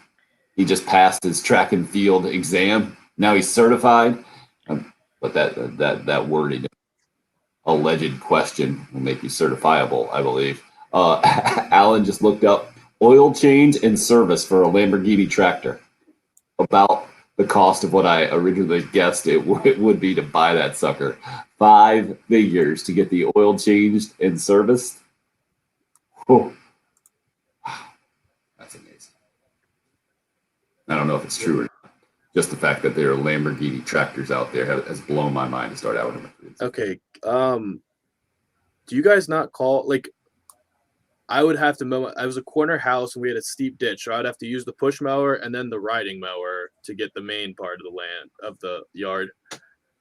He just passed his track and field exam. Now he's certified. But that wording, alleged question, will make you certifiable, I believe. Alan just looked up oil change and service for a Lamborghini tractor. About the cost of what I originally guessed it would be to buy that sucker. 5 figures to get the oil changed and serviced. Oh, that's amazing. I don't know if it's true or not. Just the fact that there are Lamborghini tractors out there has blown my mind to start out with. Okay. Do you guys not call, like, I would have to mow. I was a corner house and we had a steep ditch, so I'd have to use the push mower and then the riding mower to get the main part of the land of the yard.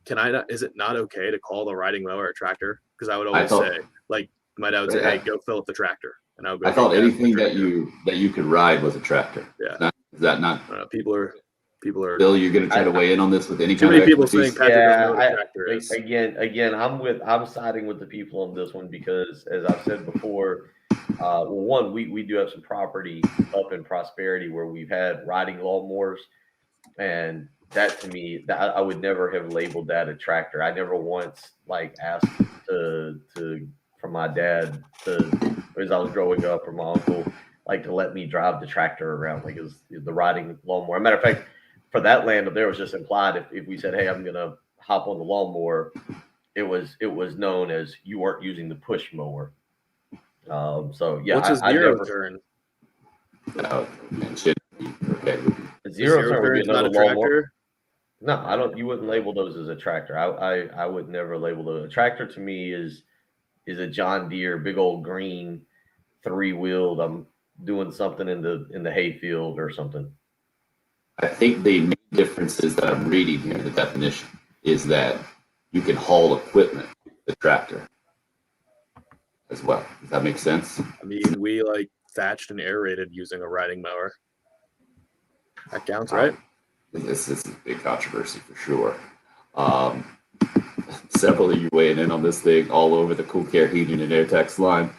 Can I not? Is it not okay to call the riding mower a tractor? Because I would always say, like, my dad would say, "Hey, go fill up the tractor," and I would go. I thought anything that you could ride was a tractor. Yeah. Is that not? People are. Bill, you're going to try to weigh in on this with any too kind many of people expertise? saying Patrick doesn't know what a tractor is. Again, I'm siding with the people on this one because, as I've said before, well, one, we do have some property up in Prosperity where we've had riding lawnmowers, and that to me, I would never have labeled that a tractor. I never once asked from my dad as I was growing up, or my uncle, to let me drive the tractor around, it was the riding lawnmower. Matter of fact, for that land up there, was just implied if we said, "Hey, I'm gonna hop on the lawnmower," it was known as you weren't using the push mower. So yeah, what's a zero turn? Okay. A zero turn would be another tractor. No, I don't. You wouldn't label those as a tractor. I would never label those. A tractor to me is a John Deere, big old green, 3-wheeled. I'm doing something in the hayfield or something. I think the main difference is that I'm reading here, the definition, is that you can haul equipment with the tractor as well. Does that make sense? I mean, we thatched and aerated using a riding mower. That counts, right? This is a big controversy for sure. Several of you weighing in on this thing all over the Cool Care Heating and Air text line.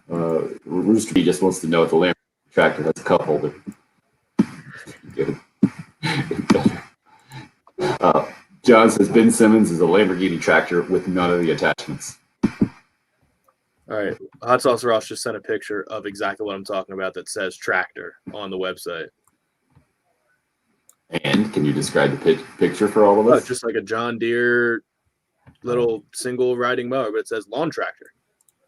Rooster B just wants to know if the Lamborghini tractor has a cup holder. John says Ben Simmons is a Lamborghini tractor with none of the attachments. All right. Hot Sauce Ross just sent a picture of exactly what I'm talking about that says tractor on the website. And can you describe the picture for all of Oh, us? just like a John Deere little single riding mower, but it says lawn tractor.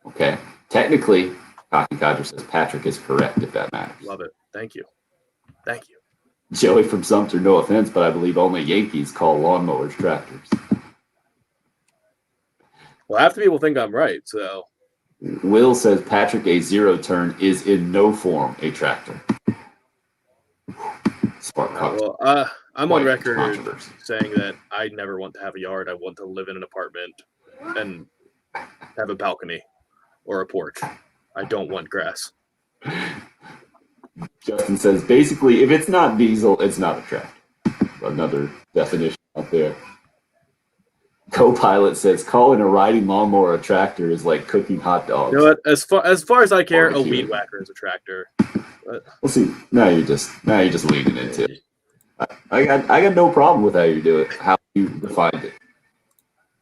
Okay. Technically, Cocky Codger says Patrick is correct, if that matters. Love it. Thank you. Thank you. Joey from Sumter, no offense, but I believe only Yankees call lawnmowers tractors. Well, half the people think I'm right, so Will says Patrick a zero turn is in no form a tractor. Spark well, I'm on quite record controversy. saying that I never want to have a yard. I want to live in an apartment and have a balcony or a porch. I don't want grass. Justin says basically, if it's not diesel, it's not a tractor. Another definition out there. Co-pilot says calling a riding lawnmower a tractor is like cooking hot dogs. You know what? As far as I care, a Barbecue. weed whacker is a tractor. We'll see. Now you're just leaning into it. I got no problem with how you do it, how you defined it.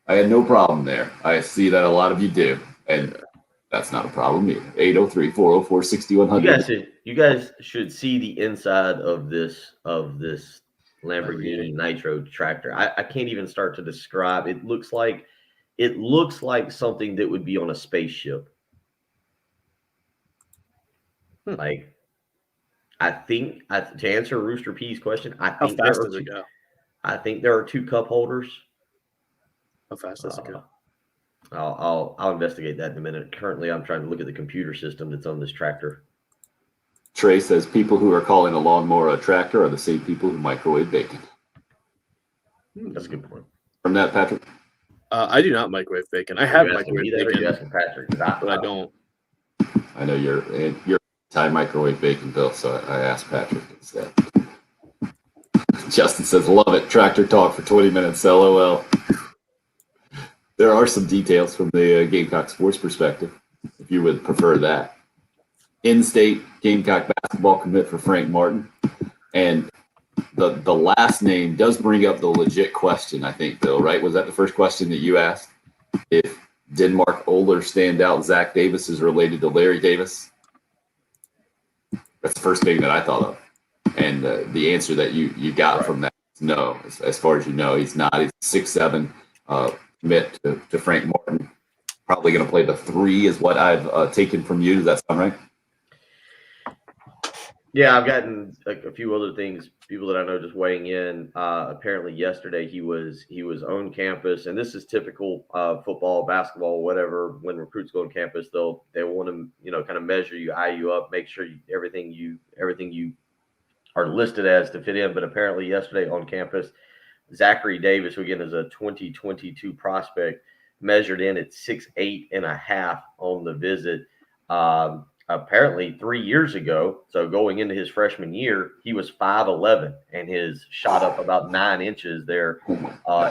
I had no problem there. I see that a lot of you do, and that's not a problem either. 803-404-6100. You guys should see the inside of this Lamborghini Nitro tractor. I can't even start to describe. It looks like something that would be on a spaceship. Like, I think to answer Rooster P's question, How fast does it go? I think there are 2 cup holders. How fast does it go? I'll investigate that in a minute. Currently, I'm trying to look at the computer system that's on this tractor. Trey says people who are calling a lawnmower a tractor are the same people who microwave bacon. That's a good point. From that, Patrick? I do not microwave bacon. I have You asking me microwave that, or you bacon, asking Patrick? 'Cause but I don't. I know you're anti-microwave bacon, Bill, so I asked Patrick instead. Justin says, love it. Tractor talk for 20 minutes. LOL. There are some details from the Gamecock sports perspective, if you would prefer that. In-state Gamecock basketball commit for Frank Martin. And the last name does bring up the legit question, I think, Bill, right? Was that the first question that you asked? If Denmark Older standout Zach Davis is related to Larry Davis? That's the first thing that I thought of. And the answer that you got from that is no. As far as you know, he's not. He's 6'7", commit to Frank Martin. Probably going to play the 3 is what I've taken from you. Does that sound right? Yeah, I've gotten a few other things. People that I know just weighing in. Apparently, yesterday he was on campus, and this is typical football, basketball, whatever. When recruits go on campus, they want to kind of measure you, eye you up, make sure everything you are listed as to fit in. But apparently, yesterday on campus, Zachary Davis, who again is a 2022 prospect, measured in at 6'8.5" on the visit. Apparently 3 years ago, so going into his freshman year, he was 5'11" and his shot up about 9 inches there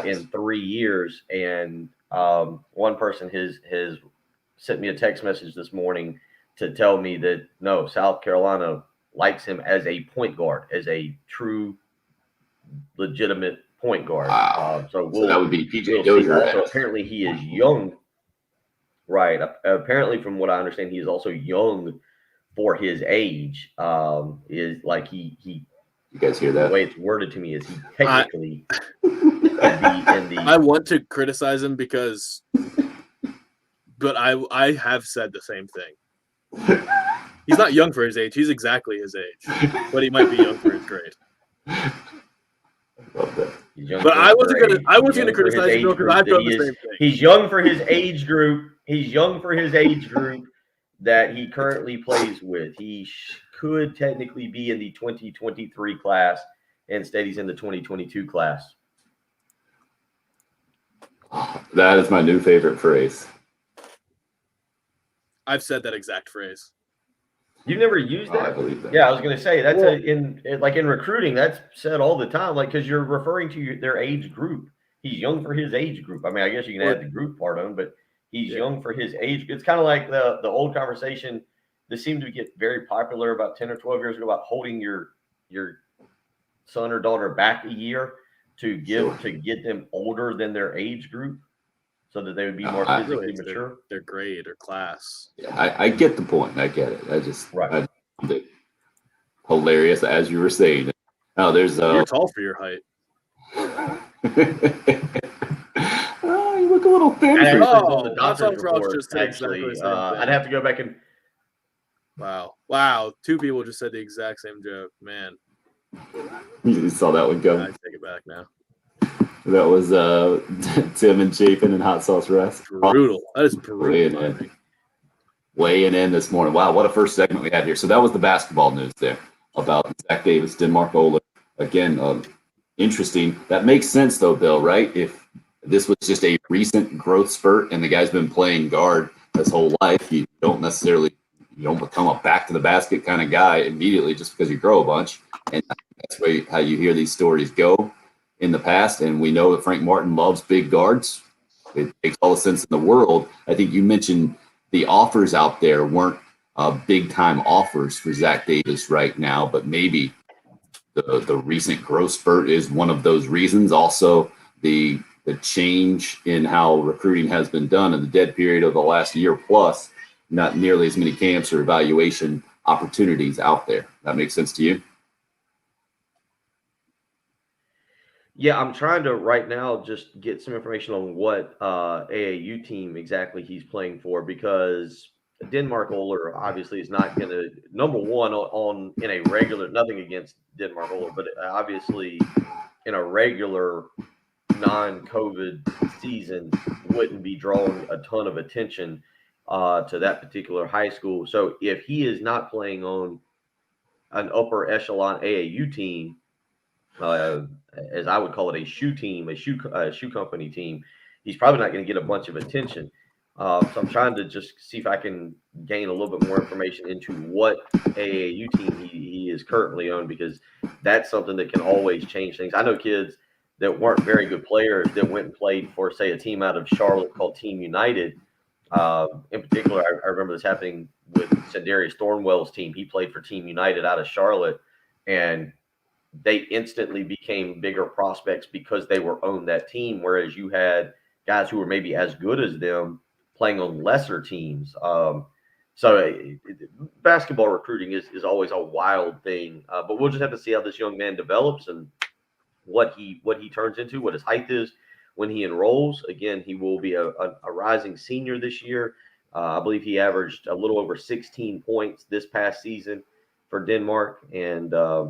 in 3 years. And one person has sent me a text message this morning to tell me that no, South Carolina likes him as a point guard, as a true, legitimate point guard. Wow. So that would be PJ we'll Dozier. also, apparently he is young. Right. Apparently, from what I understand, he is also young for his age. Is like he. You guys hear that? The way it's worded to me is he technically could be in the. I want to criticize him but I have said the same thing. He's not young for his age. He's exactly his age, but he might be young for his grade. Love that. But I wasn't gonna criticize him because I've done the same thing. He's young for his age group. He's young for his age group that he currently plays with. He could technically be in the 2023 class. Instead, he's in the 2022 class. That is my new favorite phrase. I've said that exact phrase. You've never used that? I believe that. Yeah, I was going to say that's in recruiting. That's said all the time, like because you're referring to their age group. He's young for his age group. I mean, I guess you can add the group part on, but he's young for his age. It's kind of like the old conversation. This seemed to get very popular about 10 or 12 years ago about holding your son or daughter back a year to get them older than their age group, so that they would be more I- physically Really, mature. their grade or class. Yeah, I get the point. I get it. I just Right. I found it hilarious as you were saying. Now there's You're tall for your height. Oh, you look a little thin. And for actually, Oh, on the Hot Sauce doctor's Ross report, just said exactly actually, the same thing. I'd have to go back and Wow. Two people just said the exact same joke. Man, You saw that one I go. take it back now. That was Tim and Chapin and Hot Sauce Rest. Brutal. That is brutal. Weighing in. Weighing in this morning. Wow, what a first segment we had here. So that was the basketball news there about Zach Davis, Denmark Oler. Again, interesting. That makes sense though, Bill, right? If this was just a recent growth spurt and the guy's been playing guard his whole life, you don't become a back to the basket kind of guy immediately just because you grow a bunch. And that's how you hear these stories go in the past. And we know that Frank Martin loves big guards. It makes all the sense in the world. I think you mentioned the offers out there weren't big time offers for Zach Davis right now, but maybe the recent growth spurt is one of those reasons. Also, the change in how recruiting has been done in the dead period of the last year plus, not nearly as many camps or evaluation opportunities out there. That makes sense to you? Yeah, I'm trying to right now just get some information on what AAU team exactly he's playing for, because Denmark Oler obviously is not going to, number one, on in a regular, nothing against Denmark Oler, but obviously in a regular non-COVID season wouldn't be drawing a ton of attention to that particular high school. So if he is not playing on an upper echelon AAU team, as I would call it, a shoe team, a shoe company team, he's probably not going to get a bunch of attention. So I'm trying to just see if I can gain a little bit more information into what AAU team he is currently on, because that's something that can always change things. I know kids that weren't very good players that went and played for, say, a team out of Charlotte called Team United. In particular, I remember this happening with Sandarius Thornwell's team. He played for Team United out of Charlotte, and they instantly became bigger prospects because they were on that team, whereas you had guys who were maybe as good as them playing on lesser teams. Basketball recruiting is always a wild thing, but we'll just have to see how this young man develops and what he turns into, what his height is when he enrolls. Again, he will be a rising senior this year. I believe he averaged a little over 16 points this past season for Denmark, and I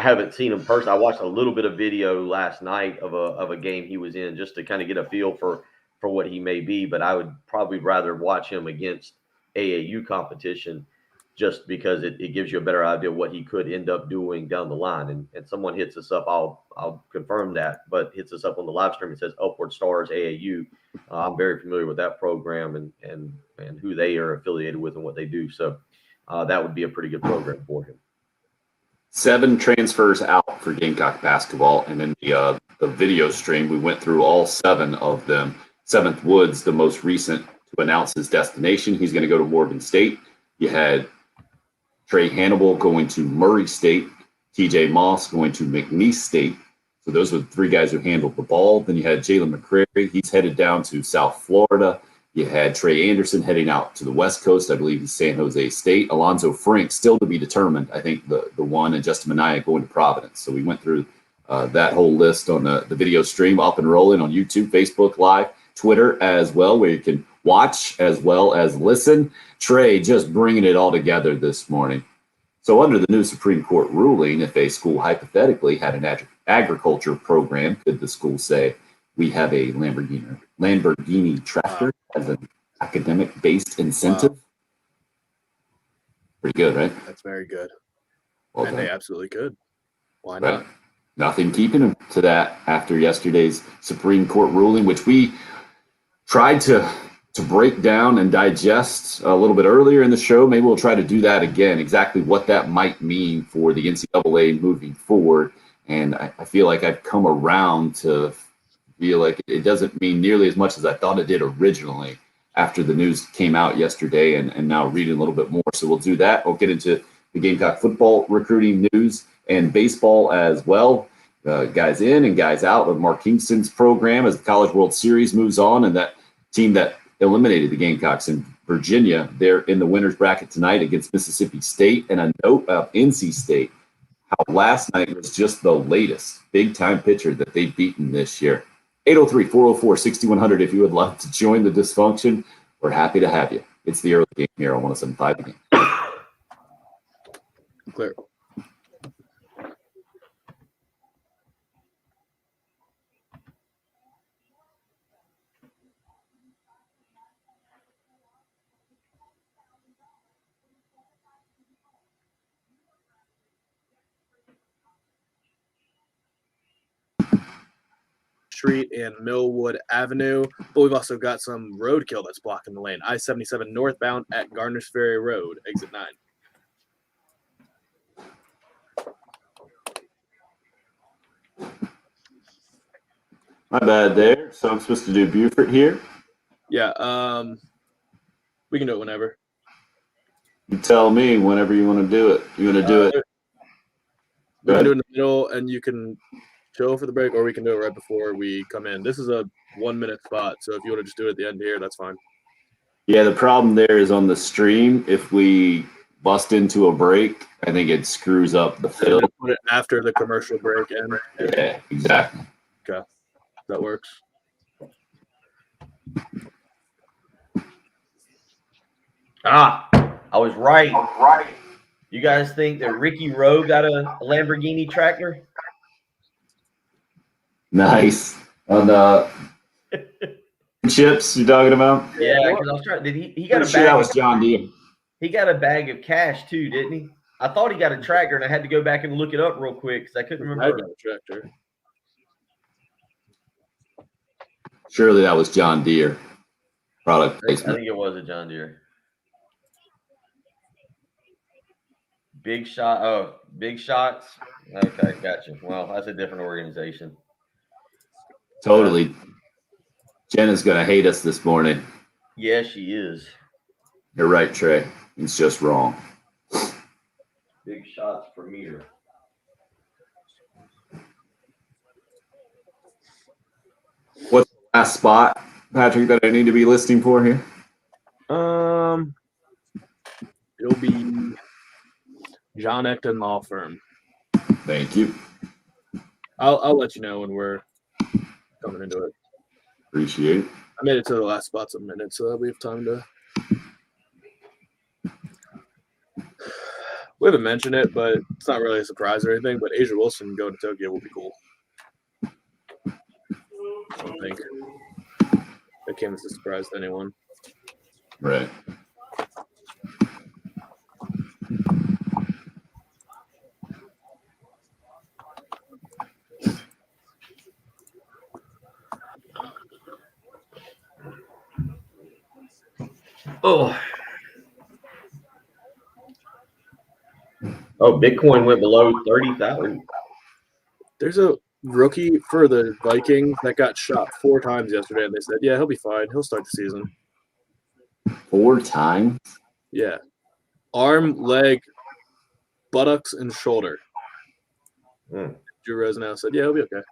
haven't seen him personally. I watched a little bit of video last night of a game he was in just to kind of get a feel for what he may be, but I would probably rather watch him against AAU competition just because it gives you a better idea of what he could end up doing down the line. And someone hits us up, I'll confirm that, but hits us up on the live stream. It says Upward Stars AAU. I'm very familiar with that program and who they are affiliated with and what they do. So that would be a pretty good program for him. 7 transfers out for Gamecock basketball, and in the video stream, we went through all 7 of them. 7th Woods, the most recent to announce his destination. He's going to go to Morgan State. You had Trey Hannibal going to Murray State, TJ Moss going to McNeese State. So those were the 3 guys who handled the ball. Then you had Jalen McCrary. He's headed down to South Florida. You had Trey Anderson heading out to the West Coast. I believe he's San Jose State. Alonzo Frank still to be determined. I think the one, and Justin Minaya going to Providence. So we went through that whole list on the video stream, up and rolling on YouTube, Facebook Live, Twitter as well, where you can watch as well as listen. Trey just bringing it all together this morning. So under the new Supreme Court ruling, if a school hypothetically had an agriculture program, could the school say, we have a Lamborghini tractor as an academic-based incentive? Wow. Pretty good, right? That's very good. Well and done. They absolutely could. Why Right. not? Nothing keeping them to that after yesterday's Supreme Court ruling, which we tried to break down and digest a little bit earlier in the show. Maybe we'll try to do that again, exactly what that might mean for the NCAA moving forward. And I feel like I've come around to feel like it doesn't mean nearly as much as I thought it did originally after the news came out yesterday, and now reading a little bit more. So we'll do that. We'll get into the Gamecock football recruiting news and baseball as well. guys in and guys out of Mark Kingston's program as the College World Series moves on, and that team that eliminated the Gamecocks in Virginia, they're in the winners bracket tonight against Mississippi State. And a note about NC State, how last night was just the latest big-time pitcher that they've beaten this year. 803-404-6100 if you would like to join the dysfunction. We're happy to have you. It's the early game here on 107.5 The Game. Clear. Street and Millwood Avenue, but we've also got some roadkill that's blocking the lane. I-77 northbound at Garners Ferry Road, exit 9. My bad there. So I'm supposed to do Buford here. Yeah, we can do it whenever. You tell me whenever you want to do it. You want to do it? We can do it in the middle, and you can chill for the break, or we can do it right before we come in. This is a 1-minute spot, so if you want to just do it at the end here, that's fine. Yeah, the problem there is on the stream, if we bust into a break, I think it screws up the fill. Put it after the commercial break end. Yeah, exactly. Okay, that works. I was right. You guys think that Ricky Rowe got a Lamborghini tractor? Nice. On the chips you're talking about? Yeah, because I was trying. Did he got a Pretty sure bag? that was John Deere. He got a bag of cash too, didn't he? I thought he got a tractor, and I had to go back and look it up real quick because I couldn't I remember. got a tractor. Surely that was John Deere. Product I placement. think it was a John Deere. Big shot. Oh, big shots. Okay, gotcha. Well, that's a different organization. Totally. Jenna's going to hate us this morning. Yeah, she is. You're right, Trey. It's just wrong. Big shots per meter. What's the last spot, Patrick, that I need to be listing for here? It'll be John Ecton Law Firm. Thank you. I'll let you know when we're coming into it. Appreciate it. I made it to the last spots a minute, so that we have time to. We haven't mentioned it, but it's not really a surprise or anything. But Asia Wilson going to Tokyo will be cool. I don't think that came as a surprise to anyone. Right. Oh, Bitcoin went below 30,000. There's a rookie for the Vikings that got shot 4 times yesterday, and they said, "Yeah, he'll be fine. He'll start the season." 4 times? Yeah, arm, leg, buttocks, and shoulder. Hmm. Drew Rosenau said, "Yeah, he'll be okay."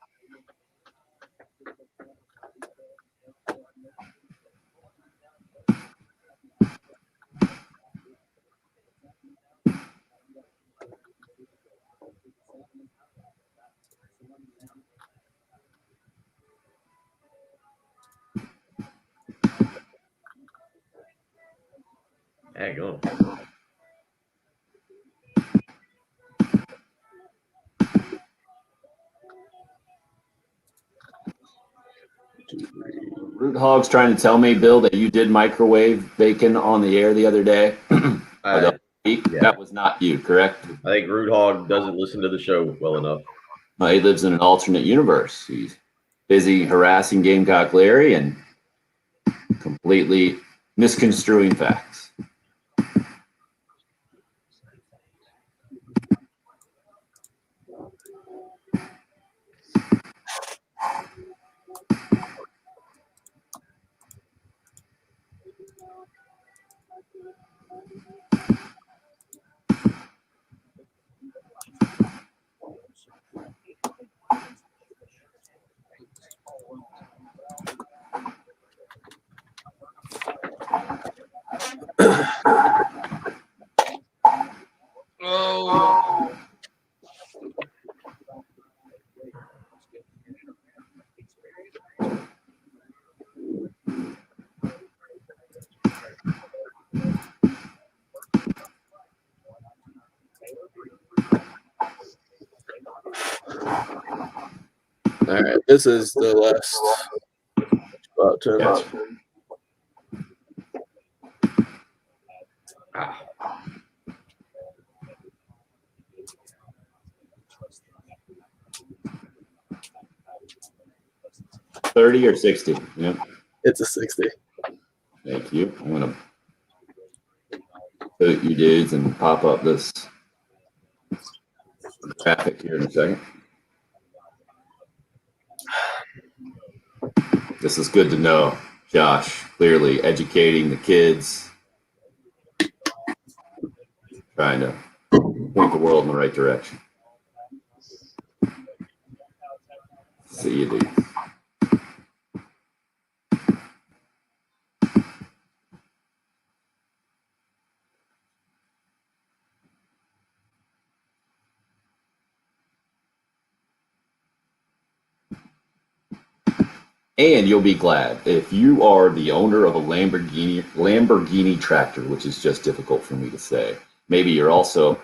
There you go. Root Hog's trying to tell me, Bill, that you did microwave bacon on the air the other day. I Yeah. Yeah. That was not you, correct? think Root Hog doesn't listen to the show well enough. He lives in an alternate universe. He's busy harassing Gamecock Larry and completely misconstruing facts. All right, this is the last turn. Yes. Ah, 30 or 60? Yep. It's a 60. Thank you. I'm going to put you dudes and pop up this graphic here in a second. This is good to know, Josh. Clearly educating the kids, trying to point the world in the right direction. See you, dude. And you'll be glad if you are the owner of a Lamborghini tractor, which is just difficult for me to say. Maybe you're also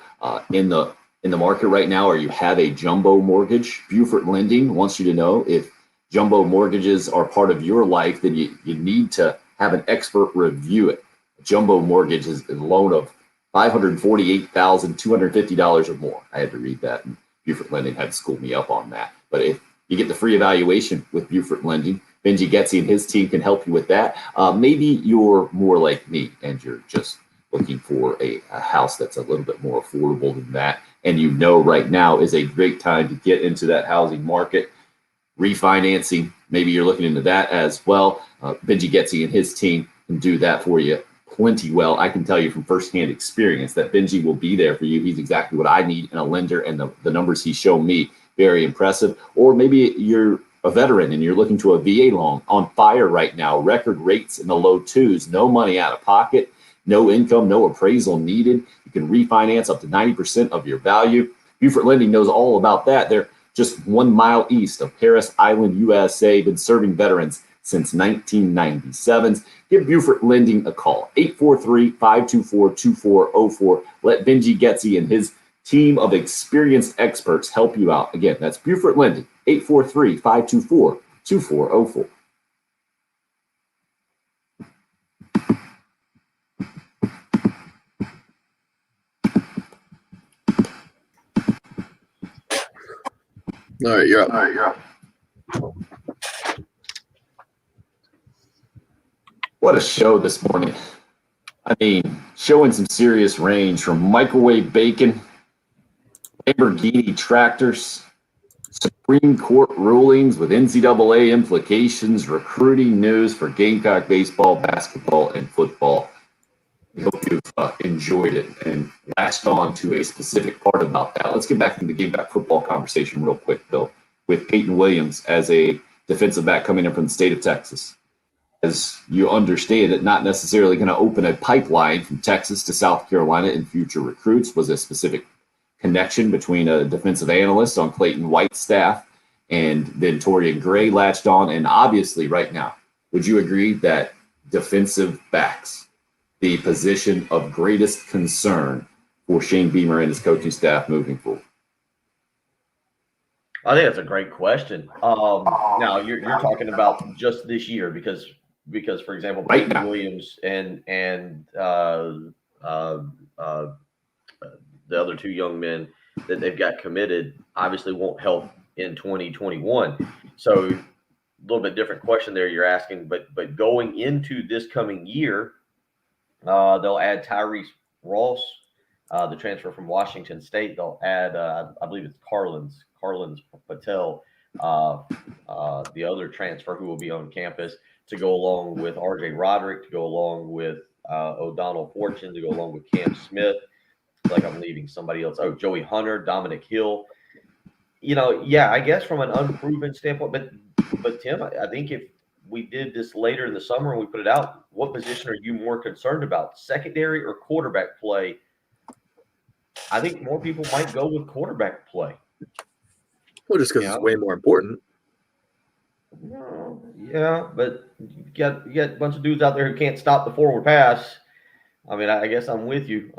in the market right now, or you have a jumbo mortgage. Beaufort Lending wants you to know if jumbo mortgages are part of your life, then you need to have an expert review it. A jumbo mortgage is a loan of $548,250 or more. I had to read that, and Beaufort Lending had to school me up on that. But if you get the free evaluation with Beaufort Lending, Benji Getzy and his team can help you with that. Maybe you're more like me and you're just looking for a house that's a little bit more affordable than that. And you know right now is a great time to get into that housing market. Refinancing, maybe you're looking into that as well. Benji Getzy and his team can do that for you plenty well. I can tell you from firsthand experience that Benji will be there for you. He's exactly what I need in a lender, and the numbers he's shown me, very impressive. Or maybe you're a veteran and you're looking to a VA loan on fire right now, record rates in the low twos, no money out of pocket, no income, no appraisal needed. You can refinance up to 90% of your value. Beaufort Lending knows all about that. They're just 1 mile east of Paris Island, USA, been serving veterans since 1997. Give Beaufort Lending a call, 843-524-2404. Let Benji Getzy and his team of experienced experts help you out. Again, that's Beaufort Lending, 843-524-2404. All right, you're up. What a show this morning. I mean, showing some serious range from microwave bacon, Lamborghini tractors, Supreme Court rulings with NCAA implications, recruiting news for Gamecock baseball, basketball, and football. I hope you've enjoyed it and latched on to a specific part about that. Let's get back to the Gamecock football conversation real quick, though, with Peyton Williams as a defensive back coming in from the state of Texas. As you understand it, not necessarily going to open a pipeline from Texas to South Carolina in future recruits, was a specific connection between a defensive analyst on Clayton White's staff and then Torian Gray latched on. And obviously right now, would you agree that defensive backs, the position of greatest concern for Shane Beamer and his coaching staff moving forward? I think that's a great question. Now you're talking about just this year because for example, Right Peyton now. Williams and the other two young men that they've got committed obviously won't help in 2021. So a little bit different question there you're asking, but going into this coming year, they'll add Tyrese Ross, the transfer from Washington State. They'll add, I believe it's Carlins Patel, the other transfer who will be on campus, to go along with RJ Roderick, to go along with O'Donnell Fortune, to go along with Cam Smith. Like I'm leaving somebody else. Oh, Joey Hunter, Dominic Hill. Yeah, I guess from an unproven standpoint, but Tim, I think if we did this later in the summer and we put it out, what position are you more concerned about, secondary or quarterback play? I think more people might go with quarterback play. Well, just because it's way more important. Yeah, but you got a bunch of dudes out there who can't stop the forward pass. I mean, I guess I'm with you.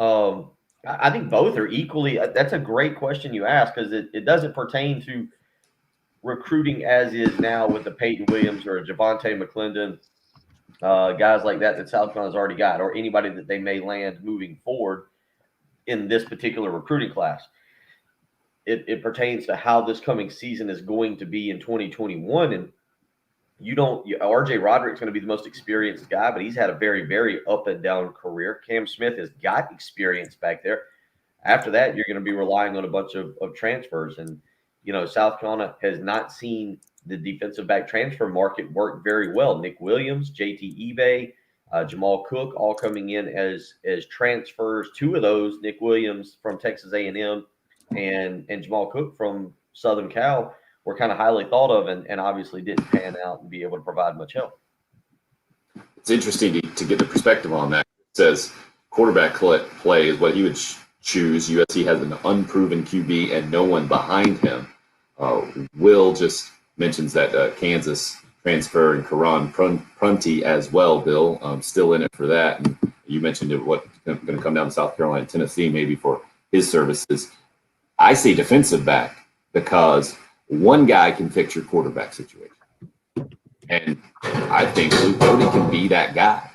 I think both are equally. That's a great question you ask because it doesn't pertain to recruiting as is now with the Peyton Williams or Javonte McClendon, guys like that South Carolina's already got, or anybody that they may land moving forward in this particular recruiting class. It pertains to how this coming season is going to be in 2021. And RJ Roderick's going to be the most experienced guy, but he's had a very, very up and down career. Cam Smith has got experience back there. After that, you're going to be relying on a bunch of transfers. And, South Carolina has not seen the defensive back transfer market work very well. Nick Williams, JT eBay, Jamal Cook, all coming in as transfers. Two of those, Nick Williams from Texas A&M and Jamal Cook from Southern Cal, were kind of highly thought of and obviously didn't pan out and be able to provide much help. It's interesting to get the perspective on that. It says quarterback play is what he would choose. USC has an unproven QB and no one behind him. Will just mentions that Kansas transfer and Karan Prunty as well, Bill. Still in it for that. And you mentioned what's going to come down to South Carolina and Tennessee maybe for his services. I say defensive back because one guy can fix your quarterback situation. And I think Luke Doty can be that guy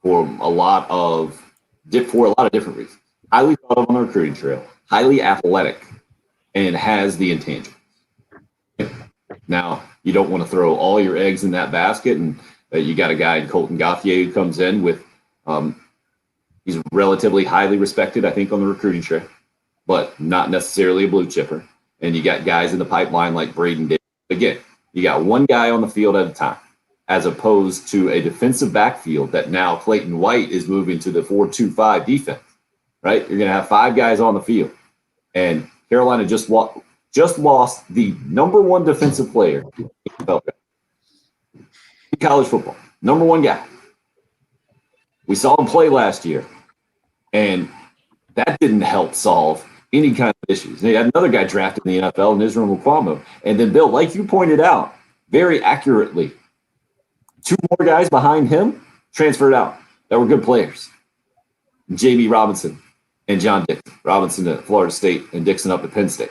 for a lot of different reasons. Highly thought of on the recruiting trail, highly athletic, and has the intangibles. Now, you don't want to throw all your eggs in that basket, and you got a guy in Colton Gauthier who comes in with he's relatively highly respected, I think, on the recruiting trail, but not necessarily a blue chipper. And you got guys in the pipeline like Braden Davis. Again, you got one guy on the field at a time, as opposed to a defensive backfield that now Clayton White is moving to the 4-2-5 defense, right? You're going to have 5 guys on the field. And Carolina just lost the number one defensive player in college football. Number one guy. We saw him play last year, and that didn't help solve any kind of issues. They had another guy drafted in the NFL, Nizram Mukwamo. And then, Bill, like you pointed out very accurately, 2 more guys behind him transferred out that were good players. J.B. Robinson and John Dixon. Robinson at Florida State and Dixon up at Penn State.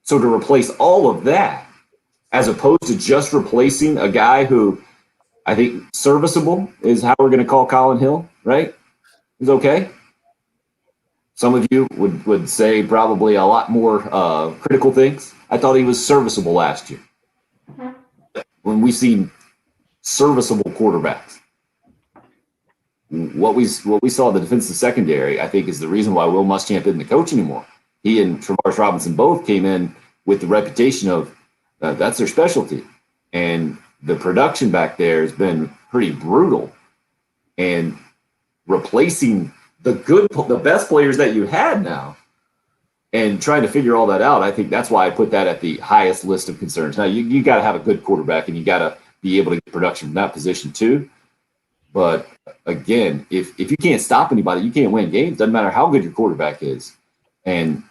So to replace all of that, as opposed to just replacing a guy who I think serviceable is how we're going to call Colin Hill, right? He's okay. Some of you would say probably a lot more critical things. I thought he was serviceable last year. When we've seen serviceable quarterbacks, what we saw in the defensive secondary, I think, is the reason why Will Muschamp isn't the coach anymore. He and Travaris Robinson both came in with the reputation of that's their specialty. And the production back there has been pretty brutal. And replacing the best players that you had now and trying to figure all that out, I think that's why I put that at the highest list of concerns. Now, you got to have a good quarterback, and you got to be able to get production from that position too. But again, if you can't stop anybody, you can't win games. Doesn't matter how good your quarterback is. And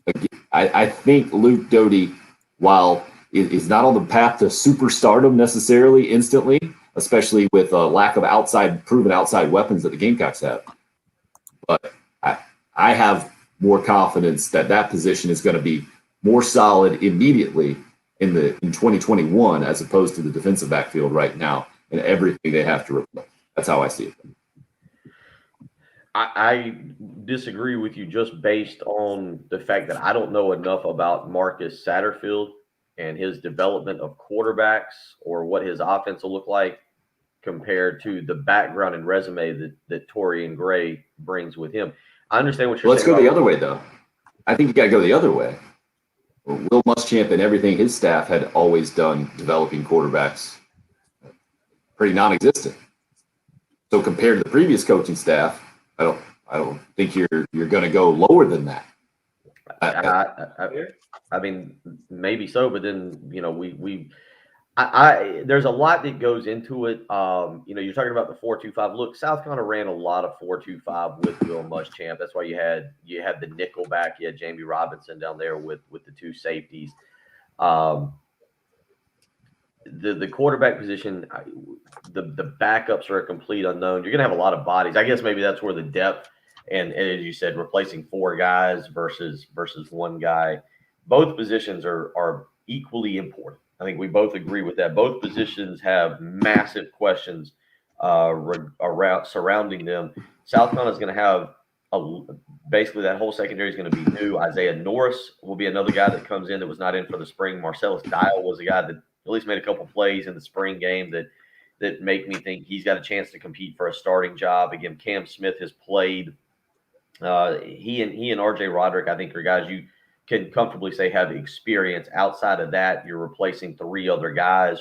again, I think Luke Doty, while is not on the path to superstardom necessarily instantly, especially with a lack of proven outside weapons that the Gamecocks have. But I have more confidence that position is going to be more solid immediately in 2021 as opposed to the defensive backfield right now and everything they have to replace. That's how I see it. I disagree with you just based on the fact that I don't know enough about Marcus Satterfield and his development of quarterbacks or what his offense will look like compared to the background and resume that Torian Gray brings with him. I understand what you're saying. Let's go the other way, though. I think you got to go the other way. Will Muschamp and everything his staff had always done developing quarterbacks pretty non-existent. So compared to the previous coaching staff, I don't think you're going to go lower than that. I mean, maybe so, but then there's a lot that goes into it. You're talking about the 4-2-5. Look, South Carolina ran a lot of 4-2-5 with Will Muschamp. That's why you had the nickel back. You had Jamie Robinson down there with the 2 safeties. The quarterback position, the backups are a complete unknown. You're going to have a lot of bodies. I guess maybe that's where the depth and as you said, replacing 4 guys versus 1 guy. Both positions are equally important. I think we both agree with that. Both positions have massive questions around surrounding them. South Carolina is going to have basically that whole secondary is going to be new. Isaiah Norris will be another guy that comes in that was not in for the spring. Marcellus Dial was a guy that at least made a couple plays in the spring game that make me think he's got a chance to compete for a starting job. Again, Cam Smith has played. He and RJ Roderick, I think, are guys you can comfortably say have experience. Outside of that, you're replacing 3 other guys.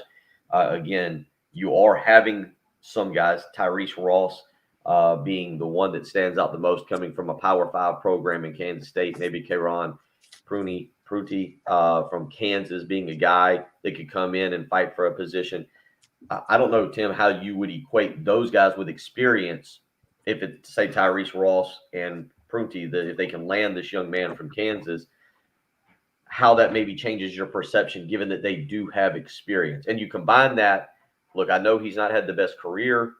Again, you are having some guys, Tyrese Ross being the one that stands out the most, coming from a Power 5 program in Kansas State. Maybe Kayron Pruti from Kansas being a guy that could come in and fight for a position. I don't know, Tim, how you would equate those guys with experience if it's, say, Tyrese Ross and Pruti, that if they can land this young man from Kansas, how that maybe changes your perception given that they do have experience. And you combine that, look, I know he's not had the best career.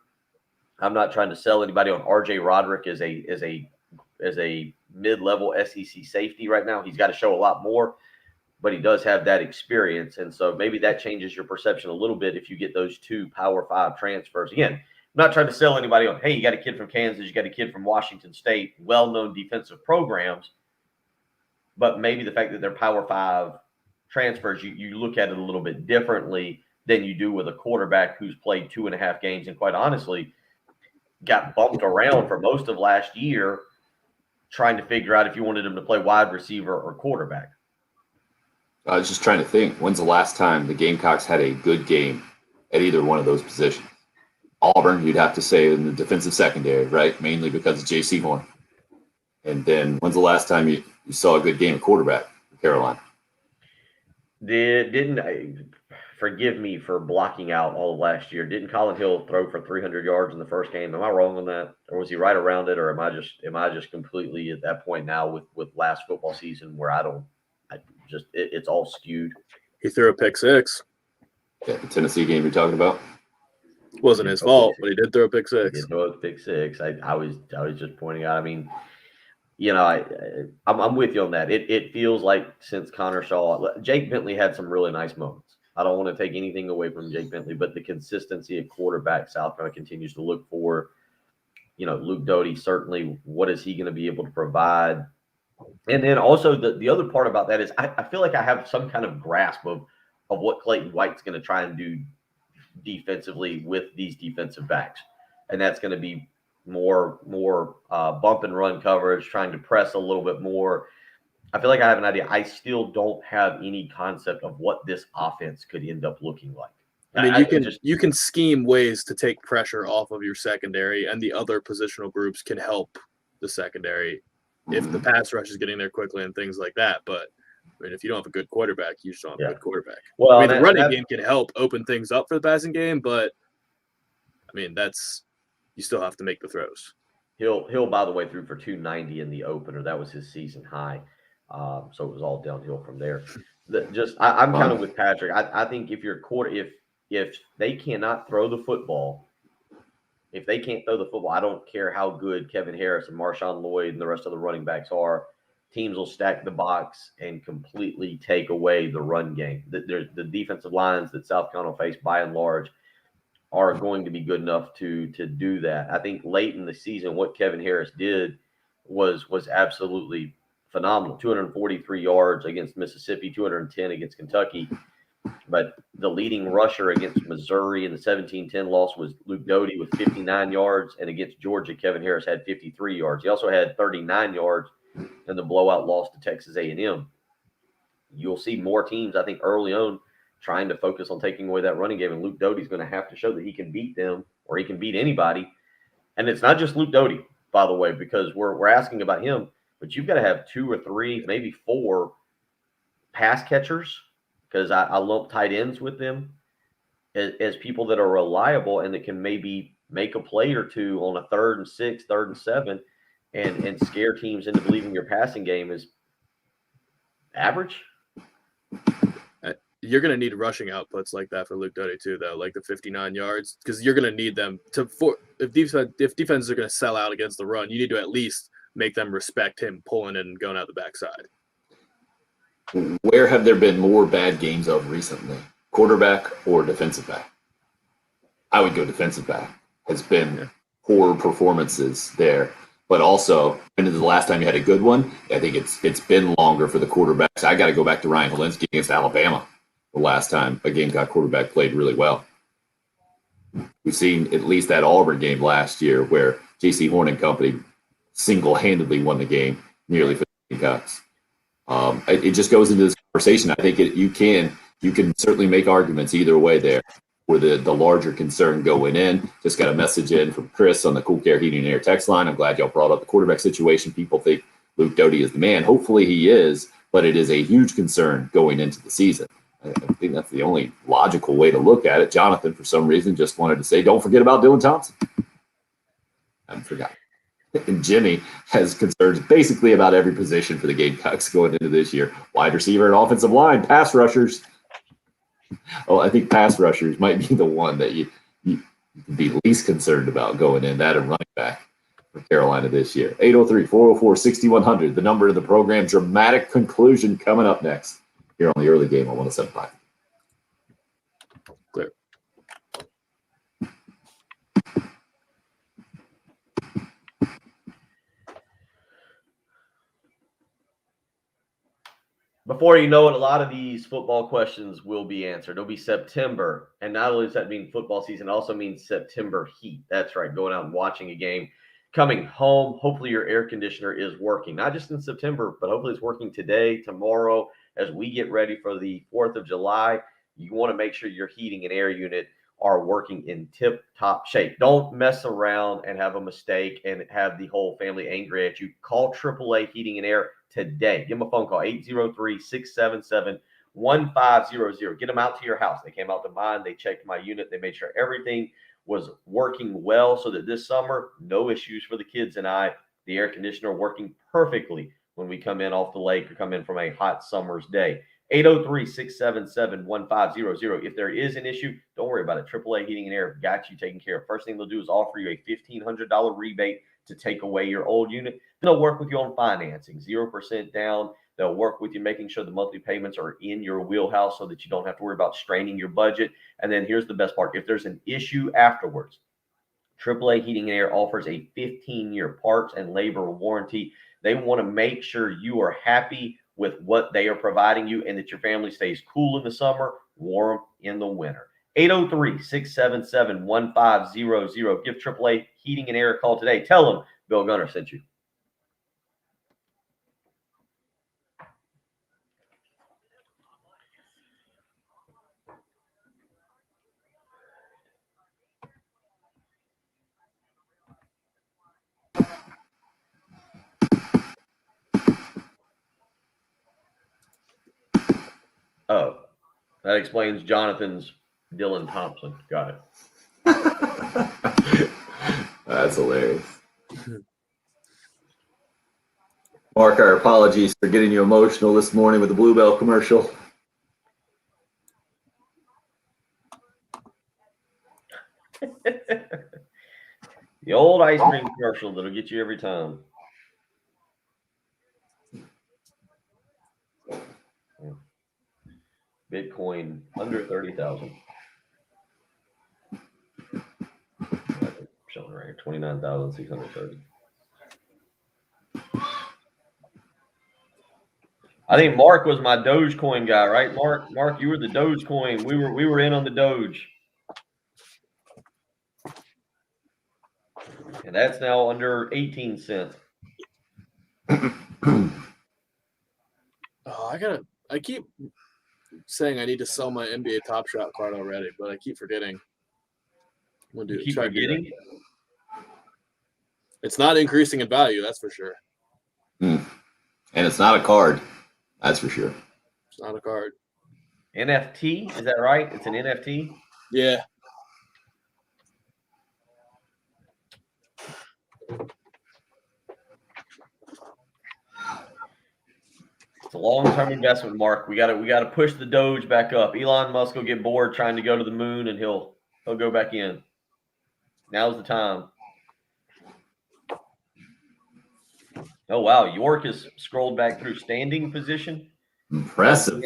I'm not trying to sell anybody on RJ Roderick as a mid-level SEC safety right now. He's got to show a lot more, but he does have that experience. And so maybe that changes your perception a little bit if you get those 2 Power 5 transfers. Again, I'm not trying to sell anybody on, hey, you got a kid from Kansas, you got a kid from Washington State, well-known defensive programs. But maybe the fact that they're Power 5 transfers, you look at it a little bit differently than you do with a quarterback who's played 2.5 games and quite honestly got bumped around for most of last year trying to figure out if you wanted him to play wide receiver or quarterback. I was just trying to think, when's the last time the Gamecocks had a good game at either one of those positions? Auburn, you'd have to say in the defensive secondary, right? Mainly because of J.C. Horn. And then when's the last time you saw a good game of quarterback in Carolina? Forgive me for blocking out all of last year. Didn't Colin Hill throw for 300 yards in the first game? Am I wrong on that? Or was he right around it? Or am I just completely at that point now with last football season where it's all skewed? He threw a pick 6. Yeah, the Tennessee game you're talking about? Wasn't his fault, but he did throw a pick 6. He did throw a pick 6. I was just pointing out. I mean, you know, I'm with you on that. It feels like since Connor Shaw, Jake Bentley had some really nice moments. I don't want to take anything away from Jake Bentley, but the consistency at quarterback South Carolina continues to look for. You know, Luke Doty, certainly, what is he going to be able to provide? And then also the other part about that is I feel like I have some kind of grasp of what Clayton White's going to try and do defensively with these defensive backs. And that's going to be more bump and run coverage, trying to press a little bit more. I feel like I have an idea. I still don't have any concept of what this offense could end up looking like. I mean, you can scheme ways to take pressure off of your secondary, and the other positional groups can help the secondary if the pass rush is getting there quickly and things like that. But I mean, if you don't have a good quarterback, you just don't have a good quarterback. Well, I mean, the running game can help open things up for the passing game, but I mean, you still have to make the throws. Hill, by the way, threw for 290 in the opener. That was his season high. So it was all downhill from there. I'm kind of with Patrick. I think if you're if they cannot throw the football, I don't care how good Kevin Harris and Marshawn Lloyd and the rest of the running backs are. Teams will stack the box and completely take away the run game. The defensive lines that South Carolina face, by and large, are going to be good enough to do that. I think late in the season, what Kevin Harris did was absolutely phenomenal. 243 yards against Mississippi, 210 against Kentucky. But the leading rusher against Missouri in the 17-10 loss was Luke Doty with 59 yards. And against Georgia, Kevin Harris had 53 yards. He also had 39 yards in the blowout loss to Texas A&M. You'll see more teams, I think, early on trying to focus on taking away that running game. And Luke Doty's going to have to show that he can beat them or he can beat anybody. And it's not just Luke Doty, by the way, because we're asking about him. But you've got to have 2 or 3, maybe 4 pass catchers, because I lump tight ends with them as people that are reliable and that can maybe make a play or two on a 3rd and 6, 3rd and 7, and scare teams into believing your passing game is average. You're going to need rushing outputs like that for Luke Doty too, though, like the 59 yards, because you're going to need them if defenses are going to sell out against the run, you need to at least make them respect him pulling and going out the backside. Where have there been more bad games of recently? Quarterback or defensive back? I would go defensive back. Has been poor performances there. But also, when is the last time you had a good one? I think it's been longer for the quarterbacks. I got to go back to Ryan Helinski against Alabama. The last time a Gamecock quarterback played really well. We've seen at least that Auburn game last year where J.C. Horn and company single-handedly won the game nearly for the Gamecocks. It just goes into this conversation. I think you can certainly make arguments either way there. For the larger concern going in, just got a message in from Chris on the Cool Care Heating and Air text line. I'm glad y'all brought up the quarterback situation. People think Luke Doty is the man. Hopefully he is, but it is a huge concern going into the season. I think that's the only logical way to look at it. Jonathan, for some reason, just wanted to say, don't forget about Dylan Thompson. I forgot. And Jimmy has concerns basically about every position for the Gamecocks going into this year. Wide receiver and offensive line, pass rushers. Oh, I think pass rushers might be the one that you be least concerned about going in, that and running back for Carolina this year. 803-404-6100, the number of the program. Dramatic conclusion coming up next here on the early game on 107.5. Clear. Before you know it, a lot of these football questions will be answered. It'll be September. And not only does that mean football season, it also means September heat. That's right, going out and watching a game. Coming home, hopefully your air conditioner is working, not just in September, but hopefully it's working today, tomorrow, as we get ready for the 4th of July. You want to make sure your heating and air unit are working in tip-top shape. Don't mess around and have a mistake and have the whole family angry at you. Call AAA Heating and Air today. Give them a phone call, 803-677-1500. Get them out to your house. They came out to mine. They checked my unit. They made sure everything was working well so that this summer, no issues for the kids and I. The air conditioner working perfectly when we come in off the lake or come in from a hot summer's day. 803-677-1500. If there is an issue, don't worry about it. AAA Heating and Air got you taken care of. First thing they'll do is offer you a $1,500 rebate to take away your old unit. They'll work with you on financing, 0% down. They'll work with you making sure the monthly payments are in your wheelhouse so that you don't have to worry about straining your budget. And then here's the best part. If there's an issue afterwards, AAA Heating and Air offers a 15-year parts and labor warranty. They want to make sure you are happy with what they are providing you and that your family stays cool in the summer, warm in the winter. 803-677-1500. Give AAA Heating and Air a call today. Tell them Bill Gunner sent you. Oh, that explains Jonathan's Dylan Thompson. Got it. That's hilarious. Mark, our apologies for getting you emotional this morning with the Bluebell commercial. The old ice cream commercial that'll get you every time. Bitcoin under 30,000. Showing right here, 29,630. I think Mark was my Dogecoin guy, right? Mark, you were the Dogecoin. We were in on the Doge. And that's now under 18 cents. Oh, I keep saying I need to sell my NBA Top Shot card already, but I keep forgetting. I'm gonna do You keep forgetting? It's not increasing in value, that's for sure. And it's not a card, that's for sure. It's not a card. NFT, is that right? It's an NFT? Yeah. It's a long-term investment, Mark. We gotta push the Doge back up. Elon Musk will get bored trying to go to the moon, and he'll go back in. Now's the time. Oh wow, York has scrolled back through standing position. impressive.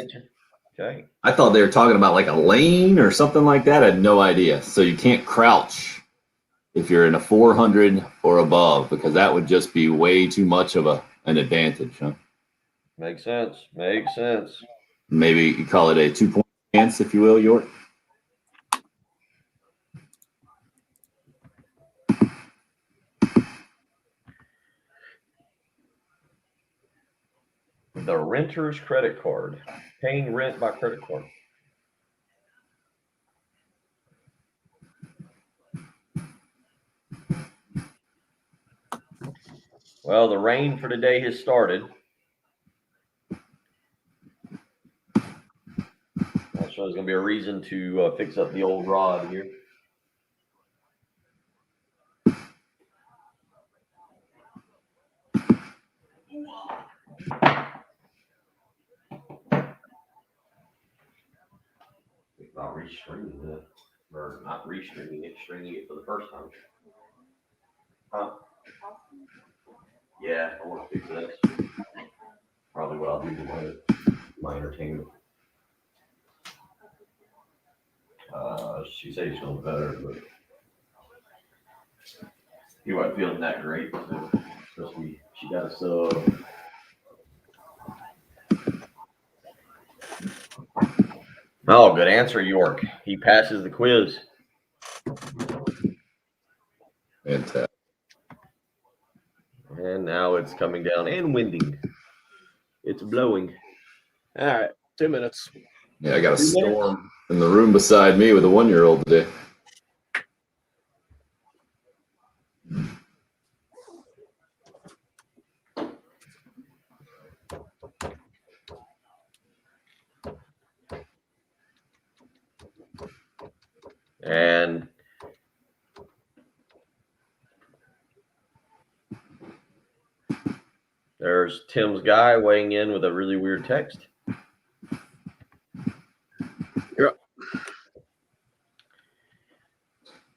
Okay. I thought they were talking about like a lane or something like that. I had no idea. So you can't crouch if you're in a 400 or above, because that would just be way too much of an advantage. Huh? Makes sense. Makes sense. Maybe you call it a 2-point chance, if you will, York. The renter's credit card. Paying rent by credit card. Well, the rain for today has started. Not sure there's going to be a reason to fix up the old rod here. About restringing it, or not restringing it, stringing it for the first time. Huh? Yeah, I want to fix this. Probably what I'll do to my entertainment. She said he's feeling better, but he wasn't feeling that great. So especially she got a sub. Oh, good answer, York. He passes the quiz. Fantastic. And now it's coming down and winding. It's blowing. All right, 2 minutes. Yeah, I got a storm in the room beside me with a 1-year-old today. And there's Tim's guy weighing in with a really weird text.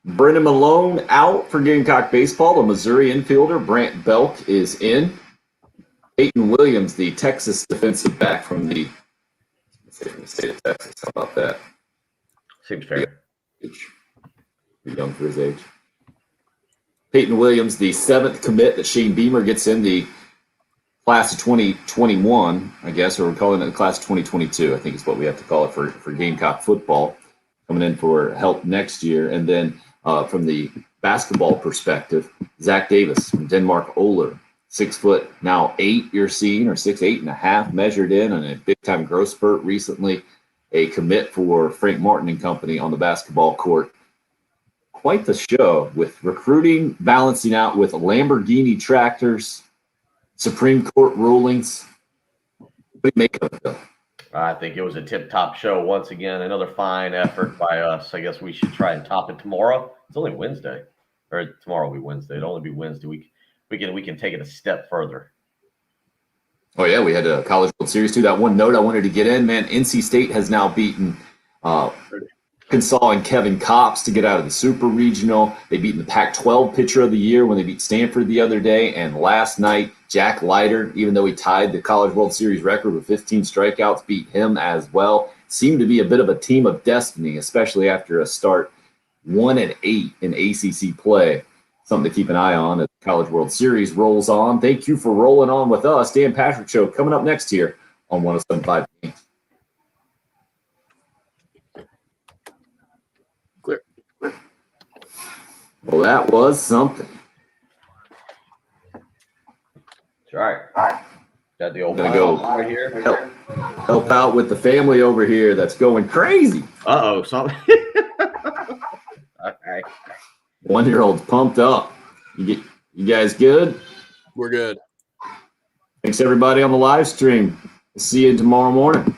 Brennan Malone out for Gamecock baseball. The Missouri infielder Brant Belk is in. Peyton Williams, the Texas defensive back from the state of Texas. How about that? Seems fair. Young for his age. Peyton Williams, the 7th commit that Shane Beamer gets in the class of 2021, I guess, or we're calling it the class of 2022. I think is what we have to call it for Gamecock football, coming in for help next year. And then from the basketball perspective, Zach Davis from Denmark Oler, 6 foot, now 8 you're seeing, or 6'8.5" measured in on a big-time growth spurt recently. A commit for Frank Martin and company on the basketball court. Quite the show with recruiting balancing out with Lamborghini tractors, Supreme Court rulings. What do you make of it? I think it was a tip-top show once again. Another fine effort by us. I guess we should try and top it tomorrow. It's only Wednesday, or tomorrow will be Wednesday. It'll only be Wednesday. We can take it a step further. Oh yeah, we had a College World Series too. That one note I wanted to get in, man. NC State has now beaten Arkansas and Kevin Kopps to get out of the Super Regional. They beat the Pac-12 Pitcher of the Year when they beat Stanford the other day. And last night, Jack Leiter, even though he tied the College World Series record with 15 strikeouts, beat him as well. Seemed to be a bit of a team of destiny, especially after a start 1-8 in ACC play. Something to keep an eye on as the College World Series rolls on. Thank you for rolling on with us. Dan Patrick Show coming up next here on 107.5. Clear. Well, that was something. All right. Got the old Gonna go right here. help out with the family over here that's going crazy. Uh-oh, something. Okay. 1-year-old's pumped up. You guys good? We're good. Thanks everybody on the live stream. See you tomorrow morning.